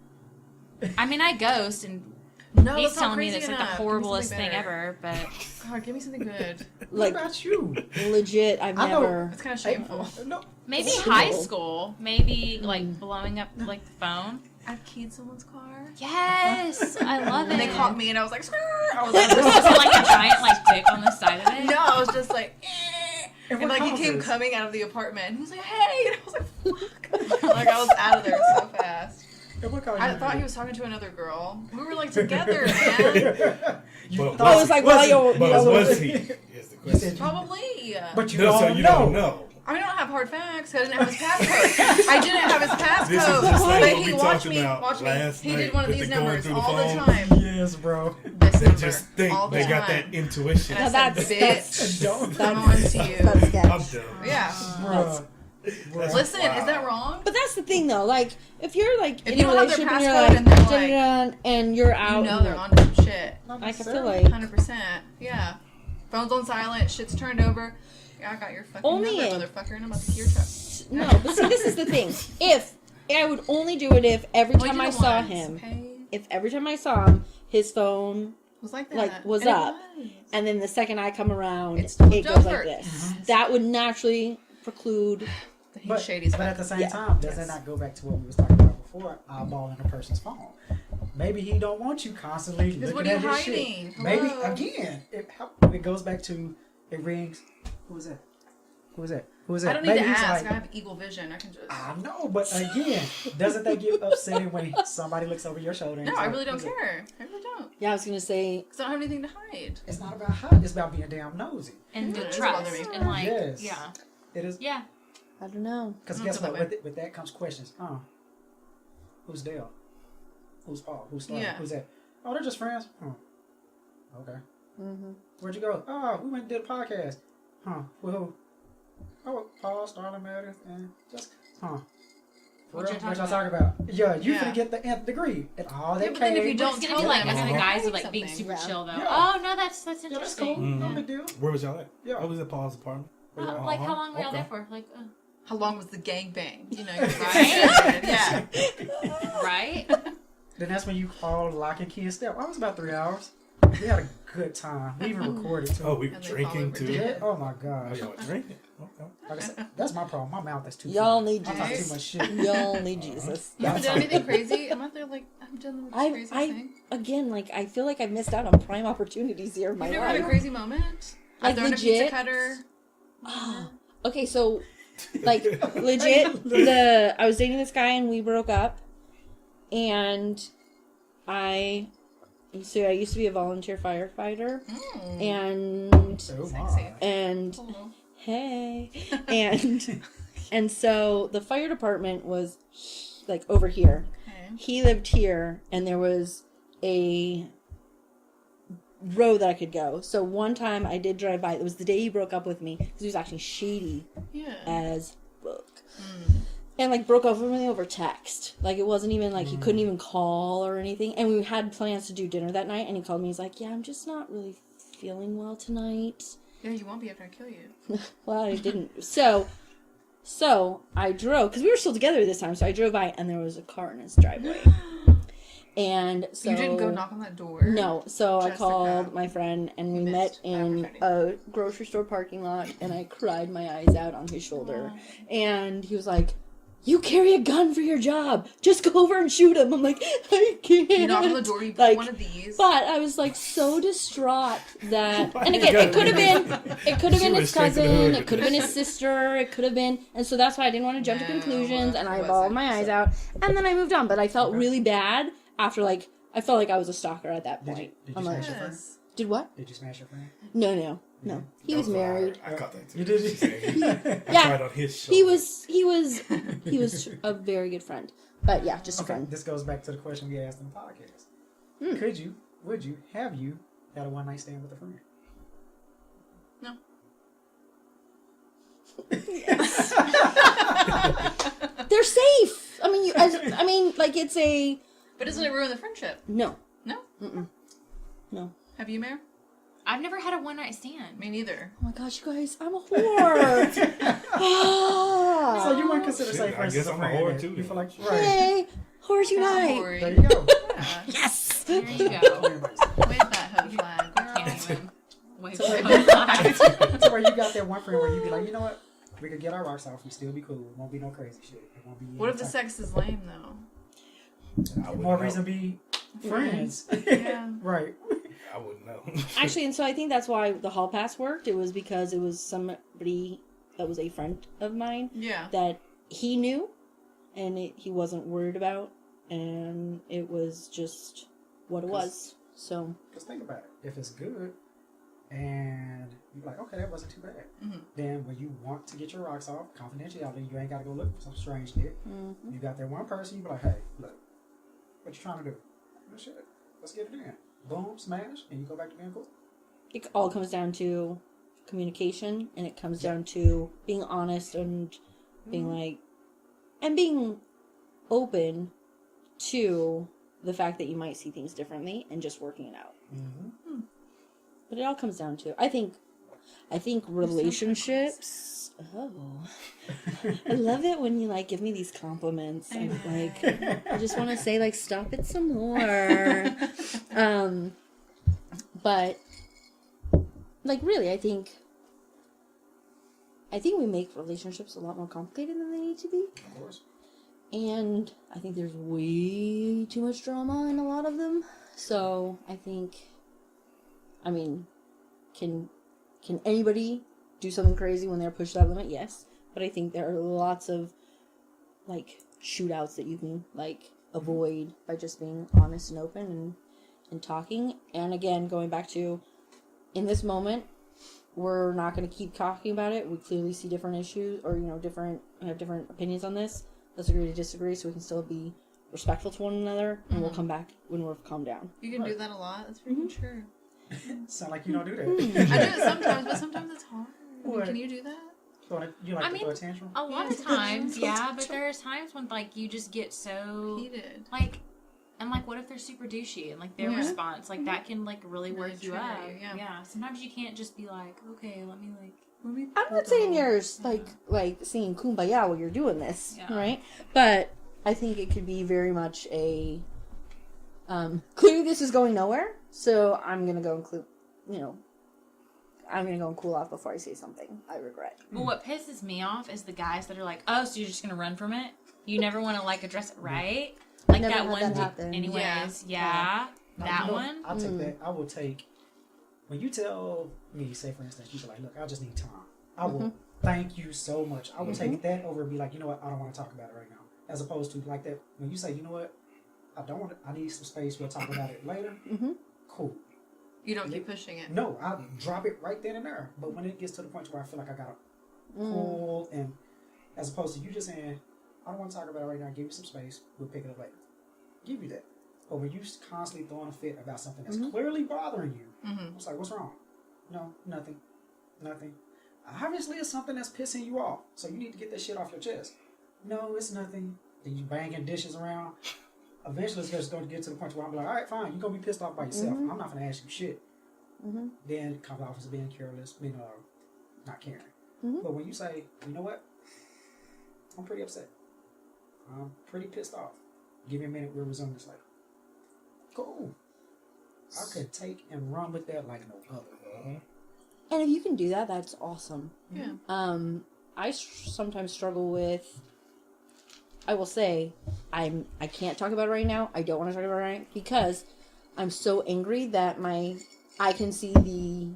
I mean, I ghost, and No, he's that's not telling me crazy that's like enough. the horriblest Give me thing something ever. But better. God, give me something good. What Like about you? legit, I've I know. never. It's kind of Hey, shameful. no. maybe Cool. high school, maybe like blowing up like the phone. I've keyed someone's car. Yes, I love it. And they caught me, and I was like, "Skrrr." I was Was like, it like a giant like dick on the side of it? no, I was just like, eh. And And what like he car came was this? coming out of the apartment, and he was like, "Hey," and I was like, "Fuck!" Like I was out of there so fast. And what car I you thought in? he was talking to another girl. We were like together, man. You But thought- I was like, well, you're. But was he? Is the You said question. you- Probably. But you No, don't so you know. don't know. I mean, I don't have hard facts. 'Cause I didn't have his passcode. I didn't have his passcode. This is just like But what he we watched talked me. about Watch me. last He night did one of with these the going numbers through the all the phone. time. Yes, bro. This this They number just think all the they time. got that intuition. And I Now said, that's- bitch, Don't. I'm on to you. That's I'm sketch. done. Yeah. Bruh. That's Listen, wild. is that wrong? But that's the thing, though. Like, if you're like If in you a don't have their relationship and you're passcode like, and they're like- dun-dun-dun, and you're out, You know and they're like, onto some shit. Not I feel necessarily. like 100%. Yeah. Phone's on silent. Shit's turned over. Yeah, I got your fucking Only number, if- motherfucker, and I'm about to key your truck. no. But see, this is the thing. If I would only do it if every Only time did I it saw once, him, okay? if every time I saw him, his phone, Was like that. like, was And it up. was. and then the second I come around, It's it flipped goes like over. this. That would naturally preclude. He's But, shady as but fuck. at the same Yeah. time, does that not go back to what we was talking about before? Eyeballing a person's phone. Maybe he don't want you constantly Because looking what are at you his hiding? shit. Maybe Hello? again, it goes back to it rings. Who is that? Who is that? Who is that? I don't need Maybe to he's ask. like, I have eagle vision. I can just. I know, but again, doesn't that get upsetting when somebody looks over your shoulder? And No, he's I like- really don't he's like, care. I really don't. Yeah, I was gonna say. Because I don't have anything to hide. It's not about how. It's about being damn nosy. And Yeah, the it does trust. bother me. And like, Yes. yeah. It is Yeah. I don't know. because I guess don't what? feel that With that comes questions. Who's Dale? Who's Paul? Who's Star? Yeah. Who's that? Oh, they're just friends. Okay. Mm-hmm. Where'd you go? Oh, we went and did a podcast. With who? Oh, Paul, Starling, Meredith, and just For What real? you What talking y'all talking about? Yeah, you Yeah. finna get the nth degree and all that Yeah, but then if you came- don't It's gonna tell be like them, us it's the gonna guys be of like being something. super chill though. Yeah. Oh no, that's Yeah, that's interesting. cool. No big deal. Where was y'all at? Yeah. I was at Paul's apartment. Like how long were y'all Okay. there for? Like, How long was the gangbang? You know, Right? yeah. right? Then that's when you call lock and key and step. I was about 3 hours. We had a good time. We even recorded too. Oh, we were And they drinking fall over too. dead. Oh my Oh, gosh. y'all were drinking. Okay. Like I said, that's my problem. My mouth is too Y'all full. need I talk Jesus. too much shit. Y'all need Jesus. You haven't done anything crazy? I'm out there like, I've done the most crazy I thing. again, like I feel like I've missed out on prime opportunities here in my Have you ever had a life. crazy moment? Like, I've thrown a legit? pizza cutter. Okay, so like legit, I was dating this guy and we broke up, and I used to be a volunteer firefighter, and Oh Sexy. my. and Oh. hey, and so the fire department was like over here. Okay. He lived here, and there was a road that I could go. So one time I did drive by. It was the day he broke up with me because he was actually shady Yeah. as fuck. And like broke up with me over text. Like it wasn't even like he couldn't even call or anything. And we had plans to do dinner that night, and he called me. He's like, "Yeah, I'm just not really feeling well tonight." Yeah, you won't be after I kill you. Well, I didn't. So I drove because we were still together this time. So I drove by, and there was a car in his driveway. And so You didn't go knock on that door? No, so I Jessica. called my friend, and we You met missed in opportunity. a grocery store parking lot, and I cried my eyes out on his shoulder. And he was like, "You carry a gun for your job. Just go over and shoot him." I'm like, "I can't." You knock on the door, you put Like, one of these. But I was like so distraught that, Why and you again, gotta it could have do been, it could have She been went his straight to the cousin, hood it could have been his sister, it could have been, and so that's why I didn't want to jump to No, conclusions, and I it bawled wasn't. my eyes out, and then I moved on. But I felt really bad after, like, I felt like I was a stalker at that Did point. you I'm like, smash your friend? Yes. did what? Did you smash your friend? No. He was married. I caught that too. You did? She said, I Yeah. tried on his shoulder. He was a very good friend. But yeah, just a Okay, friend. this goes back to the question we asked in the podcast. Could you, would you, have you had a one night stand with a friend? No. They're safe. I mean, like it's a But doesn't it ruin the friendship? no. No? No. Have you, Mare? I've never had a one night stand. Me neither. Oh my gosh, you guys, I'm a whore. Ah. So you wouldn't consider Shit, safe I friends guess as a I'm a friend whore that too, You then. feel like Hey, whores unite. Sorry. There you go. Yeah. Yes. There you go. Wave that hoe flag. Can't even. Wait, So where you got that one friend where you be like, you know what? We could get our rocks off. We still be cool. It won't be no crazy shit. It won't be. What if the sex is lame, though? I wouldn't More know. reason to be friends. Yeah. Right. I wouldn't know. Actually, and so I think that's why the hall pass worked. It was because it was somebody that was a friend of mine Yeah. that he knew, and he wasn't worried about, and it was just what it was. So Because think about it. If it's good, and you're like, okay, that wasn't too bad. Mhm. Then when you want to get your rocks off, confidentiality, you ain't got to go look for some strange shit. You got that one person, you be like, hey, look, what you trying to do? Oh, shit, let's get it in. boom, smash, and you go back to being cool. It all comes down to communication, and it comes down to being honest and being like, and being open to the fact that you might see things differently and just working it out. Mm-hmm. But it all comes down to, I think relationships. Oh, I love it when you like give me these compliments. I I just want to say like, stop it some more. But like really, I think we make relationships a lot more complicated than they need to be. Of course. And I think there's way too much drama in a lot of them. So I think, I mean, can anybody do something crazy when they're pushed to that limit? Yes. But I think there are lots of, like, shootouts that you can, like, avoid by just being honest and open and talking. And again, going back to, in this moment, we're not going to keep talking about it. We clearly see different issues, or, we have different opinions on this. Let's agree to disagree so we can still be respectful to one another, and we'll come back when we're calmed down. You can do that a lot. That's freaking true. Sound like you don't do that. I do it sometimes, but sometimes it's hard. What? Can you do that? You like to throw a tantrum? A lot of times, yeah, but there's times when like you just get so Heated. like, and like, what if they're super douchey and like their response like that can like really work you trigger up. you, yeah. Sometimes you can't just be like, okay, let me. I'm not saying you're like singing Kumbaya while you're doing this, Yeah. right? But I think it could be very much a clearly this is going nowhere, so I'm gonna go I'm gonna go and cool off before I say something I regret. Well, what pisses me off is the guys that are like, oh, so you're just gonna run from it? You never want to like address it, right? Like Never that had one. that happen. Anyways, Now, that one. I'll take that. I will take, when you tell me, say for instance, you feel like, look, I just need time. I will thank you so much. I will take that over and be like, you know what, I don't want to talk about it right now. As opposed to like that, when you say, you know what, I don't want to, I need some space, we'll talk about it later. Cool. You don't keep pushing it. No, I'll drop it right then and there. But when it gets to the point where I feel like I got to pull, and as opposed to you just saying, I don't want to talk about it right now, give you some space, we'll pick it up later. Give you that. But when you constantly throwing a fit about something that's clearly bothering you, it's like, what's wrong? No, nothing. Obviously, it's something that's pissing you off. So you need to get that shit off your chest. No, it's nothing. Then you banging dishes around. Eventually, it's just going to get to the point where I'm like, all right, fine, you're going to be pissed off by yourself. I'm not going to ask you shit. Then it comes off as being careless, not caring. But when you say, you know what? I'm pretty upset. I'm pretty pissed off. Give me a minute, we'll resume this later. Cool. I could take and run with that like no other. And if you can do that, that's awesome. Yeah. I sometimes struggle with, I will say, I can't talk about it right now. I don't want to talk about it right now because I'm so angry that I can see the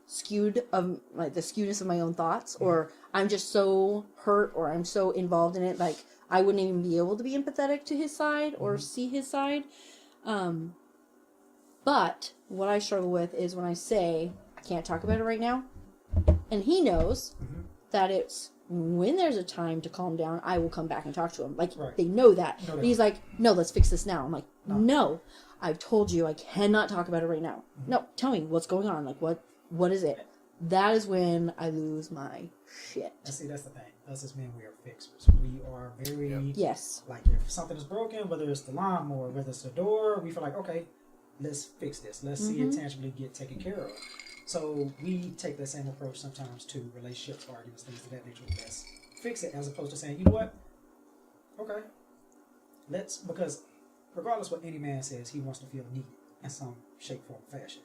skewness of my own thoughts, or I'm just so hurt, or I'm so involved in it, like I wouldn't even be able to be empathetic to his side or see his side. But what I struggle with is when I say I can't talk about it right now, and he knows that it's when there's a time to calm down, I will come back and talk to him. Like they know that. No, But he's like, no, let's fix this now. I'm like, no, I've told you I cannot talk about it right now. No, tell me what's going on. Like what is it? That is when I lose my shit. And see, that's the thing. Us as men, we are fixers. We are very Yes. like if something is broken, whether it's the lawnmower, whether it's the door, we feel like, okay, let's fix this. Let's see it tangibly get taken care of. So we take the same approach sometimes to relationships, arguments, things of that nature. Let's fix it, as opposed to saying, you know what? Okay, because regardless what any man says, he wants to feel needed in some shape, form, or fashion.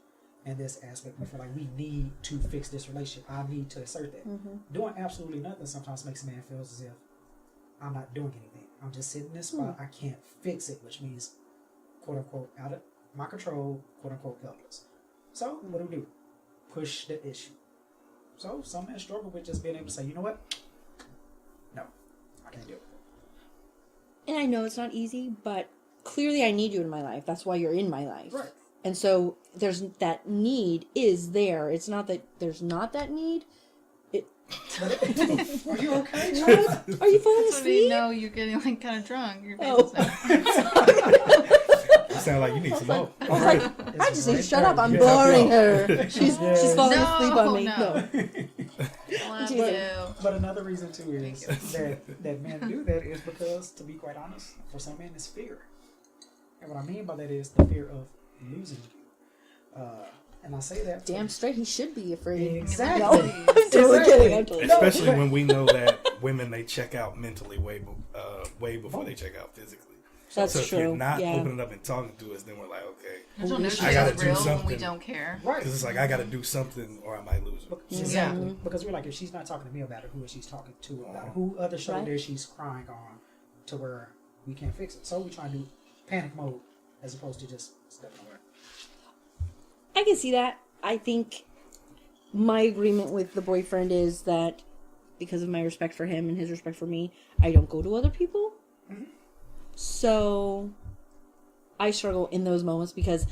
In this aspect, we feel like we need to fix this relationship. I need to assert that. Doing absolutely nothing sometimes makes a man feel as if I'm not doing anything. I'm just sitting in this spot. I can't fix it, which means, quote unquote, out of my control, quote unquote, helpless. So what do we do? Push the issue. So some men struggle with just being able to say, you know what? No, I can't do it. And I know it's not easy, but clearly I need you in my life. That's why you're in my life. Right. And so there's that need is there. It's not that there's not that need. Are you okay? Are you falling So we asleep? know you're getting like kind of drunk. Your face Oh. is sound like you need some more. I was like, I just say, shut up, I'm Yeah. boring her. She's falling No, asleep on me. no. Love Jesus. you. But another reason too is that men do that is because, to be quite honest, for some men it's fear. And what I mean by that is the fear of losing you. And I say that Damn straight, he should be afraid. exactly. No, I'm totally kidding. I'm totally kidding. Especially when we know that women, they check out mentally way before they check out physically. That's so true. if you're not yeah. opening up and talking to us, then we're like, okay. I don't know if I gotta she's do real when we something. don't care. Right. Because it's like, I got to do something or I might lose her. Exactly. Because we're like, if she's not talking to me about it, who is she talking to about it? Who other shoulder Right. she's crying on to where we can't fix it? So we try to do panic mode as opposed to just stepping away. I can see that. I think my agreement with the boyfriend is that because of my respect for him and his respect for me, I don't go to other people. Mm-hmm. So I struggle in those moments because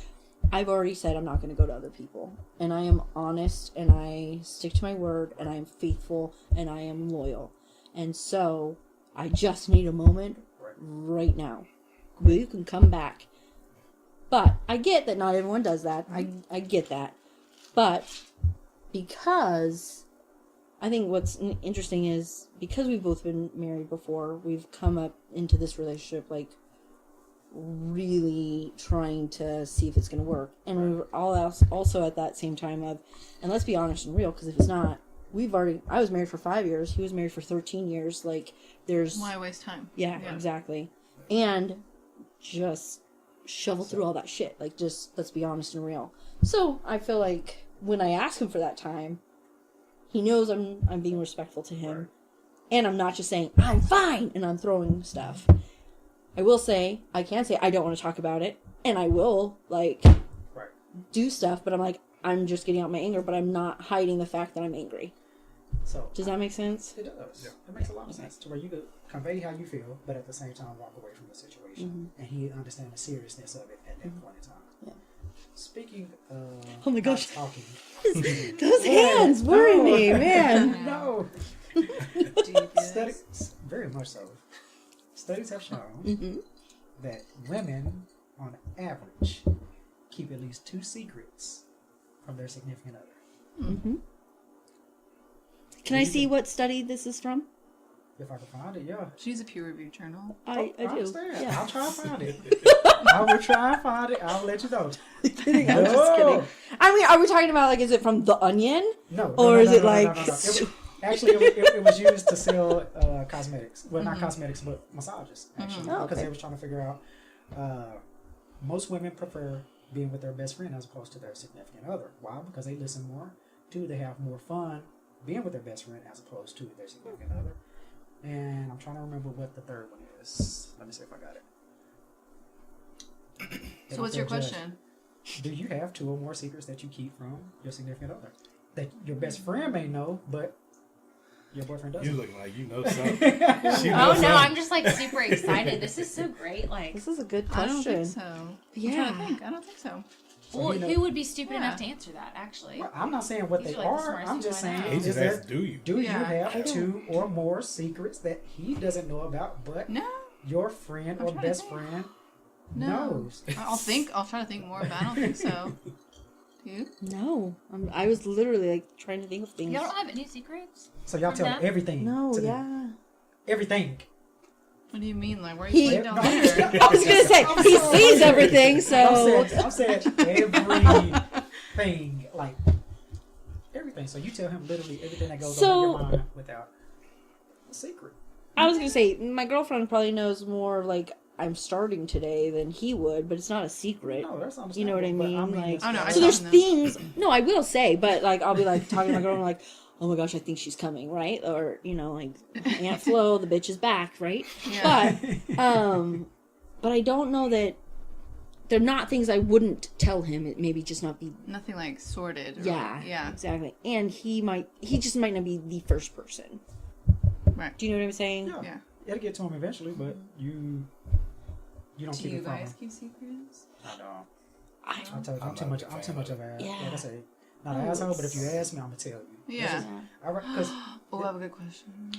I've already said I'm not going to go to other people. And I am honest and I stick to my word and I am faithful and I am loyal. And so I just need a moment right now. Well, you can come back. But I get that not everyone does that. I get that. But because I think what's interesting is because we've both been married before, we've come up into this relationship like really trying to see if it's going to work. And we were all else also at that same time of, and let's be honest and real, because if it's not, I was married for 5 years. He was married for 13 years. Like there's, Why waste time? yeah, exactly. And just shovel through all that shit. Like, just let's be honest and real. So I feel like when I ask him for that time, he knows I'm being respectful to him, and I'm not just saying I'm fine and I'm throwing stuff. I will say I can say I don't want to talk about it, and I will like do stuff, but I'm like I'm just getting out my anger, but I'm not hiding the fact that I'm angry. So Does that make sense? it does. Yeah. It makes a lot of sense to where you could convey how you feel, but at the same time walk away from the situation, and he understand the seriousness of it at that point in time. Yeah. Speaking of Oh my gosh. talking. Those hands worry me, man. No. Studies, very much so. Studies have shown that women, on average, keep at least 2 secrets from their significant other. Can I see what study this is from? If I can find it, yeah. She's a peer-reviewed journal. I do. understand. Yeah. I'll try and find it. I will try and find it. I'll let you know. Kidding, I'm just kidding. I mean, are we talking about like, is it from The Onion? No. Or is it no, like? no. Actually, it was used to sell cosmetics. Well, not cosmetics, but massages, actually. Oh, Because okay. they was trying to figure out, most women prefer being with their best friend as opposed to their significant other. Why? Because they listen more. 2, they have more fun being with their best friend as opposed to their significant other. And I'm trying to remember what the third one is. Let me see if I got it. So what's your question? Do you have 2 or more secrets that you keep from your significant other? That your best friend may know, but your boyfriend doesn't. You looking like you know something. She Oh knows no, something. I'm just like super excited. This is so great. Like, This is a good I don't question. think so. I'm Yeah. trying to think. I don't think so. well, you know- who would be stupid Yeah. enough to answer that? Actually, Well, I'm not saying what These they are, like, the are. smartest I'm just people I saying, know. He is just there, asked, do you? do Yeah. you have 2 or more secrets that he doesn't know about, but No. your friend or trying to best think. friend No. knows? I'll try to think more, but I don't think so. Do you? No, I was literally like trying to think of things. y'all don't have any secrets. So y'all tell From them? everything. No, to them. yeah. Everything. What do you mean? Like, where are He- you putting down No. there? I was gonna say he sees everything, so I'm saying everything, like everything. So you tell him literally everything that goes on in your mind without a secret. I was gonna say my girlfriend probably knows more like I'm starting today than he would, but it's not a secret. No, that's understandable. You know what I but mean? Like, it's Oh, no, I like- so there's know. things. No, I will say, but like I'll be like talking to my girl, and I'm like, oh my gosh, I think she's coming, right? Or you know, like Aunt Flo, the bitch is back, right? Yeah. But I don't know that they're not things I wouldn't tell him. It maybe just not be. Nothing like sorted. Or, Yeah, Yeah. exactly. And he just might not be the first person. Right. Do you know what I'm saying? Yeah. Yeah. It'll get to him eventually, but you don't Do keep you it from him. guys keep secrets? I don't. I I told you, I'm I'm too not a much. big I'm too fan much of of a. Yeah. Like I say, not an Oh, asshole, but if it's- you ask me, I'm gonna tell you. Yeah. Because Oh, I have a good question.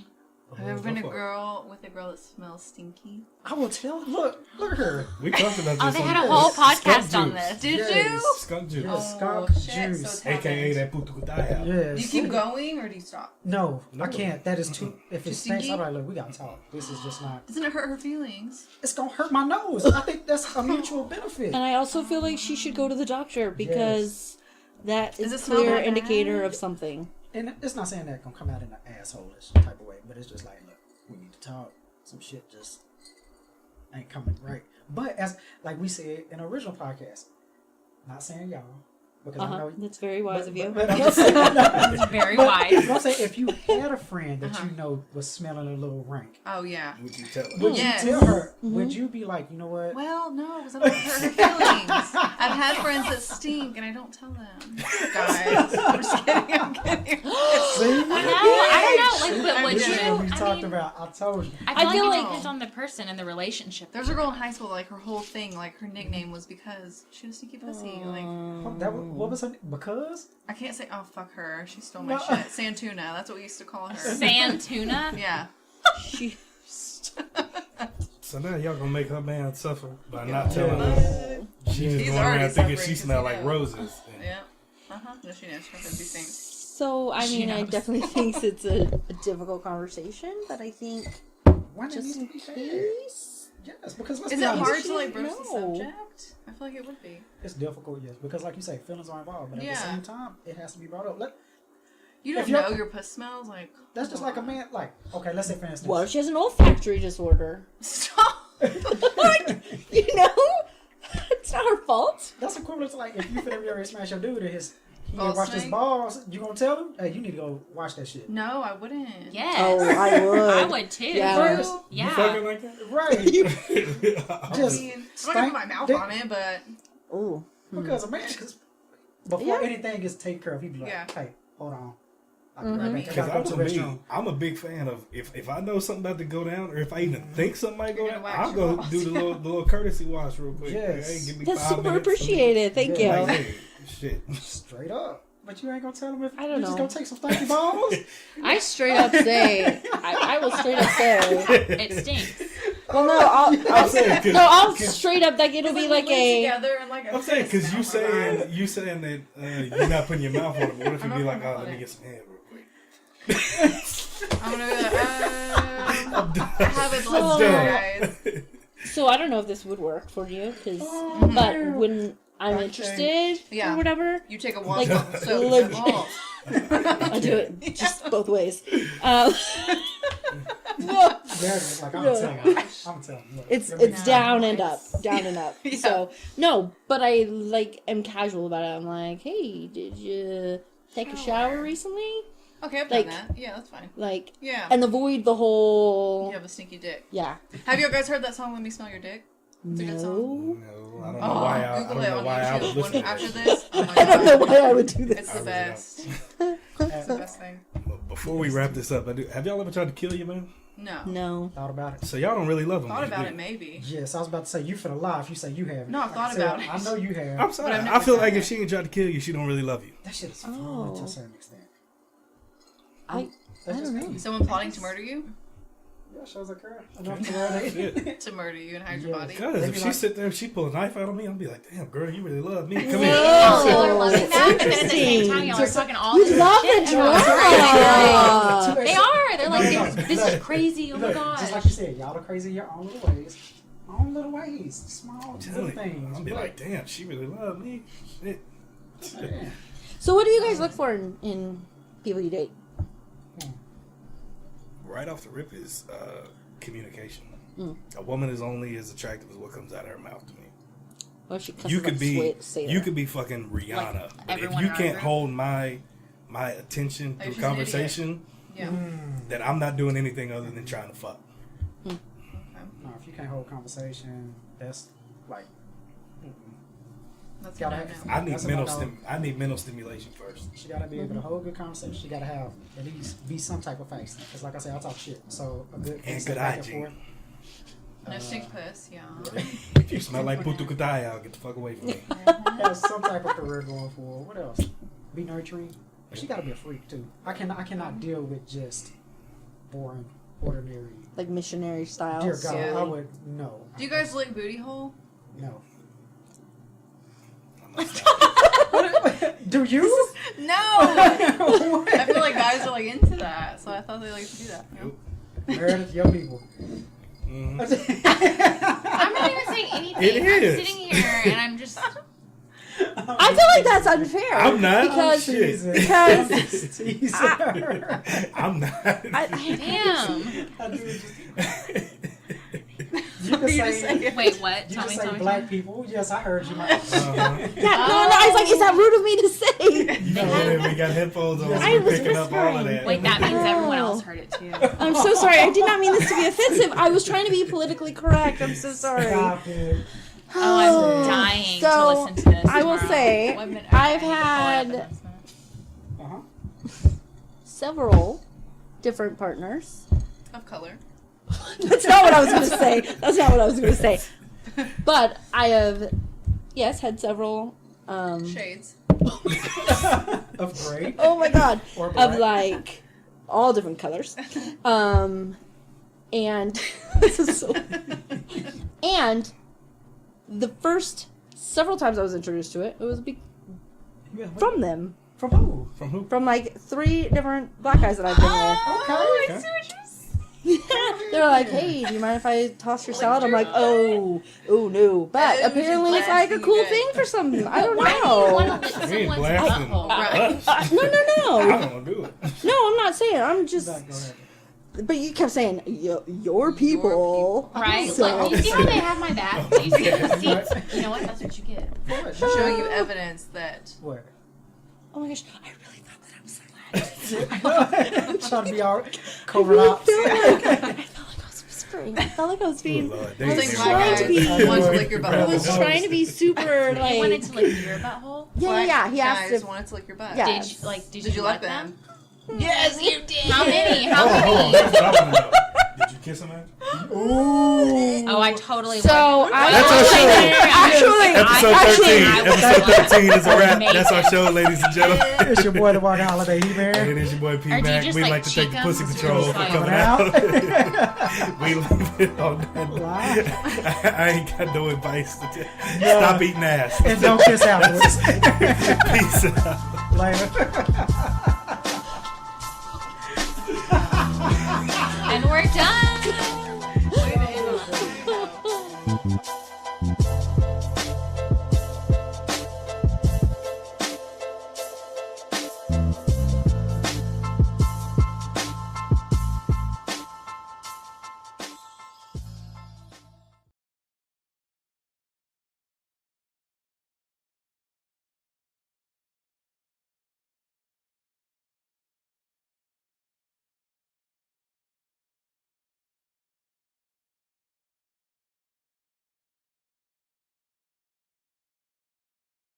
Have you ever been a Go for it. girl with a girl that smells stinky? I will tell. Look at her. We talked about this. Oh, they on had a the- whole Skunk podcast on juice. this. Did Yes. you? Skunk juice. Yes. Skunk shit, juice. So it's AKA happened. that putukutaya. Yes. Do you keep going or do you stop? No, I No. can't. That is too. If it Too stinks, stinky? I'm like, look, we gotta talk. This is just not. Doesn't it hurt her feelings? It's gonna hurt my nose. I think that's a mutual benefit. And I also feel like she should go to the doctor because that Does is it a smell clear that bad? indicator of something. And it's not saying that gonna come out in an asshole-ish type of way, but it's just like, look, we need to talk. Some shit just ain't coming right. But as like we said in the original podcast, not saying y'all, because I know That's very wise of you. But I'm just saying, It's very wise. I'm saying if you had a friend that you know was smelling a little rank, Oh, yeah. Would you tell her? would Yes. you tell her? Would you be like, you know what? Well, no, because I don't want to hurt her feelings. I've had friends that stink, and I don't tell them. Guys, I'm just kidding. I'm kidding. See? No, I don't know. Like, but I would did. you? That's what we I talked mean, about. I told you. I feel feel like it like- depends on the person and the relationship. There's a girl in high school, like, her whole thing, like, her nickname was because she had a stinky pussy. Like, What was her? Because I can't say, oh, fuck her. She stole my No. shit. Santuna. That's what we used to call her. Sand tuna. Yeah. She, So now y'all gonna make her man suffer by not telling her. She's He's going already around thinking suffering she 'cause smell he like knows. roses. Yeah. Uh-huh. No, she knows. She knows these things. so I She mean, I knows. definitely think it's a difficult conversation, but I think why did it just need in to be bad? case. Yes, because let's Is be it honest, hard to, like, broach the No. subject? I feel like it would be. It's difficult, yes, because like you say, feelings are involved, but at Yeah. the same time, it has to be brought up. You If don't you're- know your puss smells? Like, That's just like a man. Like, okay, let's say for instance, Well, she has an olfactory disorder. Stop. You know, it's not her fault. that's equivalent to like if you finna be ready to smash your dude and he Balls wash his stink? balls, you gonna tell him, hey, you need to go wash that shit, No, I wouldn't. Yes. Oh, I would. I would too. Yeah. First, You Yeah. fucking like that? right? I Just mean, I'm not gonna put my mouth dick. on it, but Ooh. because a man, because before Yeah. anything gets taken care of, he'd be like, Yeah. hey, hold on, I'll be right back. I Because gotta go to the restroom. I'm a big fan of if I know something about to go down, or if I even think something might go You're down, gonna wax I'll your go balls. do the little courtesy wash real quick. Yes. Hey, give me That's 5 super minutes. appreciated. Thank Yeah. Like, you. hey, shit. Straight up. But you ain't gonna tell him if I don't you just know. gonna take some stinky balls. I straight up say, I will straight up say, It stinks. well, no, I'll saying, 'cause- no, I'll 'cause- straight up like it'll be like a. together and like I'm saying because you saying that you're not putting your mouth on it. But what if you I'm be not like, putting oh, my let me mouth get some head real quick. I'm gonna be like, I have it Well, list, guys. So I don't know if this would work for you, but when I'm Okay. interested Yeah. or whatever, You take a Like, washcloth of soap. legit. Oh. I do it just both ways. Yeah, like I'm No. telling you. I'm telling you. Look, It's you're it's down and up, down and up. Yeah. So no, but I like am casual about it. I'm like, hey, did you take a shower recently? Okay, I've Like- done that. Yeah, that's fine. Like, Yeah. and avoid the whole. You have a stinky dick. Yeah. Have you guys heard that song, Let Me Smell Your Dick? It's a good song. No. No, I don't know Oh, why I Google don't it know on why I YouTube was listening. after to this. Oh my I don't know God. why I would do this. It's I the really best. It's the best thing. But before we wrap this up, have y'all ever tried to kill your man? No. No. Thought about it. So y'all don't really love him. Thought do about you? it, maybe. Yes, I was about to say you finna lie if you say you have. No, I've thought about it. I know you have. I'm sorry. But I've I never feel done like it. if she ain't tried to kill you, she don't really love you. That shit is fun Oh. to a certain extent. I That's just don't know. me. Someone plotting to murder you? Yeah, shows like her. Enough to where they. Shit. To murder you and hide your Yeah. body? Because They if be she like- sit there and she pull a knife out on me, I'll be like, damn, girl, you really love me. Come Whoa. here. Y'all are loving that, but then at the same Interesting. time, y'all are talking all You this love shit the about drama. They are. They're like, No, no, this look, is crazy. Oh my Look, gosh. just like you said, y'all are crazy in your own little ways. Own little ways. Small I'm little telling you, things. I'll be but- like, damn, she really love me. Shit. Man. So what do you guys look for in people you date? Right off the rip is communication. A woman is only as attractive as what comes out of her mouth to me. Well, she cusses You up could be, sweet, say you that. could be fucking Rihanna, Like, but if everyone you in our can't group? hold my attention Like, through she's an conversation, Yeah. then I'm not doing anything other than trying to fuck. No, if you can't hold conversation, that's like. That's Gotta what I have- know. I need That's mental about all. I need mental stimulation first. She gotta be able to hold good conversation. She gotta have at least be some type of face. Because like I said, I talk shit. So a good And face good back hygiene. No stink puss, yeah. If you smell like putu kutaya, I'll get the fuck away from me. Have some type of career going for her. What else? Be nurturing. But she gotta be a freak too. I cannot deal with just boring ordinary. Like missionary styles. Dear God, Yeah. I would no. Do you guys lick booty hole? No. I'm not stopping. Do you? No. I feel like guys are like into that, so I thought they like to do that. You know? Meredith, your people. Mhm. I'm not even saying anything. It is. I'm sitting here and I'm just. I feel like that's unfair. I'm not. Because Shit. because Tease I- her. I'm not. Damn. I do just- You can just say- say- Wait, what? You Tell can me, say tell me. black people. Yes, I heard you. Uh-huh. yeah, no, I was like, is that rude of me to say? You know that we got headphones on. I We're was picking up all of whispering. that. Wait, that means everyone Oh. else heard it too. I'm so sorry. I did not mean this to be offensive. I was trying to be politically correct. I'm so sorry. Stop it. Oh, I'm dying So, to listen to this. I will tomorrow. say, What minute- I've okay, I need to pull it up had- Uh-huh. Several different partners. Of color. That's not what I was going to say. That's not what I was going to say. But I have, yes, had several. Shades. Of gray. Oh my god, Or of black. like all different colors. And this is so. And the first several times I was introduced to it, it was from them. From who? From who? From like 3 different black guys that I've been Oh, Okay. I see what you're saying. with. They were like, "Hey, do you mind if I toss your salad?" I'm like, "Oh no!" But Oh, apparently, she's it's like a blasting cool you guys. thing for some. I don't Why do you know. want to lick We ain't someone's blasting butthole? us. No, I no. don't do it. No, I'm not saying. I'm just. Go ahead. But you kept saying your people. Right? So- Like, do you see how they have my back? Do you see the receipts? You know what? That's what you get. What? Showing you evidence that. What? Oh my gosh, I really thought that I was silent. Trying to be all covert ops. I felt like I was whispering. I felt like I was being. Lord, I they was Like ain't my trying guys to be. want to lick your I butt. was trying to be super He wanted like. to lick your butthole. Yeah. He asked guys if. wanted to lick your butt. Yeah. Did you let let them? Yes, you did. How many? How Hold on, hold on. many? That's what I want to know. Did you kiss him, man? Ooh. Oh, I totally So would. I That's our show. actually. Episode 13. I Episode 13 is a wrap. Amazing. That's our show, ladies and gentlemen. It's your boy, the Mark Holiday. He And man. it is your boy P Or do you Mac. just, We like, like to thank the cheek Pussy 'em? Patrol for Coming coming out. out. We leave it on that. Live. I ain't got no advice to tell. No. Stop eating ass. And don't kiss afterwards. Peace out. Later.